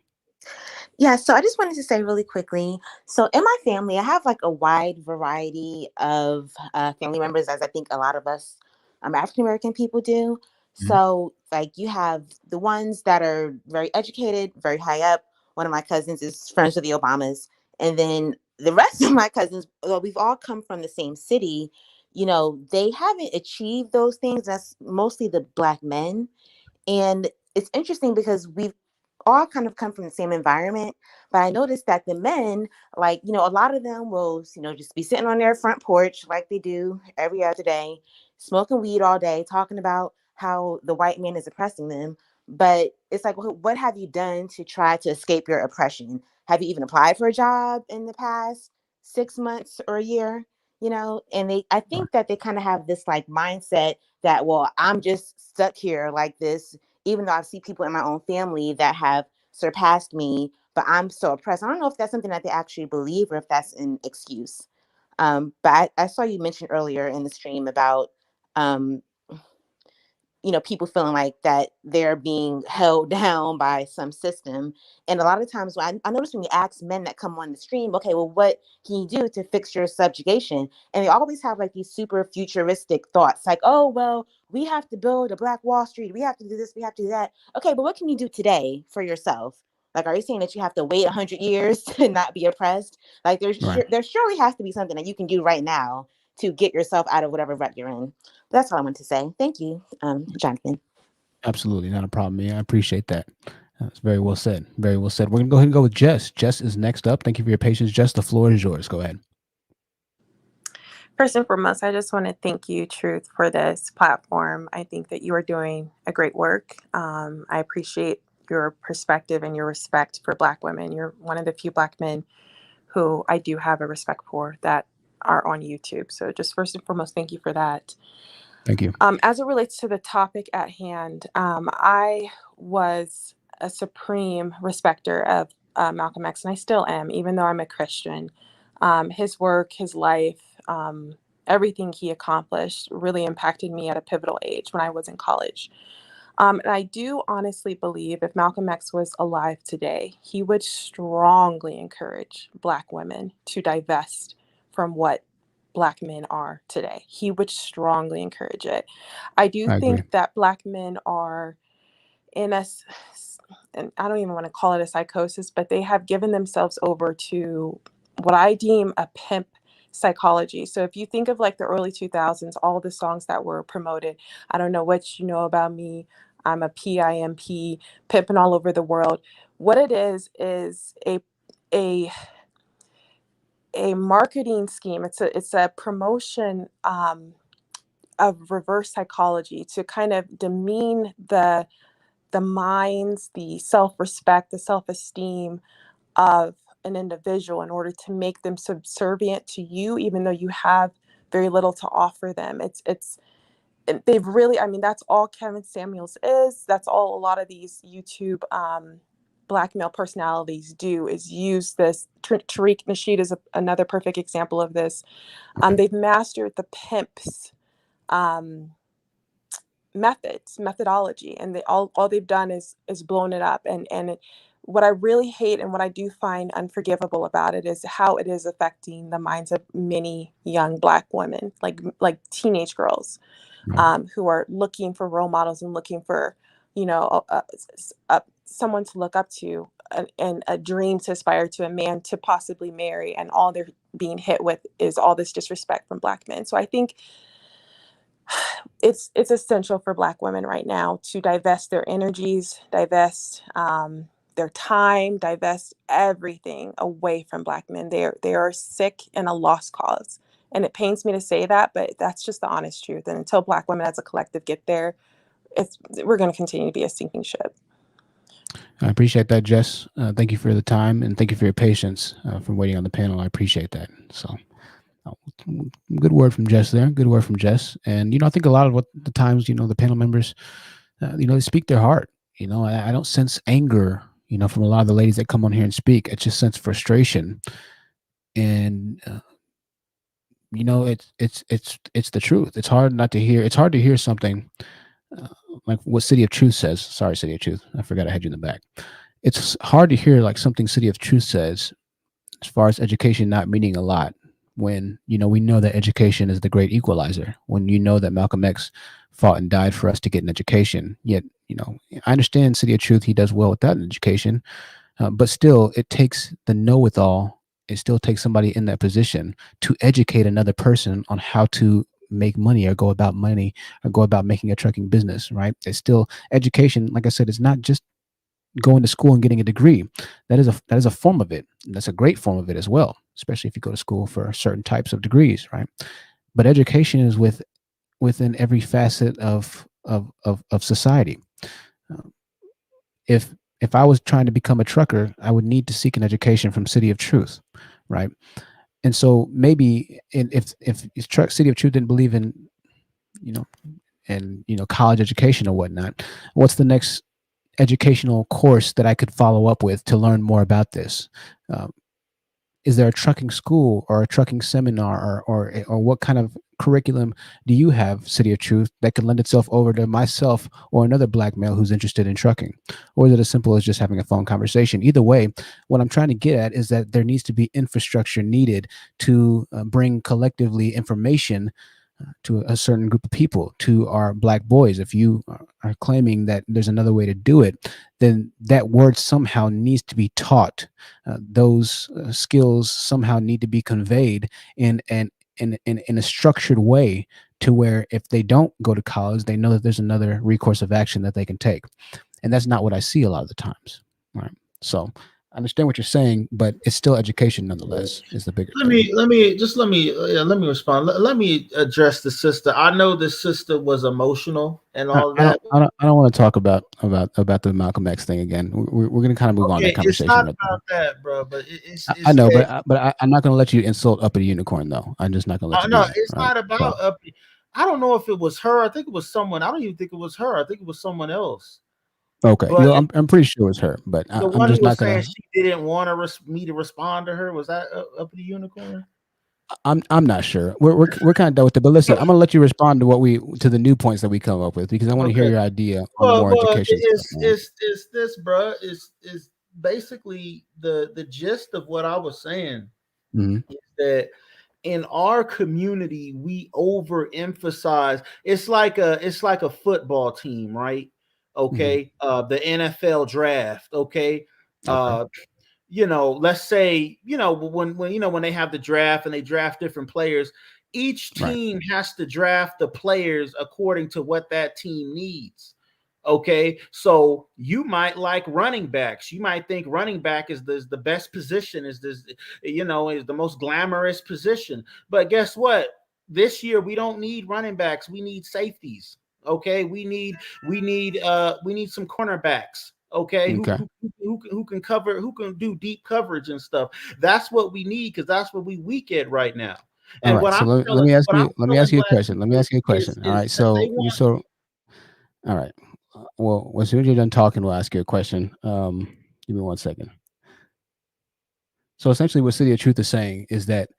Yeah, so I just wanted to say really quickly. So in my family, I have like a wide variety of family members, as I think a lot of us African American people do. So like you have the ones that are very educated, very high up. One of my cousins is friends with the Obamas. And then the rest of my cousins, well, we've all come from the same city. They haven't achieved those things. That's mostly the Black men. And it's interesting because we've all kind of come from the same environment, but I noticed that the men, like, a lot of them will, just be sitting on their front porch like they do every other day, smoking weed all day, talking about how the white man is oppressing them. But it's like, well, what have you done to try to escape your oppression? Have you even applied for a job in the past 6 months or a year? And I think that they kind of have this like mindset that, well, I'm just stuck here like this, even though I see people in my own family that have surpassed me, but I'm so oppressed. I don't know if that's something that they actually believe or if that's an excuse. But I saw you mention earlier in the stream about people feeling like that they're being held down by some system. And a lot of times I notice when you ask men that come on the stream, okay, well, what can you do to fix your subjugation? And they always have like these super futuristic thoughts like, oh, well, we have to build a Black Wall Street. We have to do this. We have to do that. Okay, but what can you do today for yourself? Like, are you saying that you have to wait 100 years to not be oppressed? Like, there surely has to be something that you can do right now to get yourself out of whatever rut you're in. That's all I want to say. Thank you, Jonathan. Absolutely, not a problem. Yeah, I appreciate that. That's very well said. Very well said. We're going to go ahead and go with Jess. Jess is next up. Thank you for your patience. Jess, the floor is yours. Go ahead. First and foremost, I just want to thank you, Truth, for this platform. I think that you are doing a great work. I appreciate your perspective and your respect for Black women. You're one of the few Black men who I do have a respect for that are on YouTube. So just first and foremost, thank you for that. Thank you. As it relates to the topic at hand, I was a supreme respecter of Malcolm X, and I still am, even though I'm a Christian. His work, his life, everything he accomplished really impacted me at a pivotal age when I was in college. And I do honestly believe if Malcolm X was alive today, he would strongly encourage Black women to divest from what Black men are today. He would strongly encourage it. I do think that Black men are in and I don't even want to call it a psychosis, but they have given themselves over to what I deem a pimp psychology. So if you think of like the early 2000s, all the songs that were promoted, I don't know what you know about me, I'm a PIMP, pimping all over the world. What it is a marketing scheme. It's a promotion of reverse psychology to kind of demean the minds, the self-respect, the self-esteem of an individual in order to make them subservient to you, even though you have very little to offer them. They've really, I mean, that's all Kevin Samuels is. That's all a lot of these YouTube Black male personalities do, is use this. Tariq Nasheed is another perfect example of this. They've mastered the pimps methodology, and all they've done is blown it up. And what I really hate and what I do find unforgivable about it is how it is affecting the minds of many young Black women, like teenage girls, who are looking for role models and looking for, someone to look up to, and a dream to aspire to, a man to possibly marry, and all they're being hit with is all this disrespect from Black men. So I think it's essential for Black women right now to divest their energies, divest their time, divest everything away from Black men. They are sick and a lost cause. And it pains me to say that, but that's just the honest truth. And until Black women as a collective get there, we're going to continue to be a sinking ship. I appreciate that, Jess. Thank you for the time, and thank you for your patience for waiting on the panel. I appreciate that. So good word from Jess there. Good word from Jess. And, I think a lot of what the times, the panel members, they speak their heart. I don't sense anger, from a lot of the ladies that come on here and speak. I just sense frustration. And, it's the truth. It's hard not to hear. It's hard to hear something like what City of Truth says. Sorry, City of Truth. I forgot I had you in the back. It's hard to hear like something City of Truth says as far as education not meaning a lot, when, we know that education is the great equalizer, when that Malcolm X fought and died for us to get an education. Yet, I understand City of Truth, he does well without an education, but still it takes the know-it-all. It still takes somebody in that position to educate another person on how to make money or go about money or go about making a trucking business, right? It's still education. Like I said, it's not just going to school and getting a degree. That is a form of it. And that's a great form of it as well, especially if you go to school for certain types of degrees, right? But education is within every facet of society. If I was trying to become a trucker, I would need to seek an education from City of Truth, right? And so maybe if City of Truth didn't believe in, college education or whatnot, what's the next educational course that I could follow up with to learn more about this? is there a trucking school or a trucking seminar or what kind of curriculum do you have, City of Truth, that could lend itself over to myself or another black male who's interested in trucking? Or is it as simple as just having a phone conversation? Either way, what I'm trying to get at is that there needs to be infrastructure needed to bring collectively information to a certain group of people, to our black boys. If you are claiming that there's another way to do it, then that word somehow needs to be taught. Those skills somehow need to be conveyed in a structured way, to where if they don't go to college, they know that there's another recourse of action that they can take. And that's not what I see a lot of the times. Right. So I understand what you're saying, but it's still education nonetheless is the bigger Let thing. me respond. Let me address the sister. I know the sister was emotional and all of that. I don't want to talk about the Malcolm X thing again. We're going to kind of move on that Okay, it's conversation. not Right about that, bro. But it's I know, hey, but I'm not going to let you insult Uppity Unicorn, though. I'm just not going to let you do no, that. it's Right? not about So, I don't know if it was her. I think it was someone. I don't even think it was her. I think it was someone else. okay, But I'm pretty sure it's her, but the I'm one who just not was going saying to. she didn't want me to respond to her, was that up the unicorn? I'm not sure. We're kind of done with it. But listen, I'm going to let you respond to the new points that we come up with, because I want to hear Okay. your idea on more education stuff. It's this, bro. Is basically the gist of what I was saying. Mhm. Is that in our community we overemphasize? It's like a football team, right? Okay. The NFL draft. Okay. Let's say, when they have the draft and they draft different players, each Right. team has to draft the players according to what that team needs. Okay, so you might like running backs. You might think running back is the best position, is the most glamorous position. But guess what? This year we don't need running backs. We need safeties. Okay, we need some cornerbacks. Okay, who can cover, who can do deep coverage and stuff. That's what we need, because that's what we weak at right now. All And right. what So I'm let telling, me ask what I'm you a telling black question. Let me people ask you a question. All is right. that they So want. all right. Well, as soon as you're done talking, we'll ask you a question. Give me 1 second. So essentially, what City of Truth is saying is that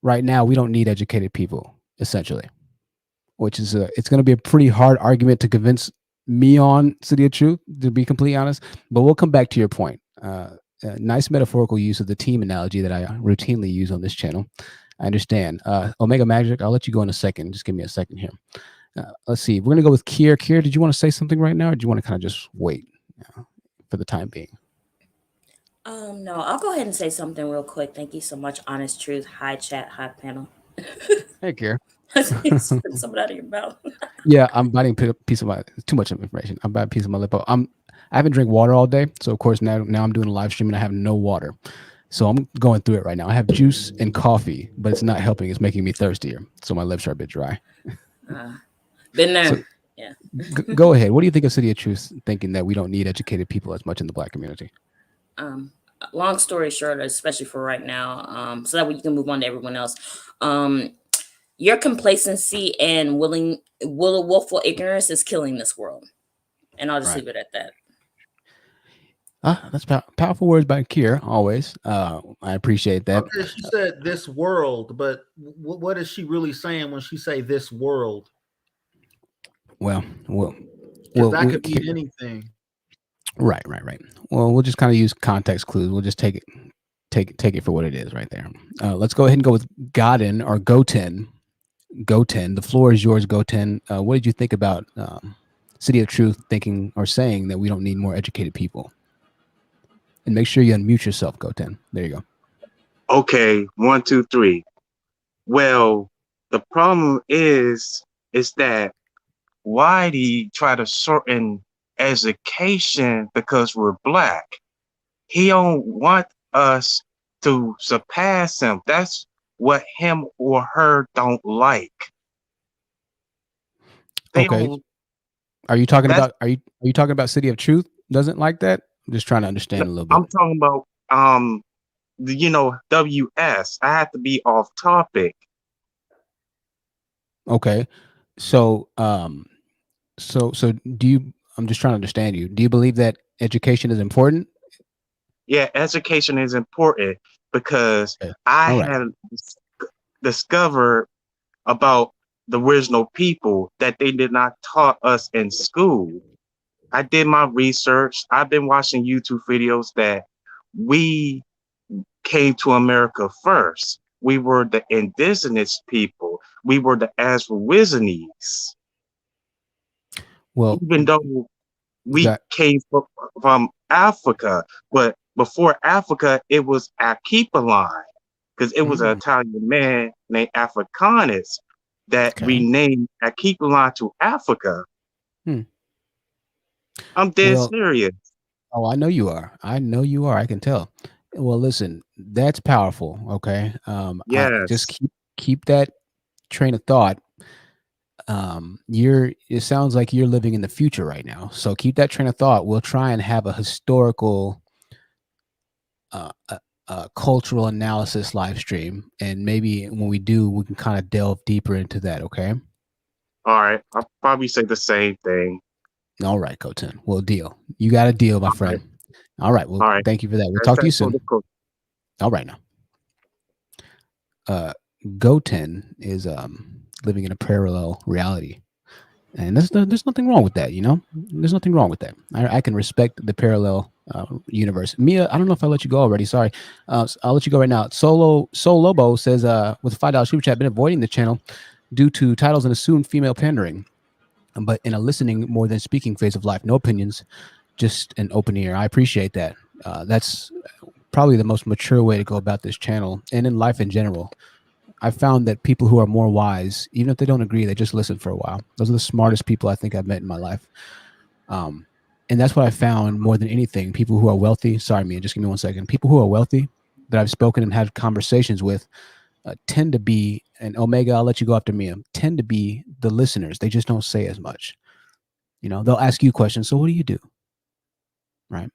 right now we don't need educated people, essentially, which is it's going to be a pretty hard argument to convince me on, City of Truth, to be completely honest. But we'll come back to your point. Nice metaphorical use of the team analogy that I routinely use on this channel. I understand. Omega Magic, I'll let you go in a second. Just give me a second here. Let's see. We're going to go with Kier. Kier, did you want to say something right now, or do you want to kind of just wait for the time being? No, I'll go ahead and say something real quick. Thank you so much. Honest Truth. Hi, chat. Hi, panel. Hey, Kier. Spit something out of your mouth. Yeah, I'm biting a piece of too much information. I'm biting a piece of my lip. I haven't drank water all day, so of course now I'm doing a live stream and I have no water. So I'm going through it right now. I have juice and coffee, but it's not helping. It's making me thirstier. So my lips are a bit dry. Been there. So, yeah. Go ahead. What do you think of City of Truth thinking that we don't need educated people as much in the black community? Long story short, especially for right now, so that way you can move on to everyone else. Your complacency and willful ignorance is killing this world. And I'll just leave it at that. That's powerful words by Kier, always. I appreciate that. Okay, she said this world, but what is she really saying when she say this world? Well, that could mean anything. Right. Well, we'll just kind of use context clues. We'll just take it for what it is right there. Let's go ahead and go with Godin or Goten. Goten, the floor is yours, Goten. What did you think about City of Truth thinking or saying that we don't need more educated people? And make sure you unmute yourself, Goten. There you go. Okay, 1, 2, 3. Well, the problem is that why do you try to shorten education because we're black? He don't want us to surpass him. That's what him or her don't like. Okay. Are you talking about are you talking about City of Truth doesn't like that? I'm just trying to understand a little bit. I'm talking about WS. I have to be off topic. Okay. So so do you, I'm just trying to understand you. Do you believe that education is important? Yeah, education is important. because Okay. I All right. had discovered about the original people that they did not taught us in school. I did my research. I've been watching YouTube videos that we came to America first. We were the indigenous people. We were the Aborigines. Well, Even though we got came from Africa, but before Africa, it was Archipelago, because it was an Italian man named Africanus that okay. renamed Archipelago to Africa. Hmm. I'm dead Well, serious. oh, I know you are. I know you are. I can tell. Well, listen, that's powerful. Okay. I just Yes. keep that train of thought. It sounds like you're living in the future right now. So keep that train of thought. We'll try and have a historical cultural analysis live stream, and maybe when we do, we can kind of delve deeper into that. Okay. All right. I'll probably say the same thing. All right, Coten. Well, deal. You got a deal, my All friend. right. All right. Well, All right. thank you for that. We'll That's talk to you that for soon. the cook. All right now. Goten is living in a parallel reality, and there's nothing wrong with that. You know, there's nothing wrong with that. I can respect the parallel universe. Mia, I don't know if I let you go already. Sorry, I'll let you go right now. Soul Lobo says with a $5 super chat, been avoiding the channel due to titles and assumed female pandering, but in a listening more than speaking phase of life. No opinions, just an open ear. I appreciate that. That's probably the most mature way to go about this channel and in life in general. I found that people who are more wise, even if they don't agree, they just listen for a while. Those are the smartest people I think I've met in my life. And that's what I found more than anything. People who are wealthy, sorry, Mia, just give me 1 second. People who are wealthy that I've spoken and had conversations with tend to be, and Omega, I'll let you go after Mia, tend to be the listeners. They just don't say as much. You know, they'll ask you questions. So what do you do? Right.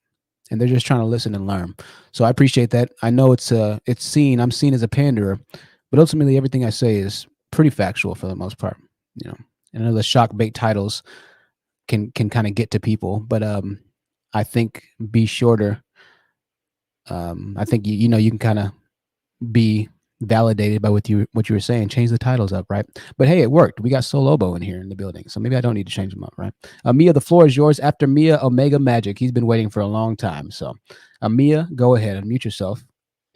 And they're just trying to listen and learn. So I appreciate that. I know I'm seen as a panderer, but ultimately everything I say is pretty factual for the most part. You know, and I know the shock bait titles can kind of get to people, but I think be shorter. I think you know you can kind of be validated by what you were saying. Change the titles up, right? But hey, it worked. We got Solobo in here in the building, so maybe I don't need to change them up, right? Mia, the floor is yours. After Mia, Omega Magic. He's been waiting for a long time. So, Mia, go ahead, unmute yourself.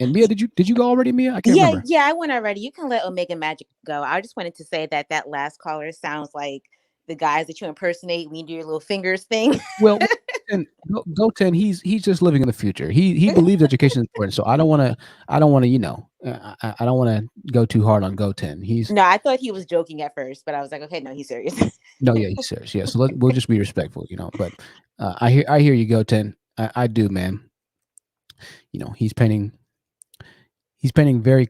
And Mia, did you go already, Mia? I can't remember. Yeah, I went already. You can let Omega Magic go. I just wanted to say that last caller sounds like the guys that you impersonate when you do your little fingers thing. Well, and Goten, he's just living in the future. He believes education is important. So I don't want to, you know, I don't want to go too hard on Goten. No, I thought he was joking at first, but I was like, okay, no, he's serious. No, yeah, he's serious. Yeah, so we'll just be respectful, you know. But I hear you, Goten. I do, man. You know, he's painting very.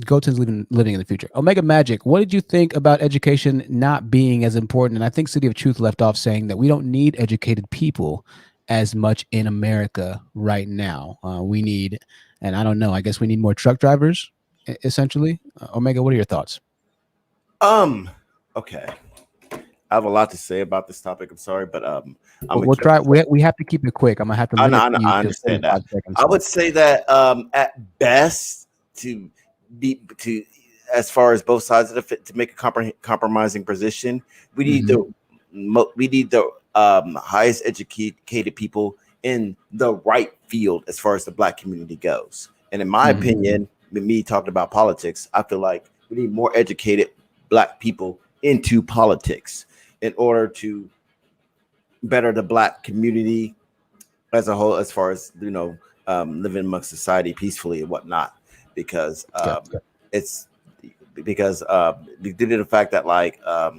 Goten's living in the future. Omega Magic, what did you think about education not being as important? And I think City of Truth left off saying that we don't need educated people as much in America right now. We need, and I don't know, I guess we need more truck drivers, essentially. Omega, what are your thoughts? Okay. I have a lot to say about this topic. I'm sorry, but we'll try. We have to keep it quick. I'm gonna have to limit you I to understand that. seconds. I would say that at best to as far as both sides of the fit to make a compromising position, we need the highest educated people in the right field as far as the Black community goes. And in my opinion, with me talking about politics, I feel like we need more educated Black people into politics in order to better the Black community as a whole, as far as, you know, living amongst society peacefully and whatnot, because it's because due to the fact that, like, I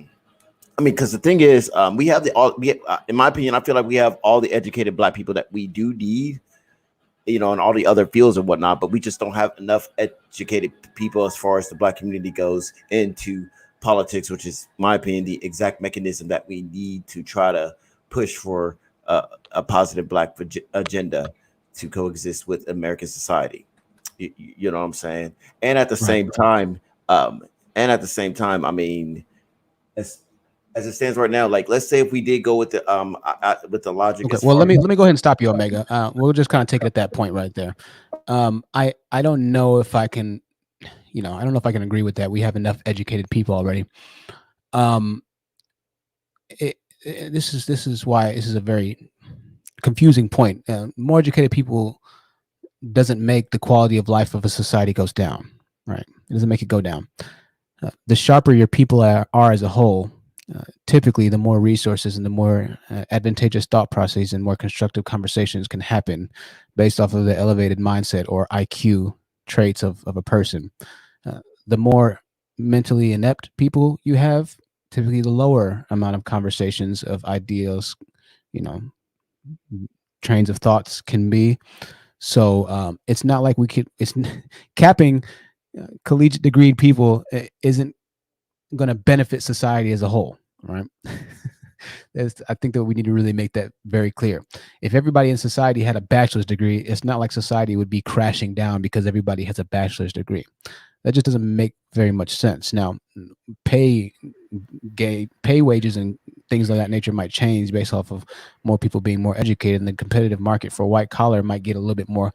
mean, because the thing is, we have in my opinion, I feel like we have all the educated Black people that we do need, you know, in all the other fields and whatnot, but we just don't have enough educated people as far as the Black community goes into politics, which is, in my opinion, the exact mechanism that we need to try to push for a positive Black agenda to coexist with American society. You know what I'm saying? And at the same time, I mean, as it stands right now, like let's say if we did go with the logic. Okay, As well, far let me go ahead and stop you, Omega. We'll just kind of take it at that point right there. I don't know if I can, I don't know if I can agree with that. We have enough educated people already. This is why this is a very confusing point. More educated people doesn't make the quality of life of a society goes down, right? It doesn't make it go down. The sharper your people are as a whole, typically the more resources and the more advantageous thought processes and more constructive conversations can happen based off of the elevated mindset or IQ traits of a person. The more mentally inept people you have, typically the lower amount of conversations of ideas, trains of thoughts can be. So it's not like it's capping collegiate degreed people isn't going to benefit society as a whole, right? I think that we need to really make that very clear. If everybody in society had a bachelor's degree, it's not like society would be crashing down because everybody has a bachelor's degree. That just doesn't make very much sense. Now, pay wages and things of that nature might change based off of more people being more educated, and the competitive market for white collar might get a little bit more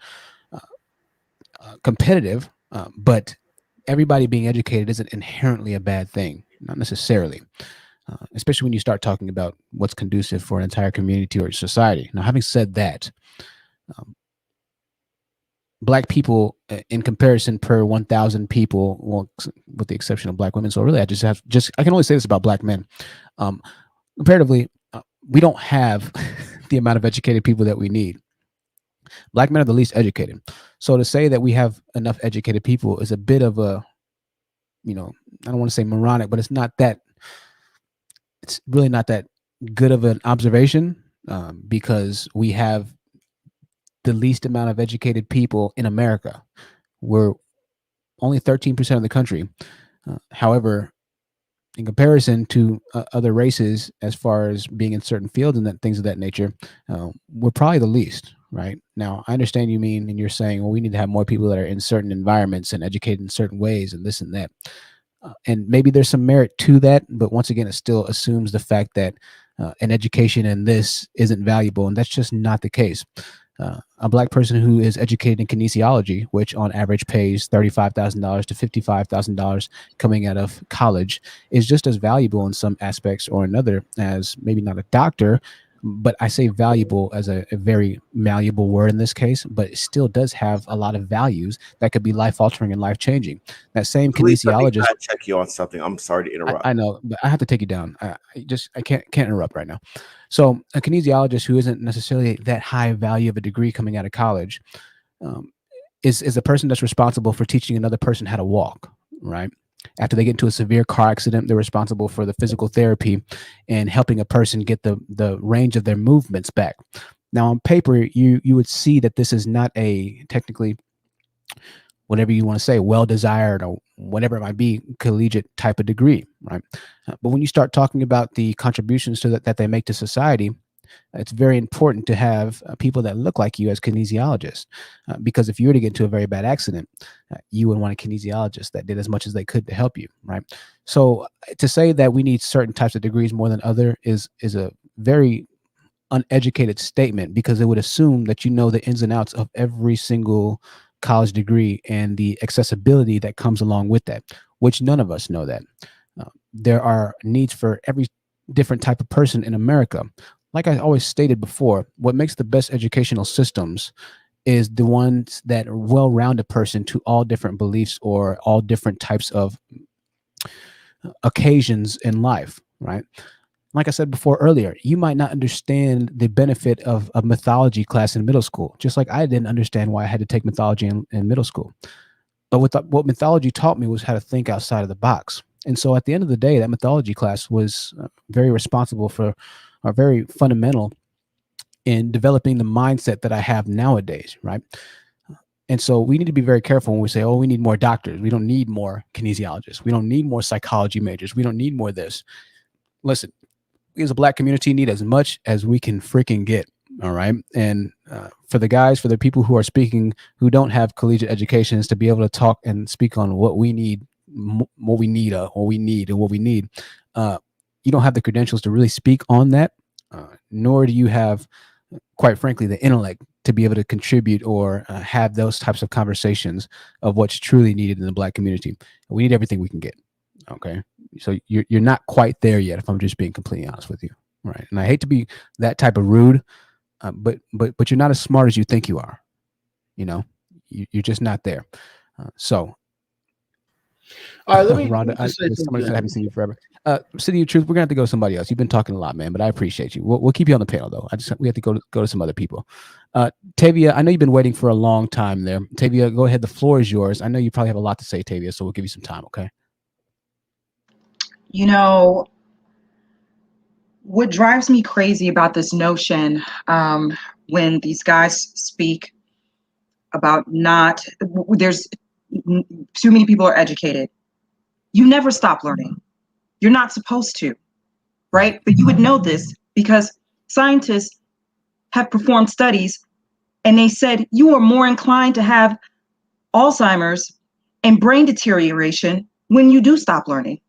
competitive, but everybody being educated isn't inherently a bad thing, not necessarily, especially when you start talking about what's conducive for an entire community or society. Now, having said that, Black people, in comparison per 1,000 people, well, with the exception of Black women, so really I can only say this about Black men. Comparatively, we don't have the amount of educated people that we need. Black men are the least educated. So to say that we have enough educated people is a bit of a, I don't want to say moronic, but it's really not that good of an observation, because we have the least amount of educated people in America. We're only 13% of the country. However, in comparison to other races, as far as being in certain fields and things of that nature, we're probably the least. Right now, I understand you mean, and you're saying, well, we need to have more people that are in certain environments and educated in certain ways and this and that. And maybe there's some merit to that, but once again, it still assumes the fact that an education in this isn't valuable, and that's just not the case. A Black person who is educated in kinesiology, which on average pays $35,000 to $55,000 coming out of college, is just as valuable in some aspects or another as maybe not a doctor, but I say valuable as a very malleable word in this case, but it still does have a lot of values that could be life-altering and life-changing. That same kinesiologist. I check you on something. I'm sorry to interrupt. I know, but I have to take you down. I can't interrupt right now. So a kinesiologist who isn't necessarily that high value of a degree coming out of college is a person that's responsible for teaching another person how to walk, right? After they get into a severe car accident, they're responsible for the physical therapy and helping a person get the range of their movements back. Now, on paper, you would see that this is not a technically, whatever you want to say, well-desired or whatever it might be, collegiate type of degree, right? But when you start talking about the contributions to that they make to society, it's very important to have people that look like you as kinesiologists, because if you were to get into a very bad accident, you would want a kinesiologist that did as much as they could to help you, right? So to say that we need certain types of degrees more than other is a very uneducated statement, because it would assume that you know the ins and outs of every single college degree and the accessibility that comes along with that, which none of us know that. There are needs for every different type of person in America. Like I always stated before, what makes the best educational systems is the ones that are well-rounded person to all different beliefs or all different types of occasions in life, right? Like I said before earlier, you might not understand the benefit of a mythology class in middle school, just like I didn't understand why I had to take mythology in middle school. But what mythology taught me was how to think outside of the box. And so at the end of the day, that mythology class was very responsible for, or very fundamental in developing the mindset that I have nowadays, right? And so we need to be very careful when we say, oh, we need more doctors. We don't need more kinesiologists. We don't need more psychology majors. We don't need more this. Listen, we as a Black community need as much as we can freaking get. All right. And for the people who are speaking, who don't have collegiate educations, to be able to talk and speak on what we need, you don't have the credentials to really speak on that, nor do you have, quite frankly, the intellect to be able to contribute or have those types of conversations of what's truly needed in the Black community. We need everything we can get. Okay, so you're not quite there yet, if I'm just being completely honest with you, right? And I hate to be that type of rude, but you're not as smart as you think you are. You know, you're just not there. So, all right, let me Rhonda, just say somebody said I something. haven't seen you forever. City of Truth, we're gonna have to go to somebody else. You've been talking a lot, man, but I appreciate you. We'll keep you on the panel though. We have to go to some other people. Tavia, I know you've been waiting for a long time there. Tavia, go ahead. The floor is yours. I know you probably have a lot to say, Tavia, so we'll give you some time. Okay. You know, what drives me crazy about this notion, when these guys speak about there's too many people are educated. You never stop learning. You're not supposed to, right? But you would know this because scientists have performed studies and they said you are more inclined to have Alzheimer's and brain deterioration when you do stop learning.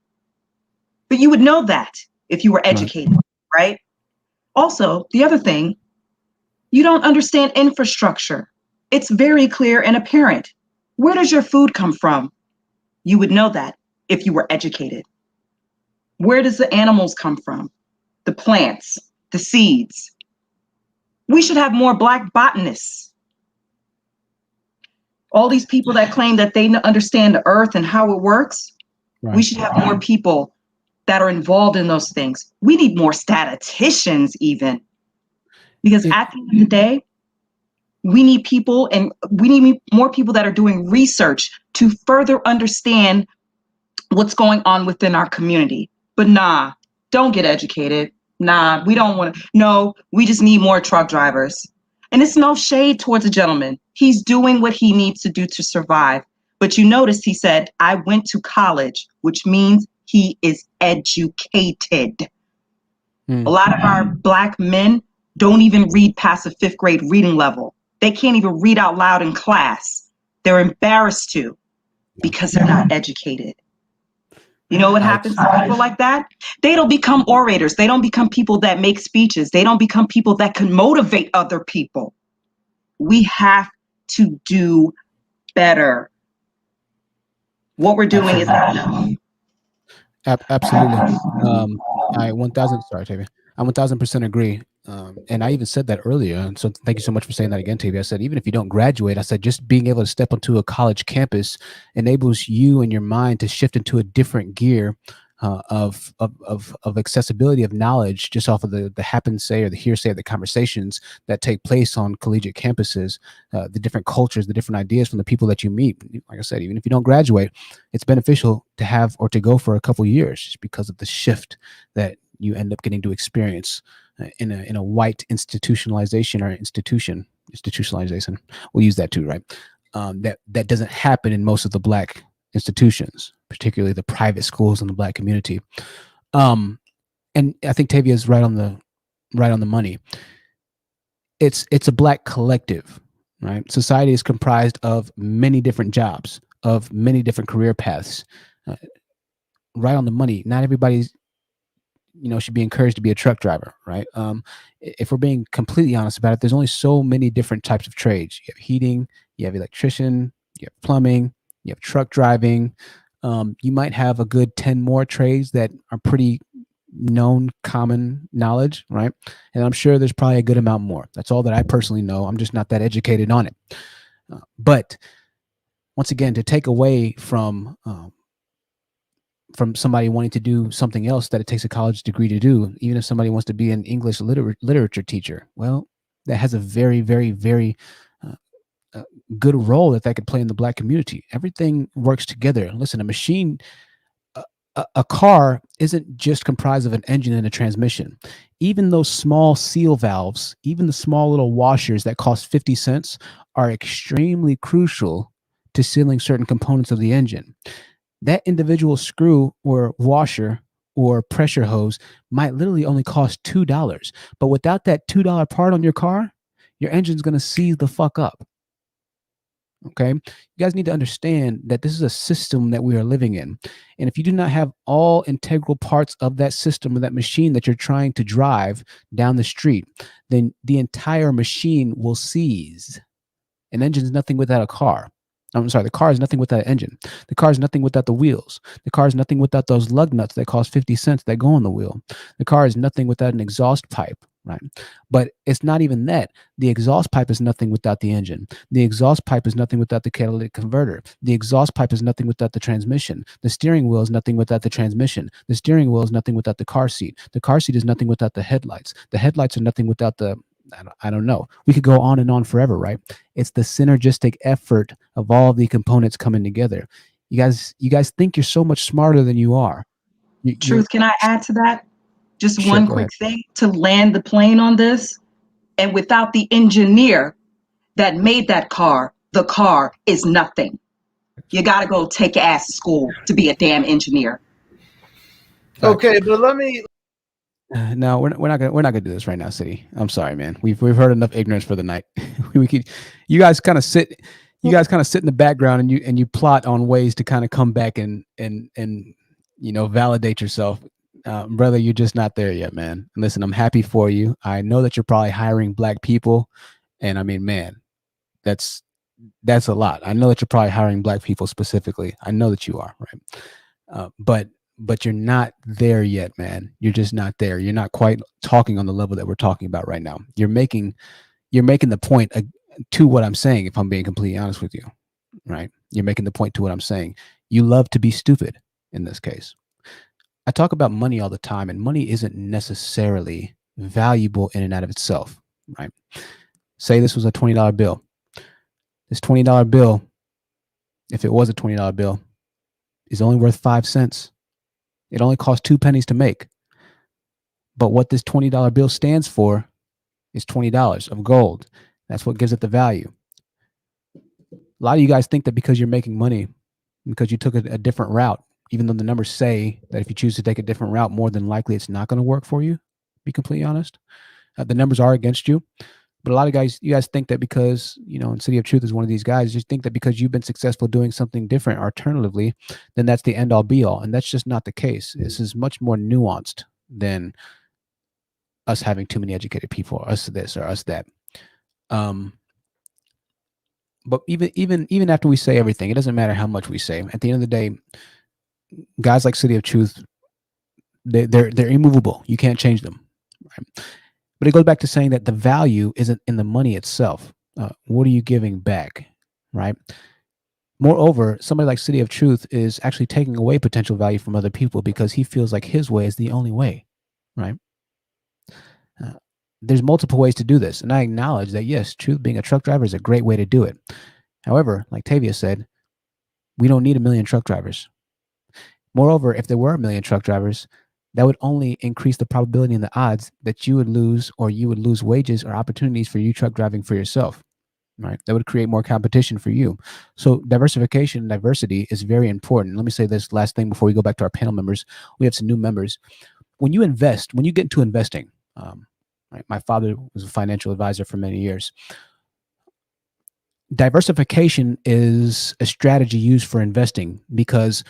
But you would know that if you were educated, right? Also, the other thing, you don't understand infrastructure. It's very clear and apparent. Where does your food come from? You would know that if you were educated. Where does the animals come from? The plants, the seeds. We should have more Black botanists. All these people that claim that they understand the earth and how it works, we should have more people that are involved in those things. We need more statisticians even. Because at the end of the day, we need people, and we need more people that are doing research to further understand what's going on within our community. But nah, don't get educated. Nah, we don't want to. No, we just need more truck drivers. And it's no shade towards a gentleman. He's doing what he needs to do to survive. But you notice he said, I went to college, which means he is educated. A lot of our Black men don't even read past the 5th grade reading level. They can't even read out loud in class. They're embarrassed to because they're not educated. You know what happens to people like that? They don't become orators. They don't become people that make speeches. They don't become people that can motivate other people. We have to do better. What we're doing is not enough. Absolutely. I 1000. Sorry, Tavia. I 1000% agree. And I even said that earlier. And so thank you so much for saying that again, Tavia. I said, even if you don't graduate, I said, just being able to step onto a college campus enables you and your mind to shift into a different gear of accessibility of knowledge, just off of the happen say or the hearsay of the conversations that take place on collegiate campuses, the different cultures, the different ideas from the people that you meet. Like I said, even if you don't graduate, it's beneficial to have or to go for a couple years, just because of the shift that you end up getting to experience in a white institutionalization or institutionalization. We'll use that too, right? That doesn't happen in most of the Black institutions, particularly the private schools in the Black community. And I think Tavia is right on the money. It's a Black collective, right? Society is comprised of many different jobs, of many different career paths. Right on the money. Not everybody's should be encouraged to be a truck driver, right? If we're being completely honest about it, there's only so many different types of trades. You have heating, you have electrician, you have plumbing, you have truck driving. You might have a good 10 more trades that are pretty known, common knowledge, right? And I'm sure there's probably a good amount more. That's all that I personally know. I'm just not that educated on it. But once again, to take away from somebody wanting to do something else that it takes a college degree to do, even if somebody wants to be an English literature teacher, well, that has a very, very, very good role that could play in the Black community. Everything works together. Listen, a car isn't just comprised of an engine and a transmission. Even those small seal valves, even the small little washers that cost 50 cents are extremely crucial to sealing certain components of the engine. That individual screw or washer or pressure hose might literally only cost $2. But without that $2 part on your car, your engine's going to seize the fuck up. Okay. You guys need to understand that this is a system that we are living in. And if you do not have all integral parts of that system or that machine that you're trying to drive down the street, then the entire machine will seize. An engine is nothing without a car. I'm sorry, the car is nothing without an engine. The car is nothing without the wheels. The car is nothing without those lug nuts that cost 50 cents that go on the wheel. The car is nothing without an exhaust pipe, right? But it's not even that. The exhaust pipe is nothing without the engine. The exhaust pipe is nothing without the catalytic converter. The exhaust pipe is nothing without the transmission. The steering wheel is nothing without the transmission. The steering wheel is nothing without the car seat. The car seat is nothing without the headlights. The headlights are nothing without the I don't know. We could go on and on forever, right? It's the synergistic effort of all the components coming together. You guys think you're so much smarter than you are. Truth, can I add to that? Just Sure, one go quick ahead. thing to land the plane on this. And without the engineer that made that car, the car is nothing. You got to go take your ass to school to be a damn engineer. Okay, but let me. No, we're not gonna do this right now, City. I'm sorry, man. We've heard enough ignorance for the night. You guys kind of sit in the background and you plot on ways to kind of come back and validate yourself. Brother, you're just not there yet, man. Listen, I'm happy for you. I know that you're probably hiring Black people, and I mean, man, that's a lot. I know that you're probably hiring Black people specifically. I know that you are, right? But you're not there yet, man. You're just not there. You're not quite talking on the level that we're talking about right now. You're making the point to what I'm saying, if I'm being completely honest with you, right? You're making the point to what I'm saying. You love to be stupid in this case. I talk about money all the time, and money isn't necessarily valuable in and out of itself, right? Say this was a $20 bill. This $20 bill, if it was a $20 bill, is only worth 5 cents. It only costs 2 pennies to make. But what this $20 bill stands for is $20 of gold. That's what gives it the value. A lot of you guys think that because you're making money, because you took a different route, even though the numbers say that if you choose to take a different route, more than likely it's not going to work for you, to be completely honest. The numbers are against you. But a lot of you guys think that because, and City of Truth is one of these guys, you think that because you've been successful doing something different alternatively, then that's the end all be all. And that's just not the case. This is much more nuanced than us having too many educated people, or us this or us that. But even after we say everything, it doesn't matter how much we say. At the end of the day, guys like City of Truth, they're immovable. You can't change them. Right? But it goes back to saying that the value isn't in the money itself. What are you giving back, right? Moreover, somebody like City of Truth is actually taking away potential value from other people because he feels like his way is the only way, right? There's multiple ways to do this, and I acknowledge that, yes, Truth being a truck driver is a great way to do it. However, like Tavia said, we don't need 1 million truck drivers. Moreover, if there were 1 million truck drivers, that would only increase the probability and the odds that you would lose wages or opportunities for you truck driving for yourself, right? That would create more competition for you. So diversification and diversity is very important. Let me say this last thing before we go back to our panel members. We have some new members. When you invest, when you get into investing, right, my father was a financial advisor for many years. Diversification is a strategy used for investing because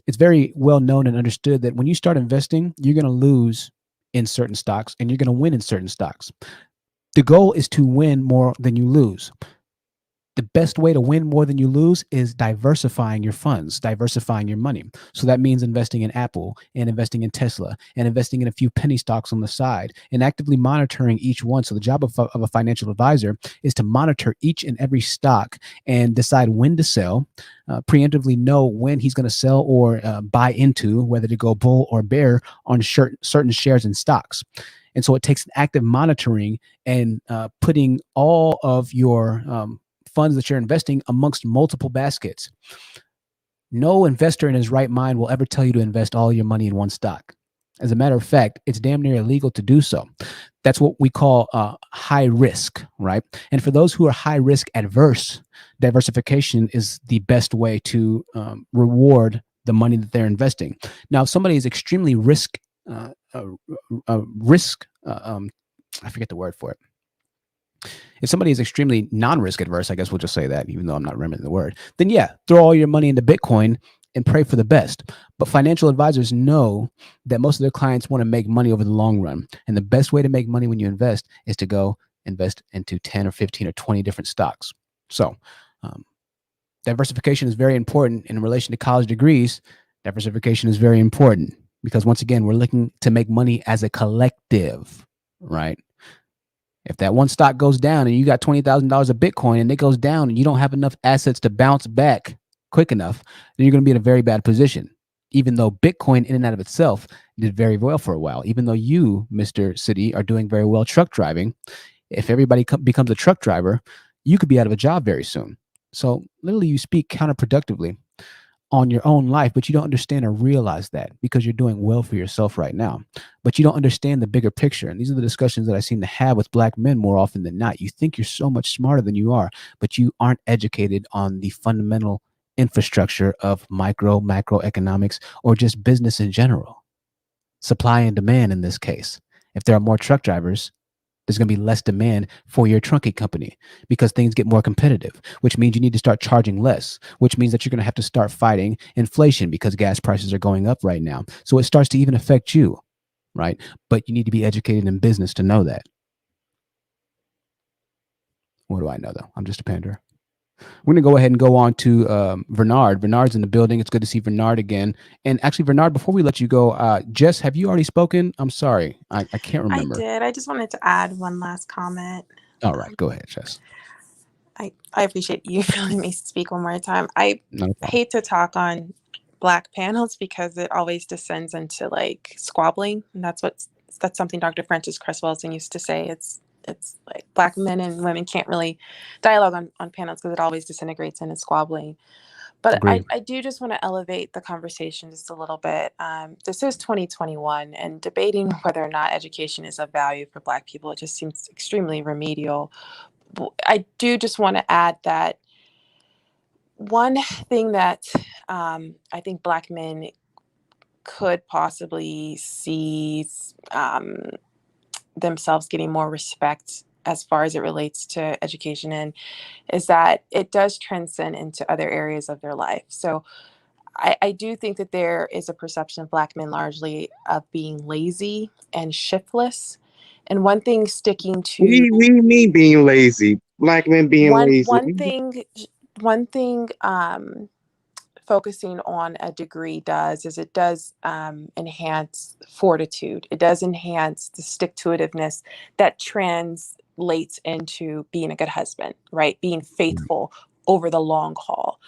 it's very well known and understood that when you start investing, you're going to lose in certain stocks and you're going to win in certain stocks. The goal is to win more than you lose. The best way to win more than you lose is diversifying your funds, diversifying your money. So that means investing in Apple and investing in Tesla and investing in a few penny stocks on the side and actively monitoring each one. So the job of a financial advisor is to monitor each and every stock and decide when to sell, preemptively know when he's going to sell or buy into, whether to go bull or bear on certain shares and stocks. And so it takes an active monitoring and putting all of your funds that you're investing amongst multiple baskets. No investor in his right mind will ever tell you to invest all your money in one stock. As a matter of fact, it's damn near illegal to do so. That's what we call high risk, right? And for those who are high risk adverse, diversification is the best way to reward the money that they're investing. Now, if somebody is extremely I forget the word for it. If somebody is extremely non-risk adverse, I guess we'll just say that, even though I'm not remembering the word, then yeah, throw all your money into Bitcoin and pray for the best. But financial advisors know that most of their clients want to make money over the long run. And the best way to make money when you invest is to go invest into 10 or 15 or 20 different stocks. So diversification is very important in relation to college degrees. Diversification is very important because, once again, we're looking to make money as a collective, right? If that one stock goes down and you got $20,000 of Bitcoin and it goes down and you don't have enough assets to bounce back quick enough, then you're going to be in a very bad position. Even though Bitcoin in and out of itself did very well for a while, even though you, Mr. City, are doing very well truck driving, if everybody becomes a truck driver, you could be out of a job very soon. So literally you speak counterproductively on your own life, but you don't understand or realize that because you're doing well for yourself right now. But you don't understand the bigger picture. And these are the discussions that I seem to have with Black men more often than not. You think you're so much smarter than you are, but you aren't educated on the fundamental infrastructure of macroeconomics, or just business in general. Supply and demand in this case. If there are more truck drivers, there's going to be less demand for your trunking company because things get more competitive, which means you need to start charging less, which means that you're going to have to start fighting inflation because gas prices are going up right now. So it starts to even affect you, right? But you need to be educated in business to know that. What do I know, though? I'm just a panderer. We're going to go ahead and go on to Bernard. Bernard's in the building. It's good to see Bernard again. And actually, Bernard, before we let you go, Jess, have you already spoken? I'm sorry. I can't remember. I did. I just wanted to add one last comment. All right. Go ahead, Jess. I appreciate you letting me speak one more time. I hate to talk on Black panels because it always descends into like squabbling. And that's something Dr. Francis Cress Welsing used to say. It's like Black men and women can't really dialogue on panels because it always disintegrates into squabbling. But I do just want to elevate the conversation just a little bit. This is 2021, and debating whether or not education is of value for Black people, it just seems extremely remedial. I do just want to add that one thing that I think Black men could possibly see themselves getting more respect as far as it relates to education in is that it does transcend into other areas of their life. So I do think that there is a perception of Black men largely of being lazy and shiftless. And one thing sticking to What do you mean being lazy? Black men being lazy. one thing focusing on a degree does is it does enhance fortitude. It does enhance the stick-to-itiveness that translates into being a good husband, right? Being faithful over the long haul.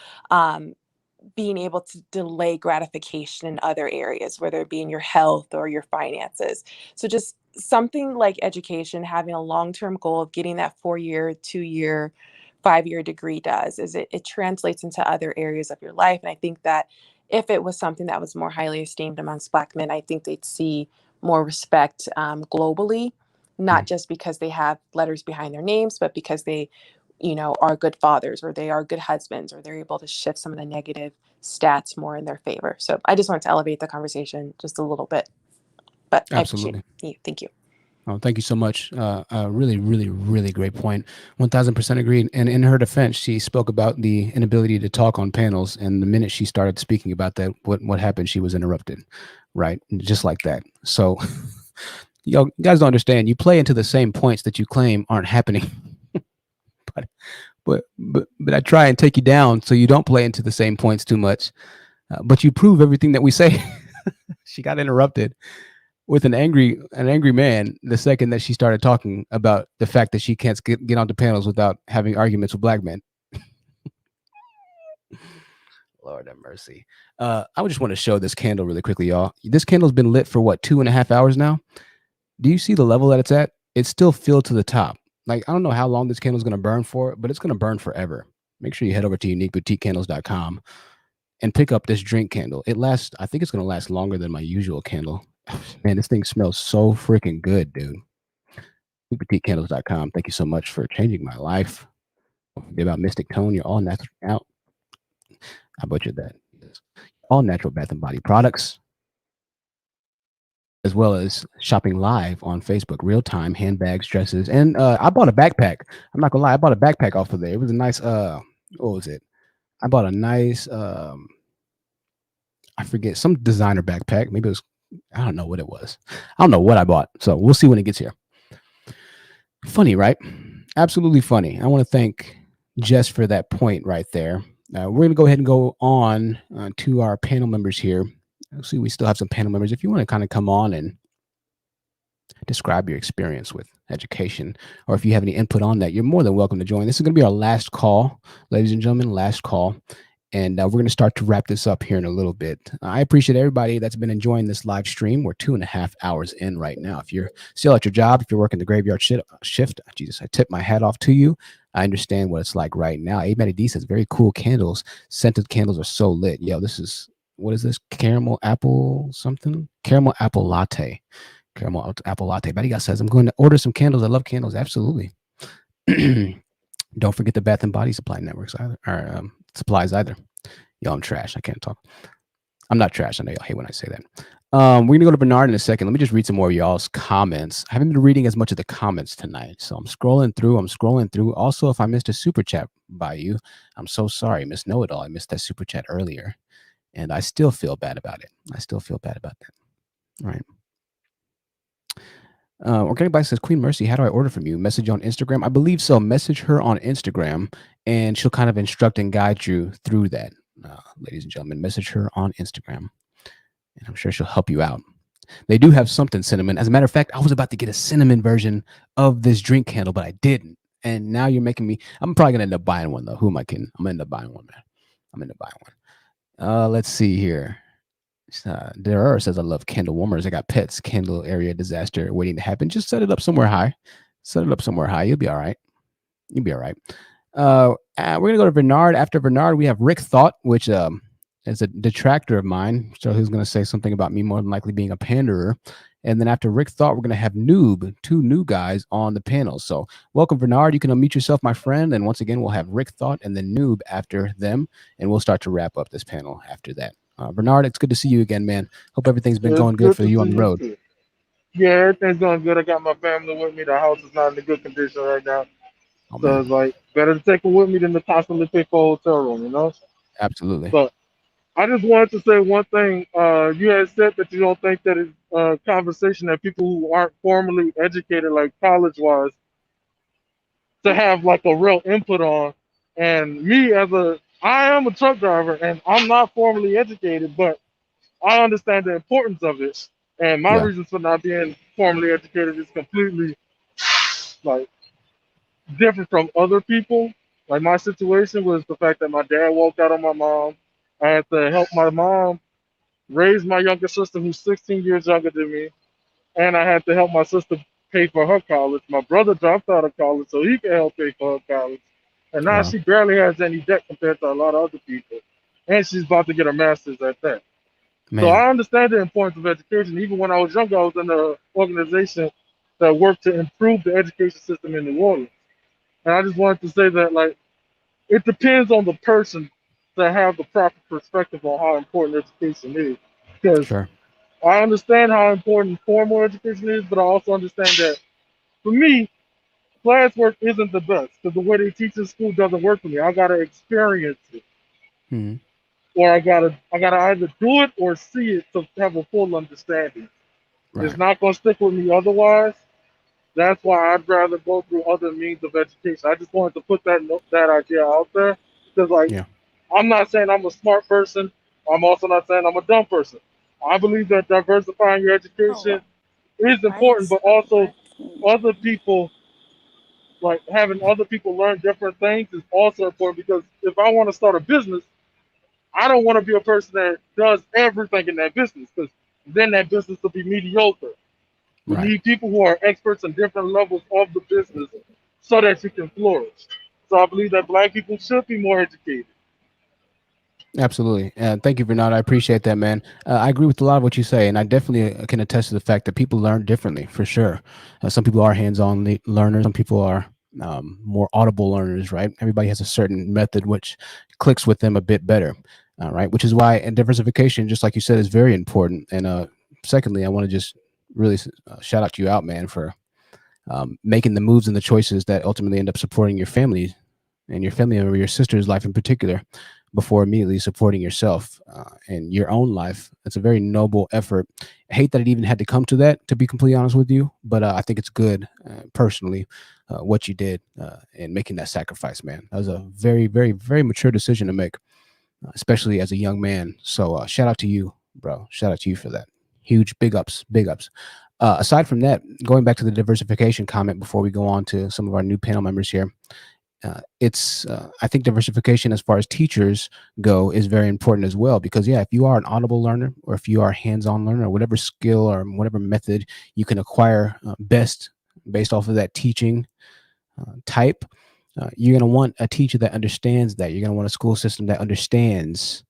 Being able to delay gratification in other areas, whether it be in your health or your finances. So just something like education, having a long-term goal of getting that 4-year, 2-year, 5-year degree does is it translates into other areas of your life. And I think that if it was something that was more highly esteemed amongst Black men, I think they'd see more respect globally, not just because they have letters behind their names, but because they are good fathers, or they are good husbands, or they're able to shift some of the negative stats more in their favor. So I just wanted to elevate the conversation just a little bit, but Absolutely. I appreciate you. Thank you. Oh, thank you so much. Really, really, really great point. 1000% agreed. And in her defense, she spoke about the inability to talk on panels. And the minute she started speaking about that, what happened, she was interrupted, right? Just like that. So you guys don't understand. You play into the same points that you claim aren't happening. But I try and take you down so you don't play into the same points too much. But you prove everything that we say. She got interrupted with an angry man the second that she started talking about the fact that she can't get onto panels without having arguments with Black men. Lord have mercy. I would just want to show this candle really quickly, y'all. This candle's been lit for what, 2.5 hours now? Do you see the level that it's at? It's still filled to the top. Like, I don't know how long this candle is going to burn for, but it's going to burn forever. Make sure you head over to uniqueboutiquecandles.com and pick up this drink candle. I think it's going to last longer than my usual candle. Man, this thing smells so freaking good, dude. uniqueboutiquecandles.com. Thank you so much for changing my life. Don't forget about Mystic Tone. You're all natural. Out. I butchered that. All natural bath and body products. as well as shopping live on Facebook, real time, handbags, dresses, and I bought a backpack. I'm not gonna lie, I bought a backpack off of there. It was a nice what was it? I bought a nice I forget, some designer backpack. Maybe it was, I don't know what it was. I don't know what I bought. So we'll see when it gets here. Funny, right? Absolutely funny. I want to thank Jess for that point right there. We're going to go ahead and go on to our panel members here. Let's see, we still have some panel members. If you want to kind of come on and describe your experience with education, or if you have any input on that, you're more than welcome to join. This is going to be our last call, ladies and gentlemen, last call. And we're going to start to wrap this up here in a little bit. I appreciate everybody that's been enjoying this live stream. We're 2.5 hours in right now. If you're still at your job, if you're working the graveyard shift, Jesus, I tip my hat off to you. I understand what it's like right now. A Matty D says, very cool candles. Scented candles are so lit. Yo, this is, what is this? Caramel apple something? Caramel apple latte. Caramel apple latte. Betty says, I'm going to order some candles. I love candles. Absolutely. Don't forget the Bath and Body Supply networks either, or supplies either. Yo, I'm trash. I can't talk. I'm not trash. I know y'all hate when I say that. We're gonna go to Bernard in a second. Let me just read some more of y'all's comments. I haven't been reading as much of the comments tonight, so I'm scrolling through. Also, if I missed a super chat by you, I'm so sorry, Miss Know It All. I missed that super chat earlier, and I still feel bad about it. I still feel bad about that. All right. Organic Bike says, Queen Mercy, how do I order from you? Message on Instagram? I believe so. Message her on Instagram, and she'll kind of instruct and guide you through that, ladies and gentlemen. Message her on Instagram, and I'm sure she'll help you out. They do have something cinnamon. As a matter of fact, I was about to get a cinnamon version of this drink candle, but I didn't. And now you're making me, I'm probably going to end up buying one, though. Who am I kidding? I'm going to end up buying one, man. I'm going to end up buying one. Let's see here. There says, I love candle warmers. I got pets. Candle area disaster waiting to happen. Just set it up somewhere high. Set it up somewhere high. You'll be all right. You'll be all right. We're gonna go to Bernard. After Bernard, we have Rick Thought, which is a detractor of mine. So he's gonna say something about me more than likely being a panderer. And then after Rick Thought, we're gonna have Noob, two new guys on the panel. So welcome, Bernard. You can unmute yourself, my friend. And once again, we'll have Rick Thought and then Noob after them, and we'll start to wrap up this panel after that. Bernard, it's good to see you again, man. Hope everything's been going good for you on the road. Too. Yeah, everything's going good. I got my family with me. The house is not in a good condition right now. Oh, so it's like better to take them with me than to constantly pay for a hotel room, you know? Absolutely. But I just wanted to say one thing. You had said that you don't think that it's a conversation that people who aren't formally educated, like college-wise, to have like a real input on. And me I am a truck driver and I'm not formally educated, but I understand the importance of it. And my reasons for not being formally educated is completely like different from other people. Like my situation was the fact that my dad walked out on my mom. I had to help my mom raise my younger sister who's 16 years younger than me. And I had to help my sister pay for her college. My brother dropped out of college so he could help pay for her college. And now she barely has any debt compared to a lot of other people. And she's about to get her master's at that. Man. So I understand the importance of education. Even when I was younger, I was in an organization that worked to improve the education system in New Orleans. And I just wanted to say that, like, it depends on the person to have the proper perspective on how important education is. Because I understand how important formal education is, but I also understand that, for me, classwork isn't the best. Because the way they teach in school doesn't work for me. I got to experience it. Mm-hmm. Or I gotta either do it or see it to have a full understanding. Right. It's not gonna stick with me otherwise. That's why I'd rather go through other means of education. I just wanted to put that idea out there because, like, I'm not saying I'm a smart person. I'm also not saying I'm a dumb person. I believe that diversifying your education is important, but also other people, like having other people learn different things, is also important because if I want to start a business, I don't want to be a person that does everything in that business because then that business will be mediocre. You need people who are experts in different levels of the business so that you can flourish. So I believe that Black people should be more educated. Absolutely. Thank you, Bernard. I appreciate that, man. I agree with a lot of what you say, and I definitely can attest to the fact that people learn differently, for sure. Some people are hands-on learners. Some people are more audible learners, right? Everybody has a certain method which clicks with them a bit better, right? Which is why diversification, just like you said, is very important. And secondly, I want to just really shout out to you out, man, for making the moves and the choices that ultimately end up supporting your family and your family or your sister's life in particular, before immediately supporting yourself and your own life. It's a very noble effort. I hate that it even had to come to that, to be completely honest with you, but I think it's good personally what you did in making that sacrifice, man. That was a very, very, very mature decision to make, especially as a young man. So shout out to you, bro. Shout out to you for that. Huge big ups, big ups. Aside from that, going back to the diversification comment before we go on to some of our new panel members here, I think diversification as far as teachers go is very important as well, because if you are an audible learner, or if you are a hands-on learner, or whatever skill or whatever method you can acquire best based off of that teaching type, you're going to want a teacher that understands that. You're going to want a school system that understands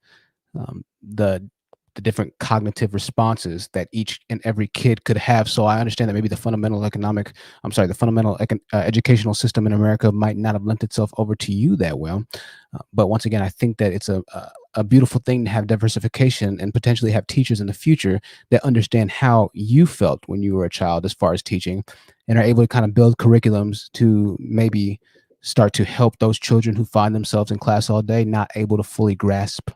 the different cognitive responses that each and every kid could have. So I understand that maybe the fundamental educational system in America might not have lent itself over to you that well. But once again, I think that it's a beautiful thing to have diversification and potentially have teachers in the future that understand how you felt when you were a child as far as teaching, and are able to kind of build curriculums to maybe start to help those children who find themselves in class all day, not able to fully grasp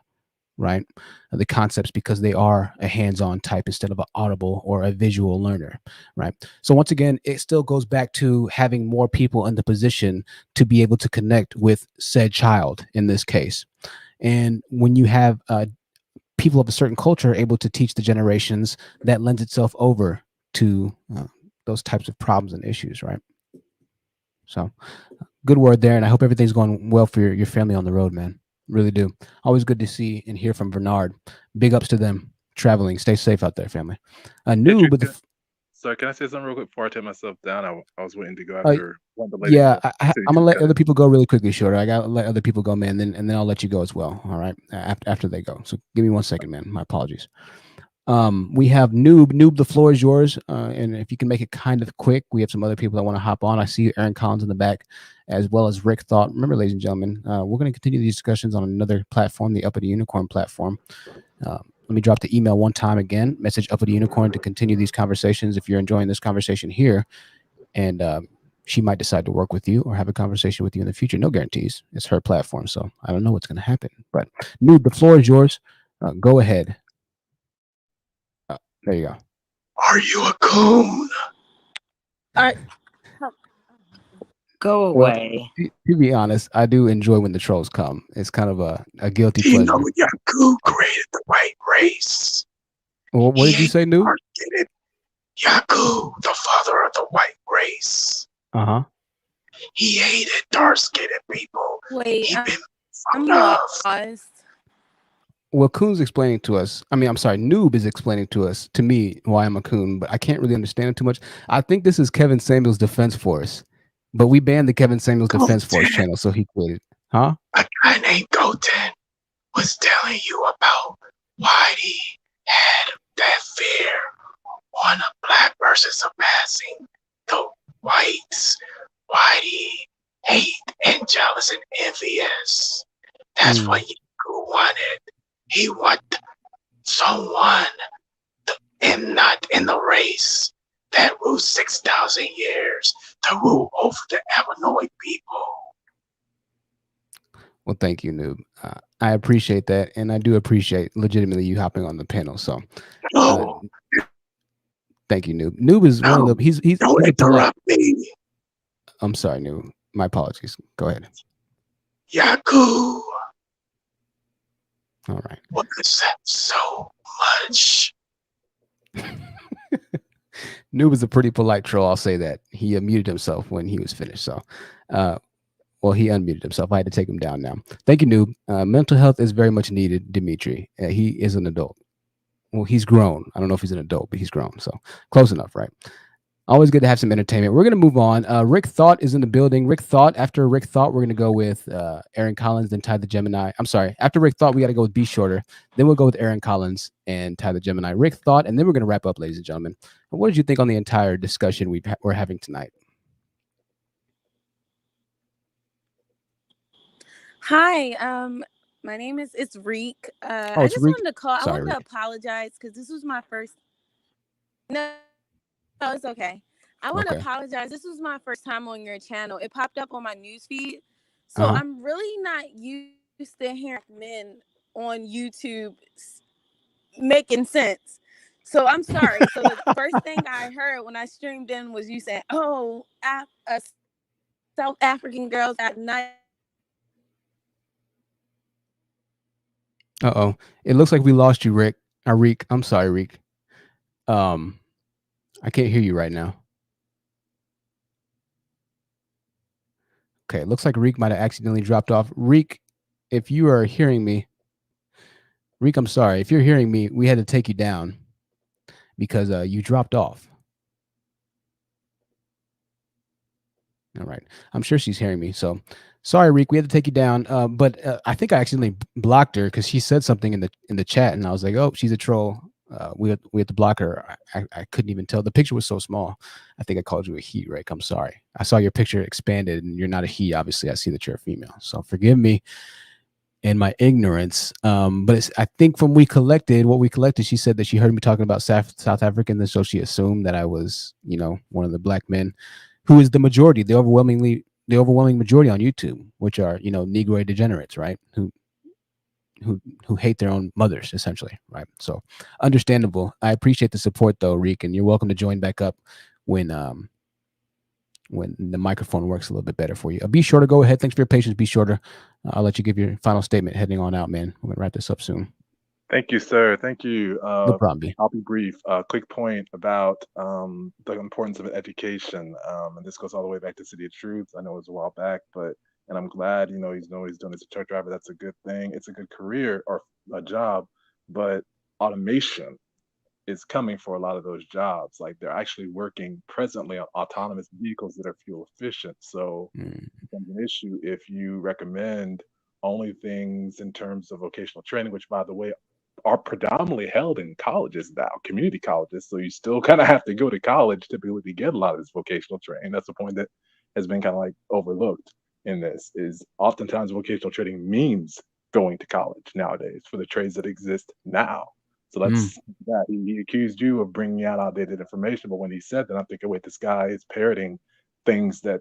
the concepts, because they are a hands-on type instead of an audible or a visual learner, right? So once again, it still goes back to having more people in the position to be able to connect with said child in this case. And when you have people of a certain culture able to teach the generations, that lends itself over to those types of problems and issues, right? So good word there, and I hope everything's going well for your family on the road, man. Really do. Always good to see and hear from Bernard. Big ups to them traveling. Stay safe out there, family. Sorry, can I say something real quick before I take myself down? I was waiting to go after one of the ladies. Yeah, I'm gonna let other people go really quickly, Shorter. I gotta let other people go, man, and then I'll let you go as well. All right, after they go. So give me 1 second, man. My apologies. We have Noob. The floor is yours, and if you can make it kind of quick, we have some other people that want to hop on. I see Aaron Collins in the back, as well as Rick Thought. Remember, ladies and gentlemen, we're going to continue these discussions on another platform, the Uppity Unicorn platform. Let me drop the email one time again. Message Uppity Unicorn to continue these conversations. If you're enjoying this conversation here, and she might decide to work with you or have a conversation with you in the future. No guarantees. It's her platform, so I don't know what's going to happen. But Noob, the floor is yours. Go ahead. There you go. Are you a coon? Go away. Well, to be honest, I do enjoy when the trolls come. It's kind of a guilty pleasure. You know Yaku created the white race. Well, what did you say, Noob? Yaku, the father of the white race. Uh-huh. He hated dark-skinned people. Wait, I'm lost. Well, Coon's explaining to us. Noob is explaining to me why I'm a coon, but I can't really understand it too much. I think this is Kevin Samuels' Defense Force, but we banned the Kevin Samuels Defense Force channel, so he quit it. Huh? A guy named Goten was telling you about why he had that fear on a black person surpassing the whites. Why he hate and jealous and envious. That's what Yaku wanted. He wanted someone not in the race that ruled 6,000 years to rule over the Illinois people. Well, thank you, Noob. I appreciate that, and I do appreciate legitimately you hopping on the panel. So, thank you, Noob. Noob is one of the he's don't interrupt me. I'm sorry, Noob. My apologies. Go ahead. Yaku. All right. What is that so much? Noob is a pretty polite troll. I'll say that. He muted himself when he was finished. So, he unmuted himself. I had to take him down now. Thank you, Noob. Mental health is very much needed, Dimitri. He is an adult. Well, he's grown. I don't know if he's an adult, but he's grown. So close enough, right? Always good to have some entertainment. We're going to move on. Rick Thought is in the building. Rick Thought. After Rick Thought, we're going to go with Aaron Collins, then Ty the Gemini. I'm sorry. After Rick Thought, we got to go with B Shorter. Then we'll go with Aaron Collins and Ty the Gemini. Rick Thought, and then we're going to wrap up, ladies and gentlemen. What did you think on the entire discussion we're having tonight? Hi, my name is Reek. I just Reek? wanted to call. Sorry, I wanted to Reek. apologize because this was my first. No, Oh, it's okay. I want to Okay. apologize. This was my first time on your channel. It popped up on my news feed. So Uh-huh. I'm really not used to hearing men on YouTube making sense. So I'm sorry. So the first thing I heard when I streamed in was you saying, "Oh, South African girls got nice." Uh-oh. It looks like we lost you, Rick. Reek. I'm sorry, Reek. I can't hear you right now. Okay, it looks like Reek might have accidentally dropped off. Reek, if you are hearing me, Reek, I'm sorry. If you're hearing me, we had to take you down because you dropped off. All right. I'm sure she's hearing me. So sorry, Reek, we had to take you down. But I think I accidentally blocked her because she said something in the chat, and I was like, oh, she's a troll. We had to block her. I couldn't even tell. The picture was so small. I think I called you a he, Rick. I'm sorry. I saw your picture expanded, and you're not a he. Obviously, I see that you're a female. So forgive me in my ignorance. But I think from what we collected, she said that she heard me talking about South African, and so she assumed that I was, one of the black men who is the majority, the overwhelming majority on YouTube, which are, Negroid degenerates, right? Who hate their own mothers, essentially, right? So understandable. I appreciate the support though, Reek, and you're welcome to join back up when the microphone works a little bit better for you. Be sure to go ahead. Thanks for your patience. Be shorter. I'll let you give your final statement heading on out, man. We're gonna wrap this up soon. Thank you, sir. Thank you. No problem, B. I'll be brief. Quick point about the importance of education, and this goes all the way back to City of Truth. I know it was a while back, and I'm glad he's doing as a truck driver. That's a good thing. It's a good career or a job, but automation is coming for a lot of those jobs. Like they're actually working presently on autonomous vehicles that are fuel efficient. So it becomes an issue if you recommend only things in terms of vocational training, which by the way are predominantly held in colleges now, community colleges. So you still kind of have to go to college typically to get a lot of this vocational training. That's the point that has been kind of like overlooked in this is oftentimes vocational training means going to college nowadays for the trades that exist now. So that's that. He accused you of bringing out outdated information, but when he said that, I'm thinking, wait, this guy is parroting things that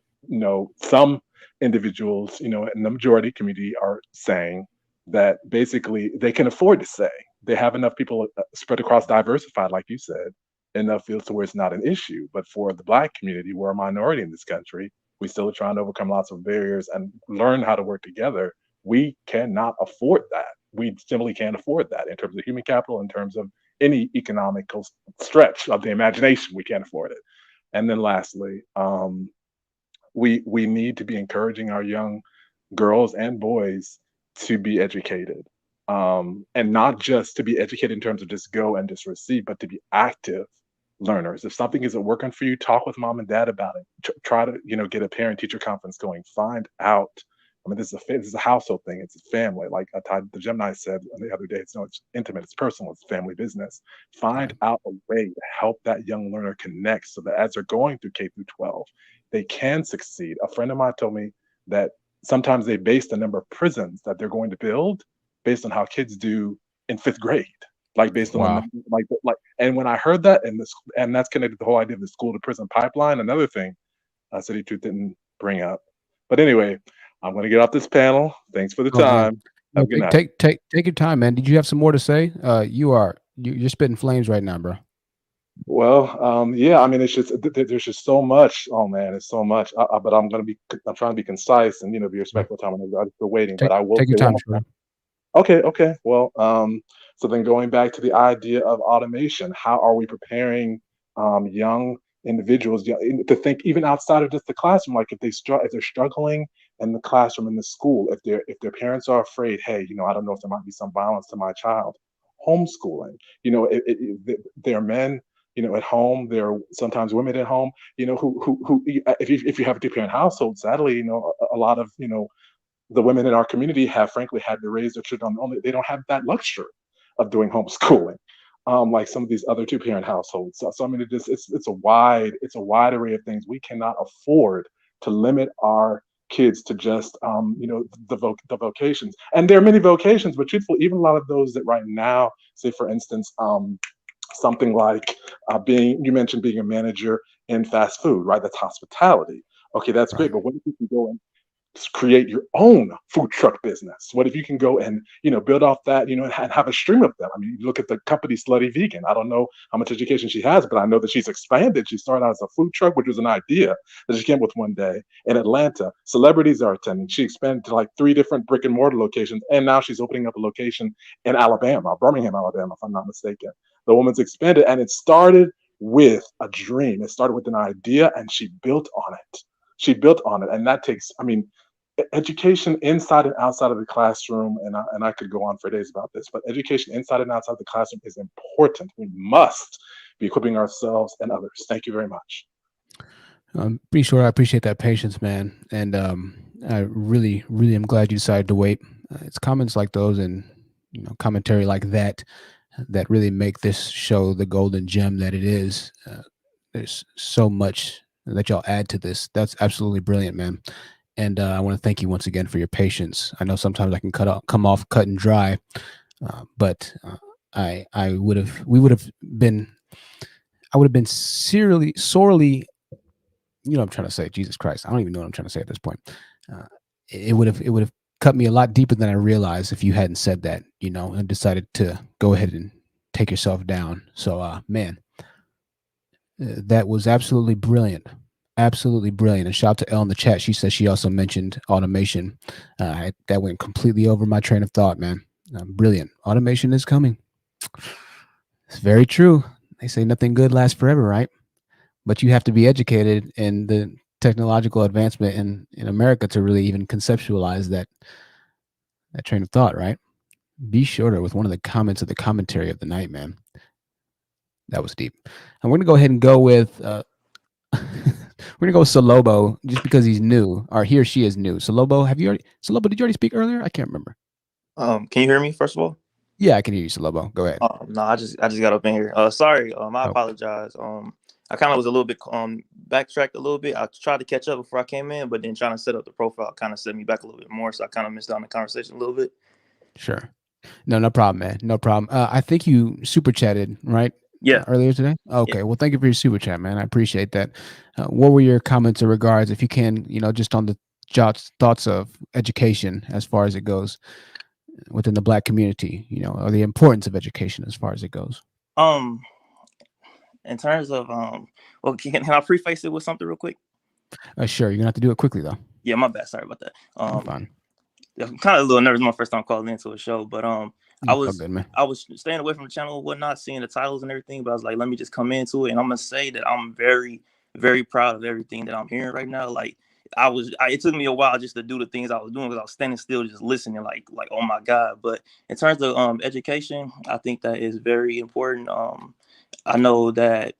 some individuals, in the majority community are saying that basically they can afford to say. They have enough people spread across diversified, like you said, enough fields to where it's not an issue. But for the Black community, we're a minority in this country. We still are trying to overcome lots of barriers and learn how to work together. We cannot afford that. We simply can't afford that in terms of human capital, in terms of any economical stretch of the imagination. We can't afford it. And then lastly, we need to be encouraging our young girls and boys to be educated, and not just to be educated in terms of just go and just receive, but to be active learners. If something isn't working for you, talk with mom and dad about it. Try to get a parent teacher conference going. Find out. I mean, this is a household thing. It's a family. Like the Gemini said the other day, it's intimate, it's personal, it's family business. Find out a way to help that young learner connect so that as they're going through K through 12, they can succeed. A friend of mine told me that sometimes they base the number of prisons that they're going to build based on how kids do in 5th grade, like based on Wow. and when I heard that, and that's connected to the whole idea of the school to prison pipeline. Another thing City Truth didn't bring up, but anyway, I'm going to get off this panel. Thanks for the Oh, man. time. No, Have a good night. take your time, man. Did you have some more to say? You're spitting flames right now, bro. Well, yeah, I mean, it's just there's just so much. Oh man, it's so much. But I'm trying to be concise and be respectful of time. I'm still waiting, but I will Take your say time, one sure. Okay. Well, so then going back to the idea of automation, how are we preparing young individuals to think even outside of just the classroom? Like if they're struggling in the classroom, in the school, if their parents are afraid, hey, I don't know if there might be some violence to my child, homeschooling. There are men, at home. There are sometimes women at home, who if you have a two-parent household, sadly, a lot of the women in our community have frankly had to raise their children on they don't have that luxury of doing homeschooling, like some of these other two-parent households. So I mean, it's a wide array of things. We cannot afford to limit our kids to just the vocations. And there are many vocations, but truthfully, even a lot of those that right now, say for instance, something like You mentioned being a manager in fast food, right? That's hospitality. Okay, that's great. But what if you can go and create your own food truck business? What if you can go and build off that, and have a stream of them? I mean, you look at the company Slutty Vegan. I don't know how much education she has, but I know that she's expanded. She started out as a food truck, which was an idea that she came up with one day in Atlanta. Celebrities are attending. She expanded to like 3 different brick and mortar locations, and now she's opening up a location in Alabama, Birmingham, Alabama, if I'm not mistaken. The woman's expanded, and it started with a dream. It started with an idea, and she built on it. And that takes, I mean, education inside and outside of the classroom, and I could go on for days about this, but education inside and outside the classroom is important. We must be equipping ourselves and others. Thank you very much. I'm pretty sure I appreciate that patience, man. And I really, really am glad you decided to wait. It's comments like those and commentary like that that really make this show the golden gem that it is. There's so much that y'all add to this. That's absolutely brilliant, man. And I want to thank you once again for your patience. I know sometimes I can come off cut and dry, but I would have been sorely, what I'm trying to say. Jesus Christ, I don't even know what I'm trying to say at this point. It would have cut me a lot deeper than I realized if you hadn't said that, and decided to go ahead and take yourself down. So, man, that was absolutely brilliant. Absolutely brilliant. And shout out to Elle in the chat. She says she also mentioned automation. That went completely over my train of thought, man. Brilliant. Automation is coming. It's very true. They say nothing good lasts forever, right? But you have to be educated in the technological advancement in America to really even conceptualize that train of thought, right? Be shorter with one of the comments of the commentary of the night, man. That was deep. And we're going to go ahead and go with... we're gonna go with Salobo just because he's new, or he or she is new. Salobo, did you already speak earlier? I can't remember. Can you hear me first of all? Yeah, I can hear you, Salobo. Go ahead. No, I just got up in here. Sorry, I apologize. I kind of was a little bit backtracked a little bit. I tried to catch up before I came in, but then trying to set up the profile kind of set me back a little bit more, so I kind of missed out on the conversation a little bit. Sure. No problem, man. No problem. I think you super chatted, right? Yeah. Earlier today? Okay. Yeah. Well, thank you for your super chat, man. I appreciate that. What were your comments in regards, if you can, just on the thoughts of education as far as it goes within the Black community, or the importance of education as far as it goes? In terms of, well, can I preface it with something real quick? Sure. You're going to have to do it quickly, though. Yeah, my bad. Sorry about that. Fine. I'm kind of a little nervous. My first time calling into a show, but I was staying away from the channel and whatnot, seeing the titles and everything. But I was like, let me just come into it, and I'm gonna say that I'm very, very proud of everything that I'm hearing right now. Like it took me a while just to do the things I was doing because I was standing still, just listening, like oh my God. But in terms of education, I think that is very important. I know that.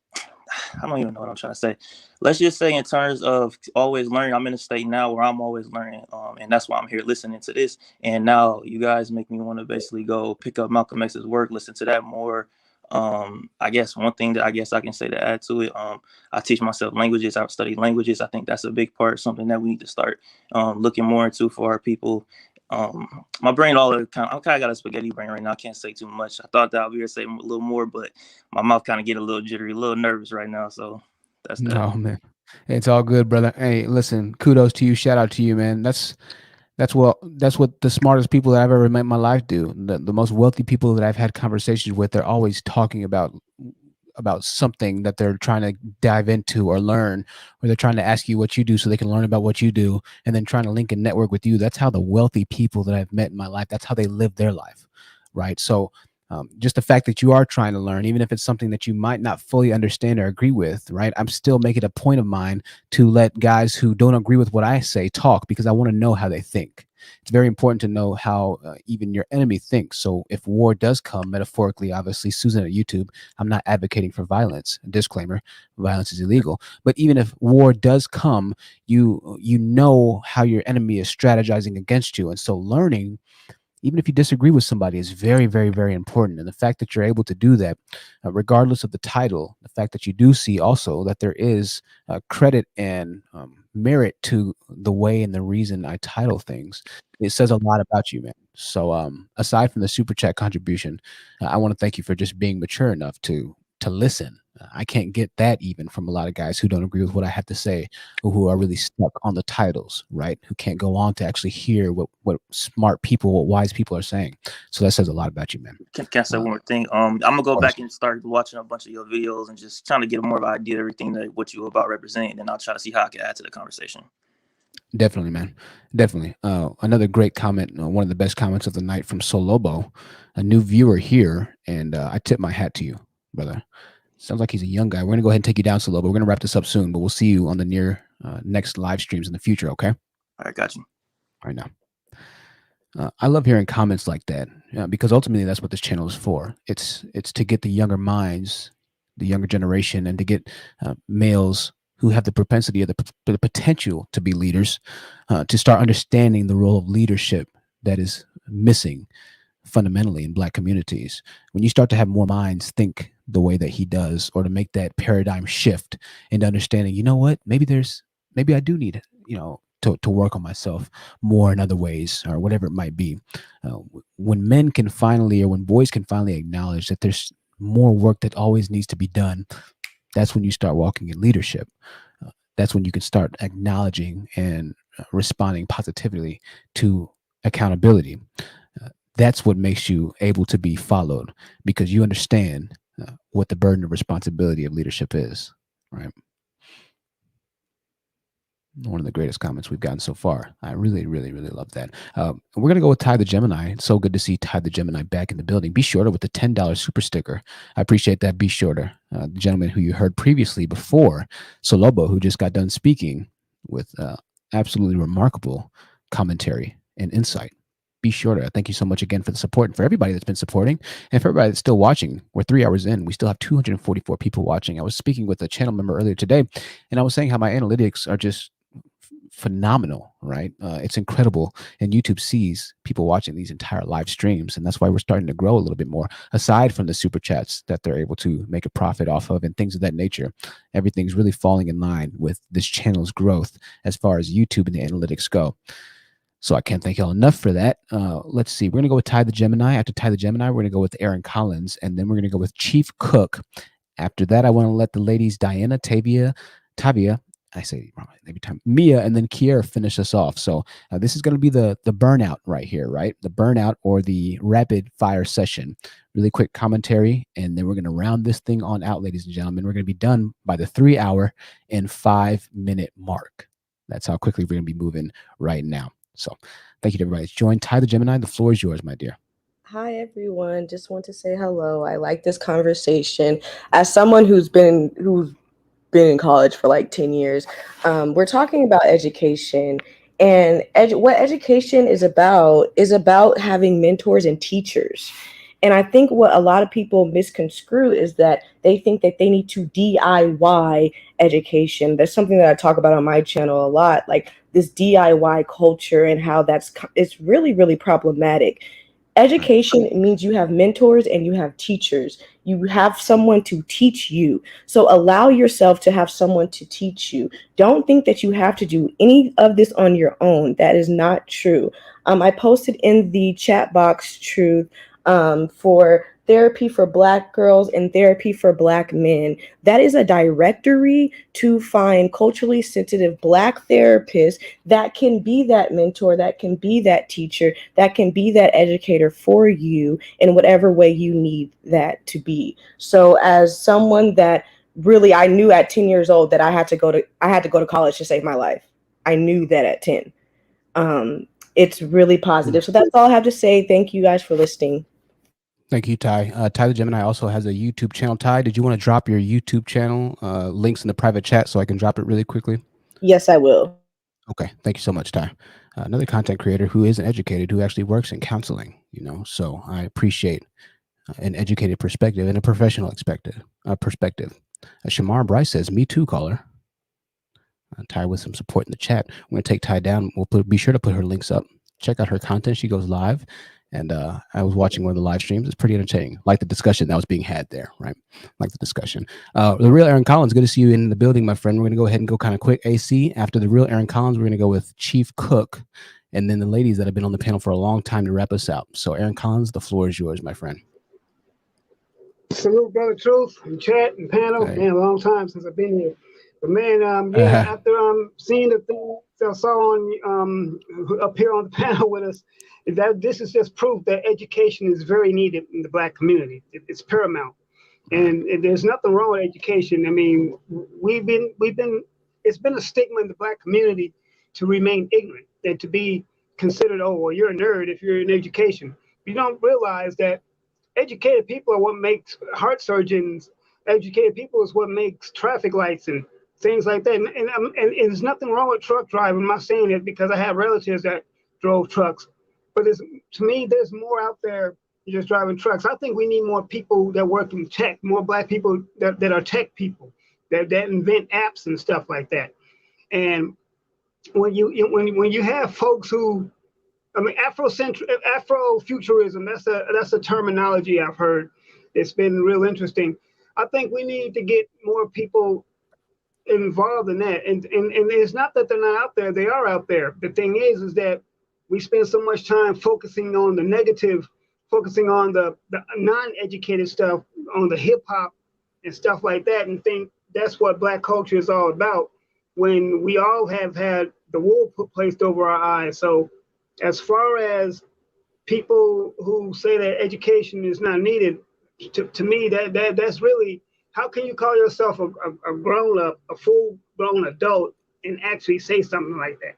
I don't even know what I'm trying to say. Let's just say in terms of always learning, I'm in a state now where I'm always learning. And that's why I'm here listening to this. And now you guys make me want to basically go pick up Malcolm X's work, listen to that more. I guess one thing that I guess I can say to add to it, I teach myself languages. I study languages. I think that's a big part, something that we need to start looking more into for our people. My brain I kind of got a spaghetti brain right now. I can't say too much. I thought that I'll be here to say a little more, but my mouth kind of get a little jittery, a little nervous right now. So that's that. No, man. It's all good, brother. Hey, listen, kudos to you. Shout out to you, man. That's what the smartest people that I've ever met in my life do. The most wealthy people that I've had conversations with, they're always talking about something that they're trying to dive into or learn, or they're trying to ask you what you do so they can learn about what you do, and then trying to link and network with you. That's how the wealthy people that I've met in my life, that's how they live their life, right? So just the fact that you are trying to learn, even if it's something that you might not fully understand or agree with, right? I'm still making a point of mine to let guys who don't agree with what I say talk, because I want to know how they think. It's very important to know how even your enemy thinks. So if war does come, metaphorically, obviously, Susan at YouTube, I'm not advocating for violence. Disclaimer, violence is illegal. But even if war does come, you know how your enemy is strategizing against you. And so learning, even if you disagree with somebody, is very, very, very important. And the fact that you're able to do that, regardless of the title, the fact that you do see also that there is credit and merit to the way and the reason I title things, it says a lot about you, man. So aside from the super chat contribution, I want to thank you for just being mature enough to listen. I can't get that even from a lot of guys who don't agree with what I have to say, or who are really stuck on the titles, right? Who can't go on to actually hear what smart people, what wise people are saying. So that says a lot about you, man. Can I say one more thing? I'm gonna go back and start watching a bunch of your videos and just trying to get more of an idea of everything that what you about representing, and I'll try to see how I can add to the conversation. Definitely, man. Definitely. Another great comment, one of the best comments of the night from Solobo, a new viewer here, and I tip my hat to you, brother. Sounds like he's a young guy. We're gonna go ahead and take you down, Solobo. We're gonna wrap this up soon, but we'll see you on the next live streams in the future. Okay. All right, got you. All right, now. I love hearing comments like that because ultimately that's what this channel is for. It's to get the younger minds, the younger generation, and to get males who have the propensity or the potential to be leaders to start understanding the role of leadership that is missing fundamentally in Black communities. When you start to have more minds think the way that he does, or to make that paradigm shift into understanding, you know what, maybe I do need, to work on myself more in other ways, or whatever it might be. When men can finally, or when boys can finally acknowledge that there's more work that always needs to be done, that's when you start walking in leadership. That's when you can start acknowledging and responding positively to accountability. That's what makes you able to be followed, because you understand what the burden of responsibility of leadership is, right? One of the greatest comments we've gotten so far. I really, really, really love that. We're going to go with Ty the Gemini. It's so good to see Ty the Gemini back in the building. Be Shorter with the $10 super sticker. I appreciate that, Be Shorter. The gentleman who you heard previously before, Solobo, who just got done speaking with absolutely remarkable commentary and insight. Be Shorter. Thank you so much again for the support, and for everybody that's been supporting, and for everybody that's still watching. We're 3 hours in. We still have 244 people watching. I was speaking with a channel member earlier today, and I was saying how my analytics are just phenomenal, right? It's incredible, and YouTube sees people watching these entire live streams, and that's why we're starting to grow a little bit more, aside from the super chats that they're able to make a profit off of and things of that nature. Everything's really falling in line with this channel's growth as far as YouTube and the analytics go. So I can't thank y'all enough for that. Let's see. We're going to go with Ty the Gemini. After Ty the Gemini, we're going to go with Aaron Collins, and then we're going to go with Chief Cook. After that, I want to let the ladies Diana, Tavia, I say wrong every time, Mia, and then Kiera finish us off. So this is going to be the burnout right here, right? The burnout, or the rapid fire session. Really quick commentary, and then we're going to round this thing on out, ladies and gentlemen. We're going to be done by the 3 hour and 5 minute mark. That's how quickly we're going to be moving right now. So thank you to everybody that's joined. Ty the Gemini, the floor is yours, my dear. Hi, everyone. Just want to say hello. I like this conversation. As someone who's been in college for like 10 years, we're talking about education, and what education is about having mentors and teachers. And I think what a lot of people misconstrue is that they think that they need to DIY education. That's something that I talk about on my channel a lot, like this DIY culture, and how it's really, really problematic. Education means you have mentors and you have teachers. You have someone to teach you. So allow yourself to have someone to teach you. Don't think that you have to do any of this on your own. That is not true. I posted in the chat box, Truth, for therapy for Black girls and therapy for Black men. That is a directory to find culturally sensitive Black therapists that can be that mentor, that can be that teacher, that can be that educator for you in whatever way you need that to be. So as someone that really, I knew at 10 years old that I had to go to college to save my life. I knew that at 10. It's really positive. So that's all I have to say. Thank you guys for listening. Thank you, Ty. Ty the Gemini also has a YouTube channel. Ty, did you want to drop your YouTube channel links in the private chat so I can drop it really quickly? Yes, I will. Okay. Thank you so much, Ty. Another content creator who is an educated, who actually works in counseling, so I appreciate an educated perspective and a professional perspective. Shamar Bryce says, "Me too, caller." Ty with some support in the chat. I'm going to take Ty down. Be sure to put her links up. Check out her content. She goes live. And I was watching one of the live streams. It's pretty entertaining. Like the discussion that was being had there, right? Like the discussion. The real Aaron Collins, good to see you in the building, my friend. We're going to go ahead and go kind of quick. AC, after the real Aaron Collins, we're going to go with Chief Cook, and then the ladies that have been on the panel for a long time to wrap us out. So Aaron Collins, the floor is yours, my friend. Salute, brother Truth, and chat and panel. Hey. Man, a long time since I've been here. But man, yeah, after seeing the thing I saw on up here on the panel with us, is that this is just proof that education is very needed in the Black community. It's paramount, and there's nothing wrong with education. I mean, it's been a stigma in the Black community to remain ignorant, and to be considered, oh, well, you're a nerd if you're in education. You don't realize that educated people are what makes heart surgeons. Educated people is what makes traffic lights and things like that. And there's nothing wrong with truck driving. I'm not saying it because I have relatives that drove trucks, but to me, there's more out there than just driving trucks. I think we need more people that work in tech, more Black people that are tech people that invent apps and stuff like that. And when you have folks who, I mean, Afrofuturism. That's a terminology I've heard. It's been real interesting. I think we need to get more people involved in that. And it's not that they're not out there; they are out there. The thing is that we spend so much time focusing on the negative, focusing on the non-educated stuff, on the hip hop and stuff like that, and think that's what Black culture is all about. When we all have had the wool placed over our eyes. So as far as people who say that education is not needed, to me, that's really, how can you call yourself a grown up, a full blown adult, and actually say something like that?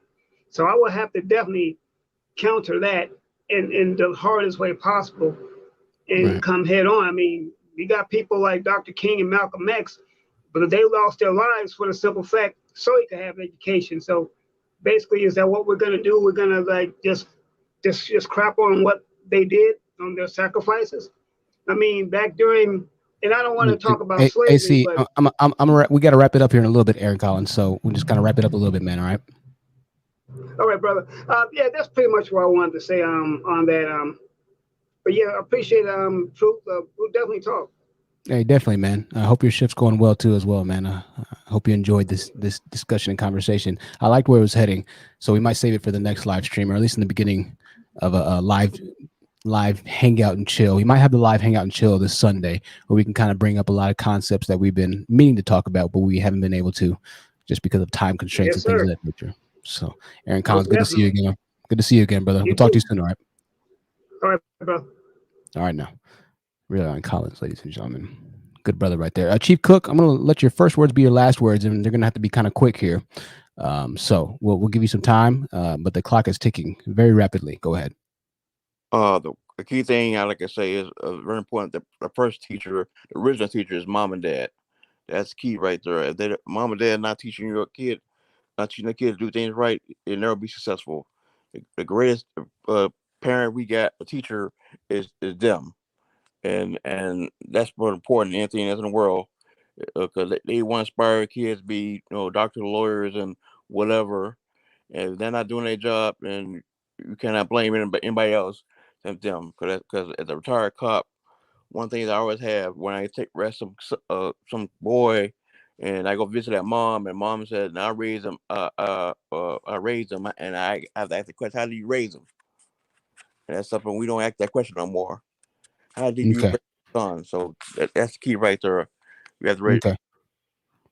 So I would have to definitely counter that in the hardest way possible and come head on. I mean, we got people like Dr. King and Malcolm X, but they lost their lives for the simple fact so he could have education. So basically, is that what we're gonna do? We're gonna like just crap on what they did, on their sacrifices. I mean, back during, and I don't want to talk about slavery, AC, but we got to wrap it up here in a little bit, Aaron Collins. So we'll just kind of wrap it up a little bit, man. All right. all right, brother. Yeah, that's pretty much what I wanted to say on that. But yeah, I appreciate Truth. We'll definitely talk. Hey, definitely, man. I hope your shift's going well too, as well, man. I hope you enjoyed this discussion and conversation. I liked where it was heading, so we might save it for the next live stream, or at least in the beginning of a live hangout and chill. We might have the live hangout and chill this Sunday, where we can kind of bring up a lot of concepts that we've been meaning to talk about, but we haven't been able to, just because of time constraints and things of that nature. So, Aaron Collins, good to see you again. Good to see you again, brother. We'll talk to you soon, all right? All right, bro. All right, now. Real Aaron Collins, ladies and gentlemen. Good brother right there. Chief Cook, I'm going to let your first words be your last words, and they're going to have to be kind of quick here. So we'll give you some time, but the clock is ticking very rapidly. Go ahead. The key thing I like to say is very important. The first teacher, the original teacher, is mom and dad. That's key right there. If mom and dad not teaching your kid, not teaching the kid to do things right, you'll never be successful. The greatest parent we got, a teacher, is them. And that's more important than anything else in the world, because they want to inspire kids to be, doctors, lawyers, and whatever. And if they're not doing their job, then you cannot blame anybody else than them. Because as a retired cop, one thing that I always have when I take rest some boy, and I go visit that mom, and mom said, "I raised them. I raised them," and I have to ask the question, "How do you raise them?" And that's something we don't ask that question no more. How did you raise your son? So that's the key right there. You have to raise. Okay.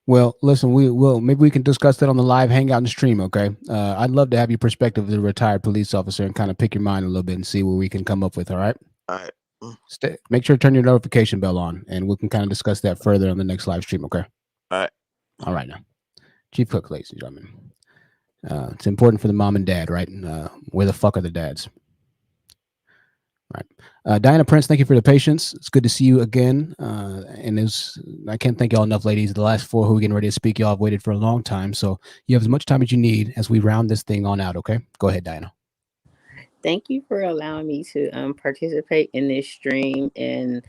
Well, listen, maybe we can discuss that on the live hangout and stream. Okay. I'd love to have your perspective as a retired police officer and kind of pick your mind a little bit and see what we can come up with. All right. All right. Make sure to turn your notification bell on, and we can kind of discuss that further on the next live stream. Okay. All right. All right. Now, Chief Cook, ladies and gentlemen, it's important for the mom and dad, right? Where the fuck are the dads? Right. Diana Prince, thank you for the patience. It's good to see you again. And I can't thank y'all enough, ladies. The last four who are getting ready to speak, y'all have waited for a long time. So you have as much time as you need as we round this thing on out. Okay. Go ahead, Diana. Thank you for allowing me to participate in this stream. And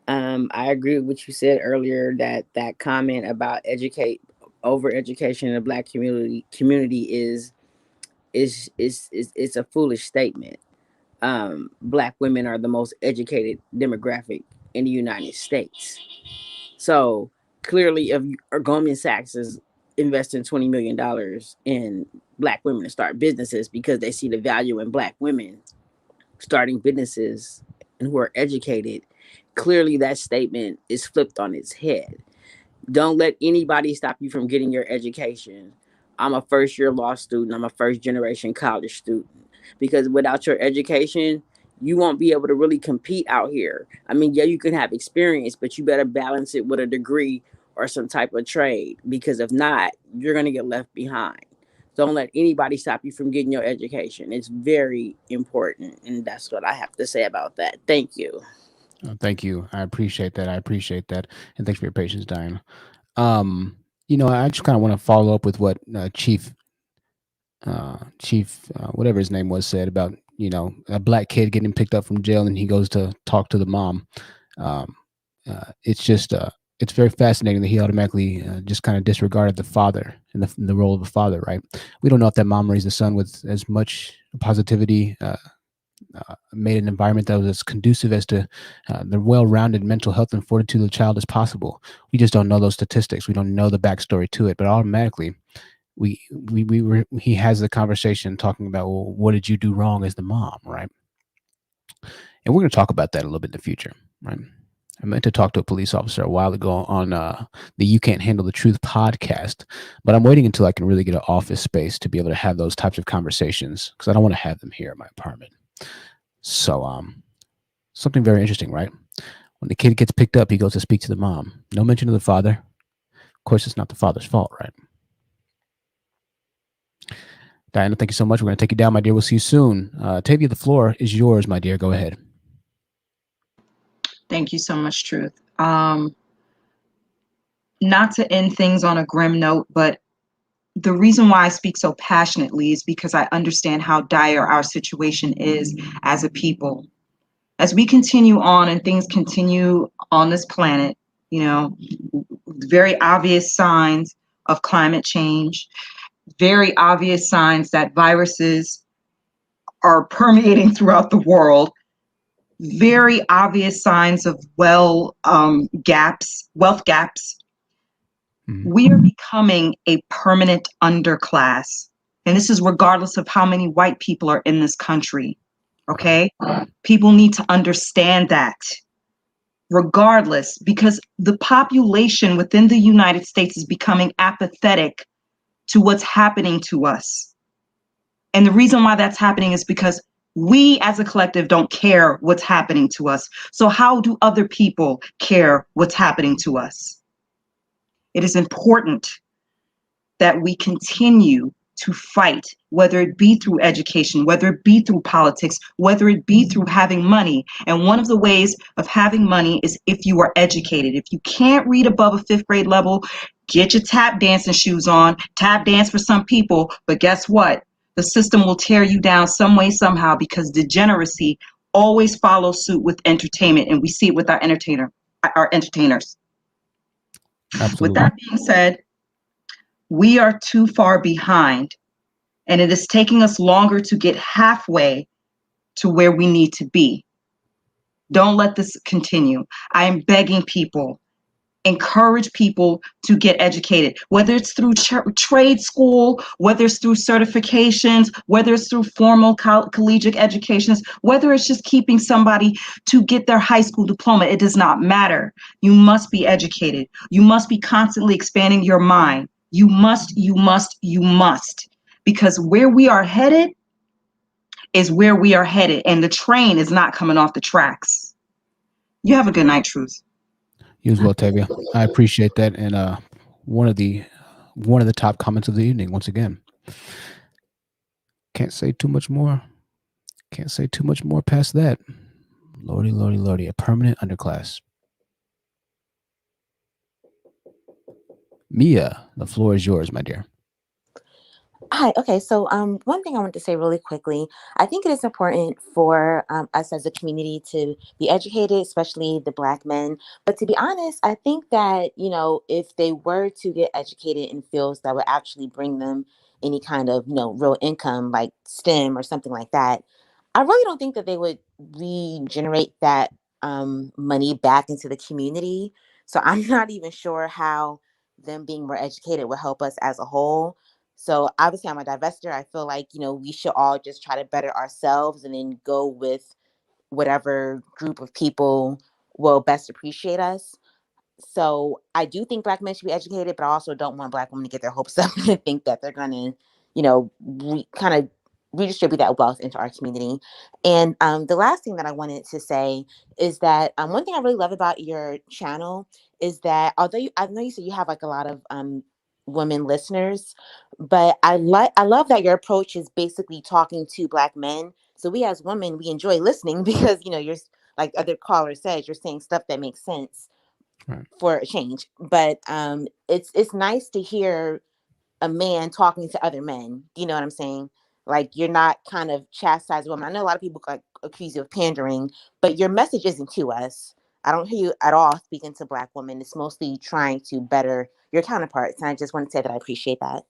I agree with what you said earlier, that comment about over education in the Black community is a foolish statement. Black women are the most educated demographic in the United States. So clearly, if Goldman Sachs is investing $20 million in Black women to start businesses because they see the value in Black women starting businesses and who are educated, clearly that statement is flipped on its head. Don't let anybody stop you from getting your education. I'm a first year law student. I'm a first generation college student. Because without your education, you won't be able to really compete out here. I mean, yeah, you can have experience, but you better balance it with a degree or some type of trade. Because if not, you're going to get left behind. Don't let anybody stop you from getting your education. It's very important. And that's what I have to say about that. Thank you. Thank you. I appreciate that. And thanks for your patience, Diana. I just kind of want to follow up with what Chief, whatever his name was, said about a black kid getting picked up from jail and he goes to talk to the mom. Um, it's just it's very fascinating that he automatically just kind of disregarded the father and the role of a father. Right? We don't know if that mom raised the son with as much positivity. Made an environment that was as conducive as to the well-rounded mental health and fortitude of the child as possible. We just don't know those statistics. We don't know the backstory to it, but automatically he has the conversation talking about, well, what did you do wrong as the mom, right? And we're going to talk about that a little bit in the future, right? I meant to talk to a police officer a while ago on the You Can't Handle the Truth podcast, but I'm waiting until I can really get an office space to be able to have those types of conversations because I don't want to have them here in my apartment. So, something very interesting, right? When the kid gets picked up, he goes to speak to the mom. No mention of the father. Of course, it's not the father's fault, right? Diana, thank you so much. We're going to take you down, my dear. We'll see you soon. Tavia, the floor is yours, my dear. Go ahead. Thank you so much, Truth. Not to end things on a grim note, but the reason why I speak so passionately is because I understand how dire our situation is as a people. As we continue on and things continue on this planet, very obvious signs of climate change, very obvious signs that viruses are permeating throughout the world, very obvious signs of wealth gaps. We are becoming a permanent underclass. And this is regardless of how many white people are in this country. Okay? People need to understand that. Regardless, because the population within the United States is becoming apathetic to what's happening to us. And the reason why that's happening is because we as a collective don't care what's happening to us. So how do other people care what's happening to us? It is important that we continue to fight, whether it be through education, whether it be through politics, whether it be through having money. And one of the ways of having money is if you are educated. If you can't read above a 5th grade level, get your tap dancing shoes on, tap dance for some people. But guess what? The system will tear you down some way, somehow, because degeneracy always follows suit with entertainment. And we see it with our entertainers. Absolutely. With that being said, we are too far behind, and it is taking us longer to get halfway to where we need to be. Don't let this continue. I am begging people, encourage people to get educated, whether it's through trade school, whether it's through certifications, whether it's through formal collegiate educations, whether it's just keeping somebody to get their high school diploma. It does not matter. You must be educated. You must be constantly expanding your mind. You must, because where we are headed is where we are headed, and the train is not coming off the tracks. You have a good night, Truth. You as well, Tavia. I appreciate that. And one of the top comments of the evening, once again. Can't say too much more. Can't say too much more past that. Lordy, lordy, lordy. A permanent underclass. Mia, the floor is yours, my dear. Hi. Okay. So, one thing I want to say really quickly, I think it is important for us as a community to be educated, especially the Black men. But to be honest, I think that, if they were to get educated in fields that would actually bring them any kind of, real income, like STEM or something like that, I really don't think that they would regenerate that money back into the community. So I'm not even sure how them being more educated will help us as a whole. So obviously I'm a divestor. I feel like, we should all just try to better ourselves and then go with whatever group of people will best appreciate us. So I do think Black men should be educated, but I also don't want Black women to get their hopes up and think that they're going to, kind of redistribute that wealth into our community. And the last thing that I wanted to say is that one thing I really love about your channel is that although I know you said you have like a lot of women listeners, but I love that your approach is basically talking to Black men. So we as women, we enjoy listening because you're, like other callers said, you're saying stuff that makes sense for a change. But it's nice to hear a man talking to other men. You know what I'm saying? Like you're not kind of chastising women. I know a lot of people like accuse you of pandering, but your message isn't to us. I don't hear you at all speaking to Black women. It's mostly trying to better your counterparts. And I just want to say that I appreciate that.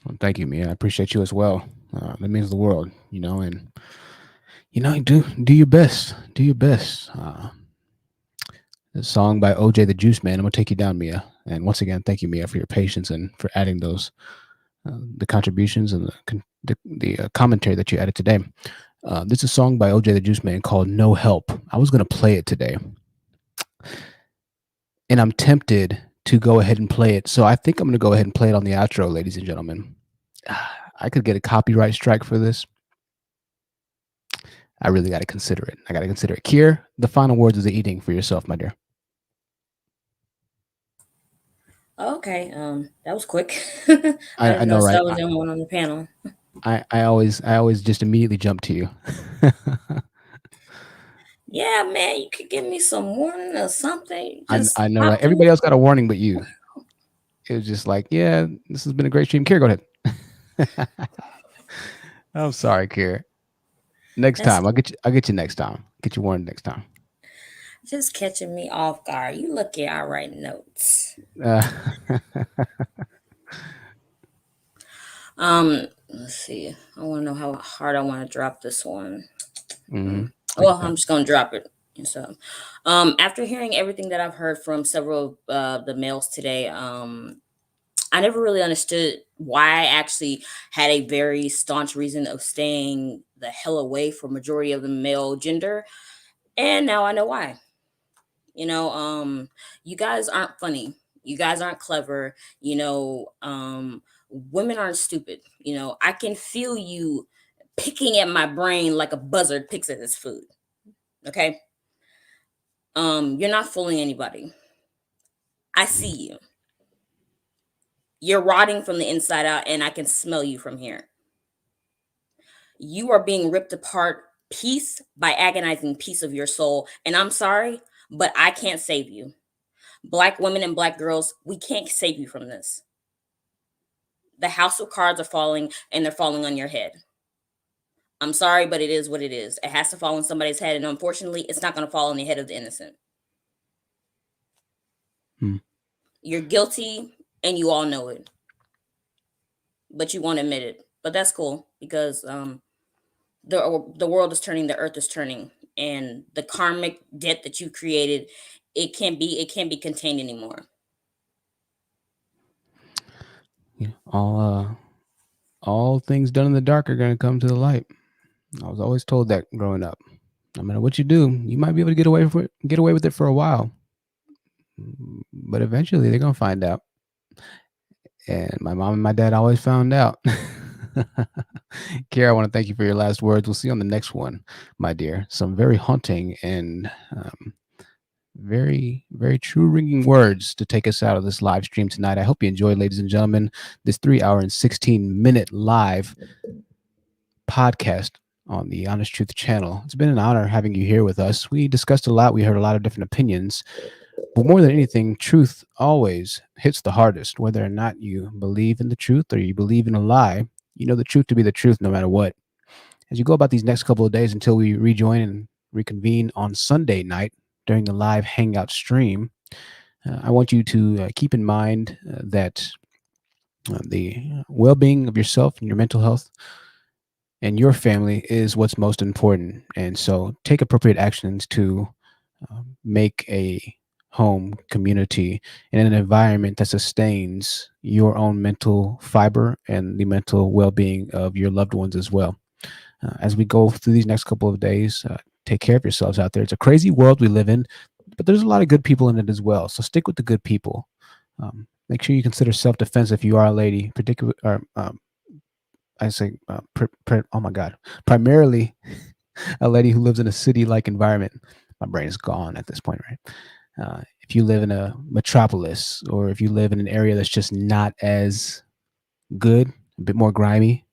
Well, thank you, man. I appreciate you as well. That means the world, and do your best. Do your best. The song by OJ the Juice Man. I'm gonna take you down, Mia. And once again, thank you, Mia, for your patience and for adding those the contributions and the commentary that you added today. This is a song by OJ the Juice Man called "No Help." I was gonna play it today, and I'm tempted to go ahead and play it. So I think I'm gonna go ahead and play it on the outro, ladies and gentlemen. I could get a copyright strike for this. I really got to consider it. I got to consider it. Kier, the final words of the evening for yourself, my dear. Okay, that was quick. I know, right? I was the only one on the panel. I always just immediately jump to you. Yeah, man, you could give me some warning or something. I know, right? Everybody else got a warning, but you. It was just like, yeah, this has been a great stream. Kier, go ahead. I'm sorry, Kier. Next time, I'll get you next time. Get you warned next time. Just catching me off guard. You look at I write notes. Let's see. I want to know how hard I want to drop this one. Well, I'm just gonna drop it. So, after hearing everything that I've heard from several of the males today, I never really understood why I actually had a very staunch reason of staying the hell away from majority of the male gender. And now I know why. You guys aren't funny. You guys aren't clever. Women aren't stupid. I can feel you picking at my brain like a buzzard picks at his food. Okay. You're not fooling anybody. I see you. You're rotting from the inside out, and I can smell you from here. You are being ripped apart piece by agonizing piece of your soul. And I'm sorry, but I can't save you. Black women and Black girls, we can't save you from this. The house of cards are falling, and they're falling on your head. I'm sorry, but it is what it is. It has to fall on somebody's head, and unfortunately, it's not going to fall on the head of the innocent. You're guilty, and you all know it. But you won't admit it. But that's cool, because the world is turning, the earth is turning, and the karmic debt that you created, it can't be contained anymore. All things done in the dark are going to come to the light. I was always told that growing up. No matter what you do, you might be able to get away with it for a while, but eventually they're going to find out. And my mom and my dad always found out. Kiera, I want to thank you for your last words. We'll see you on the next one, my dear. Some very haunting and very, very true ringing words to take us out of this live stream tonight. I hope you enjoyed, ladies and gentlemen, this 3-hour and 16-minute live podcast on the Honest Truth channel. It's been an honor having you here with us. We discussed a lot. We heard a lot of different opinions. But more than anything, truth always hits the hardest. Whether or not you believe in the truth or you believe in a lie, you know the truth to be the truth no matter what. As you go about these next couple of days until we rejoin and reconvene on Sunday night during the live Hangout stream, I want you to keep in mind that the well-being of yourself and your mental health and your family is what's most important. And so take appropriate actions to make a home, community, and an environment that sustains your own mental fiber and the mental well-being of your loved ones as well. As we go through these next couple of days, take care of yourselves out there. It's a crazy world we live in. but there's a lot of good people in it as well. So stick with the good people. Make sure you consider self-defense if you are a lady, particular. I say, oh my God, primarily a lady who lives in a city-like environment. My brain is gone at this point, right? If you live in a metropolis, or if you live in an area that's just not as good, a bit more grimy,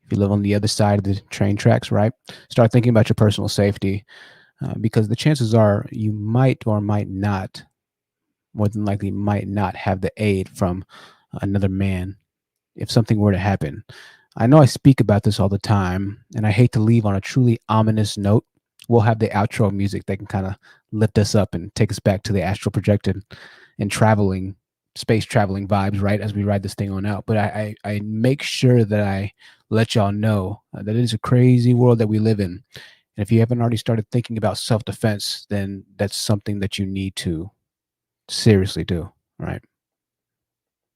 if you live on the other side of the train tracks, right? Start thinking about your personal safety, because the chances are you might or might not, more than likely might not have the aid from another man if something were to happen. I know I speak about this all the time, and I hate to leave on a truly ominous note. We'll have the outro music that can kind of lift us up and take us back to the astral projected and traveling, space traveling vibes, right, as we ride this thing on out. But I make sure that I let y'all know that it is a crazy world that we live in. And if you haven't already started thinking about self-defense, then that's something that you need to seriously do, right?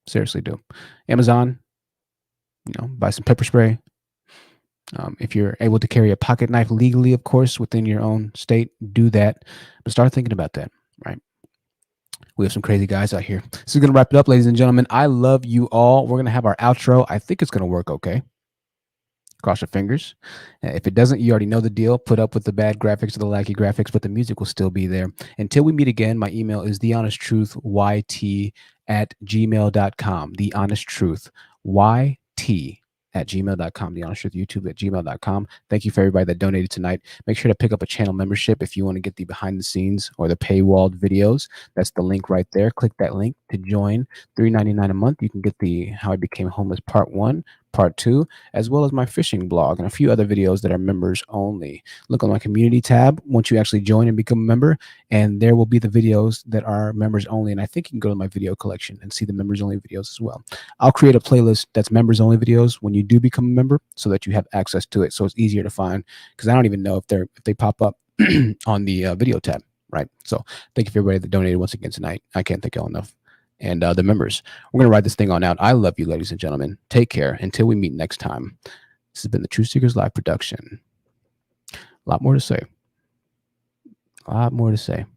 Seriously do. Amazon, buy some pepper spray. If you're able to carry a pocket knife legally, of course, within your own state, do that. But start thinking about that, right? We have some crazy guys out here. This is going to wrap it up, ladies and gentlemen. I love you all. We're going to have our outro. I think it's going to work okay. Cross your fingers. If it doesn't, you already know the deal. Put up with the bad graphics or the laggy graphics, but the music will still be there. Until we meet again, my email is thehonestTruthYT@gmail.com. thehonestTruthYT@gmail.com. thehonestTruthYouTube@gmail.com. Thank you for everybody that donated tonight. Make sure to pick up a channel membership if you want to get the behind the scenes or the paywalled videos. That's the link right there. Click that link to join. $3.99 a month. You can get the How I Became Homeless Part 1, Part 2, as well as my fishing blog and a few other videos that are members only. Look on my community tab once you actually join and become a member, and there will be the videos that are members only. And I think you can go to my video collection and see the members only videos as well. I'll create a playlist that's members only videos when you do become a member so that you have access to it. So it's easier to find, because I don't even know if they pop up on the video tab, right? So thank you for everybody that donated once again tonight. I can't thank y'all enough. And the members, we're going to ride this thing on out. I love you, ladies and gentlemen. Take care until we meet next time. This has been the Truth Seekers Live production. A lot more to say. A lot more to say.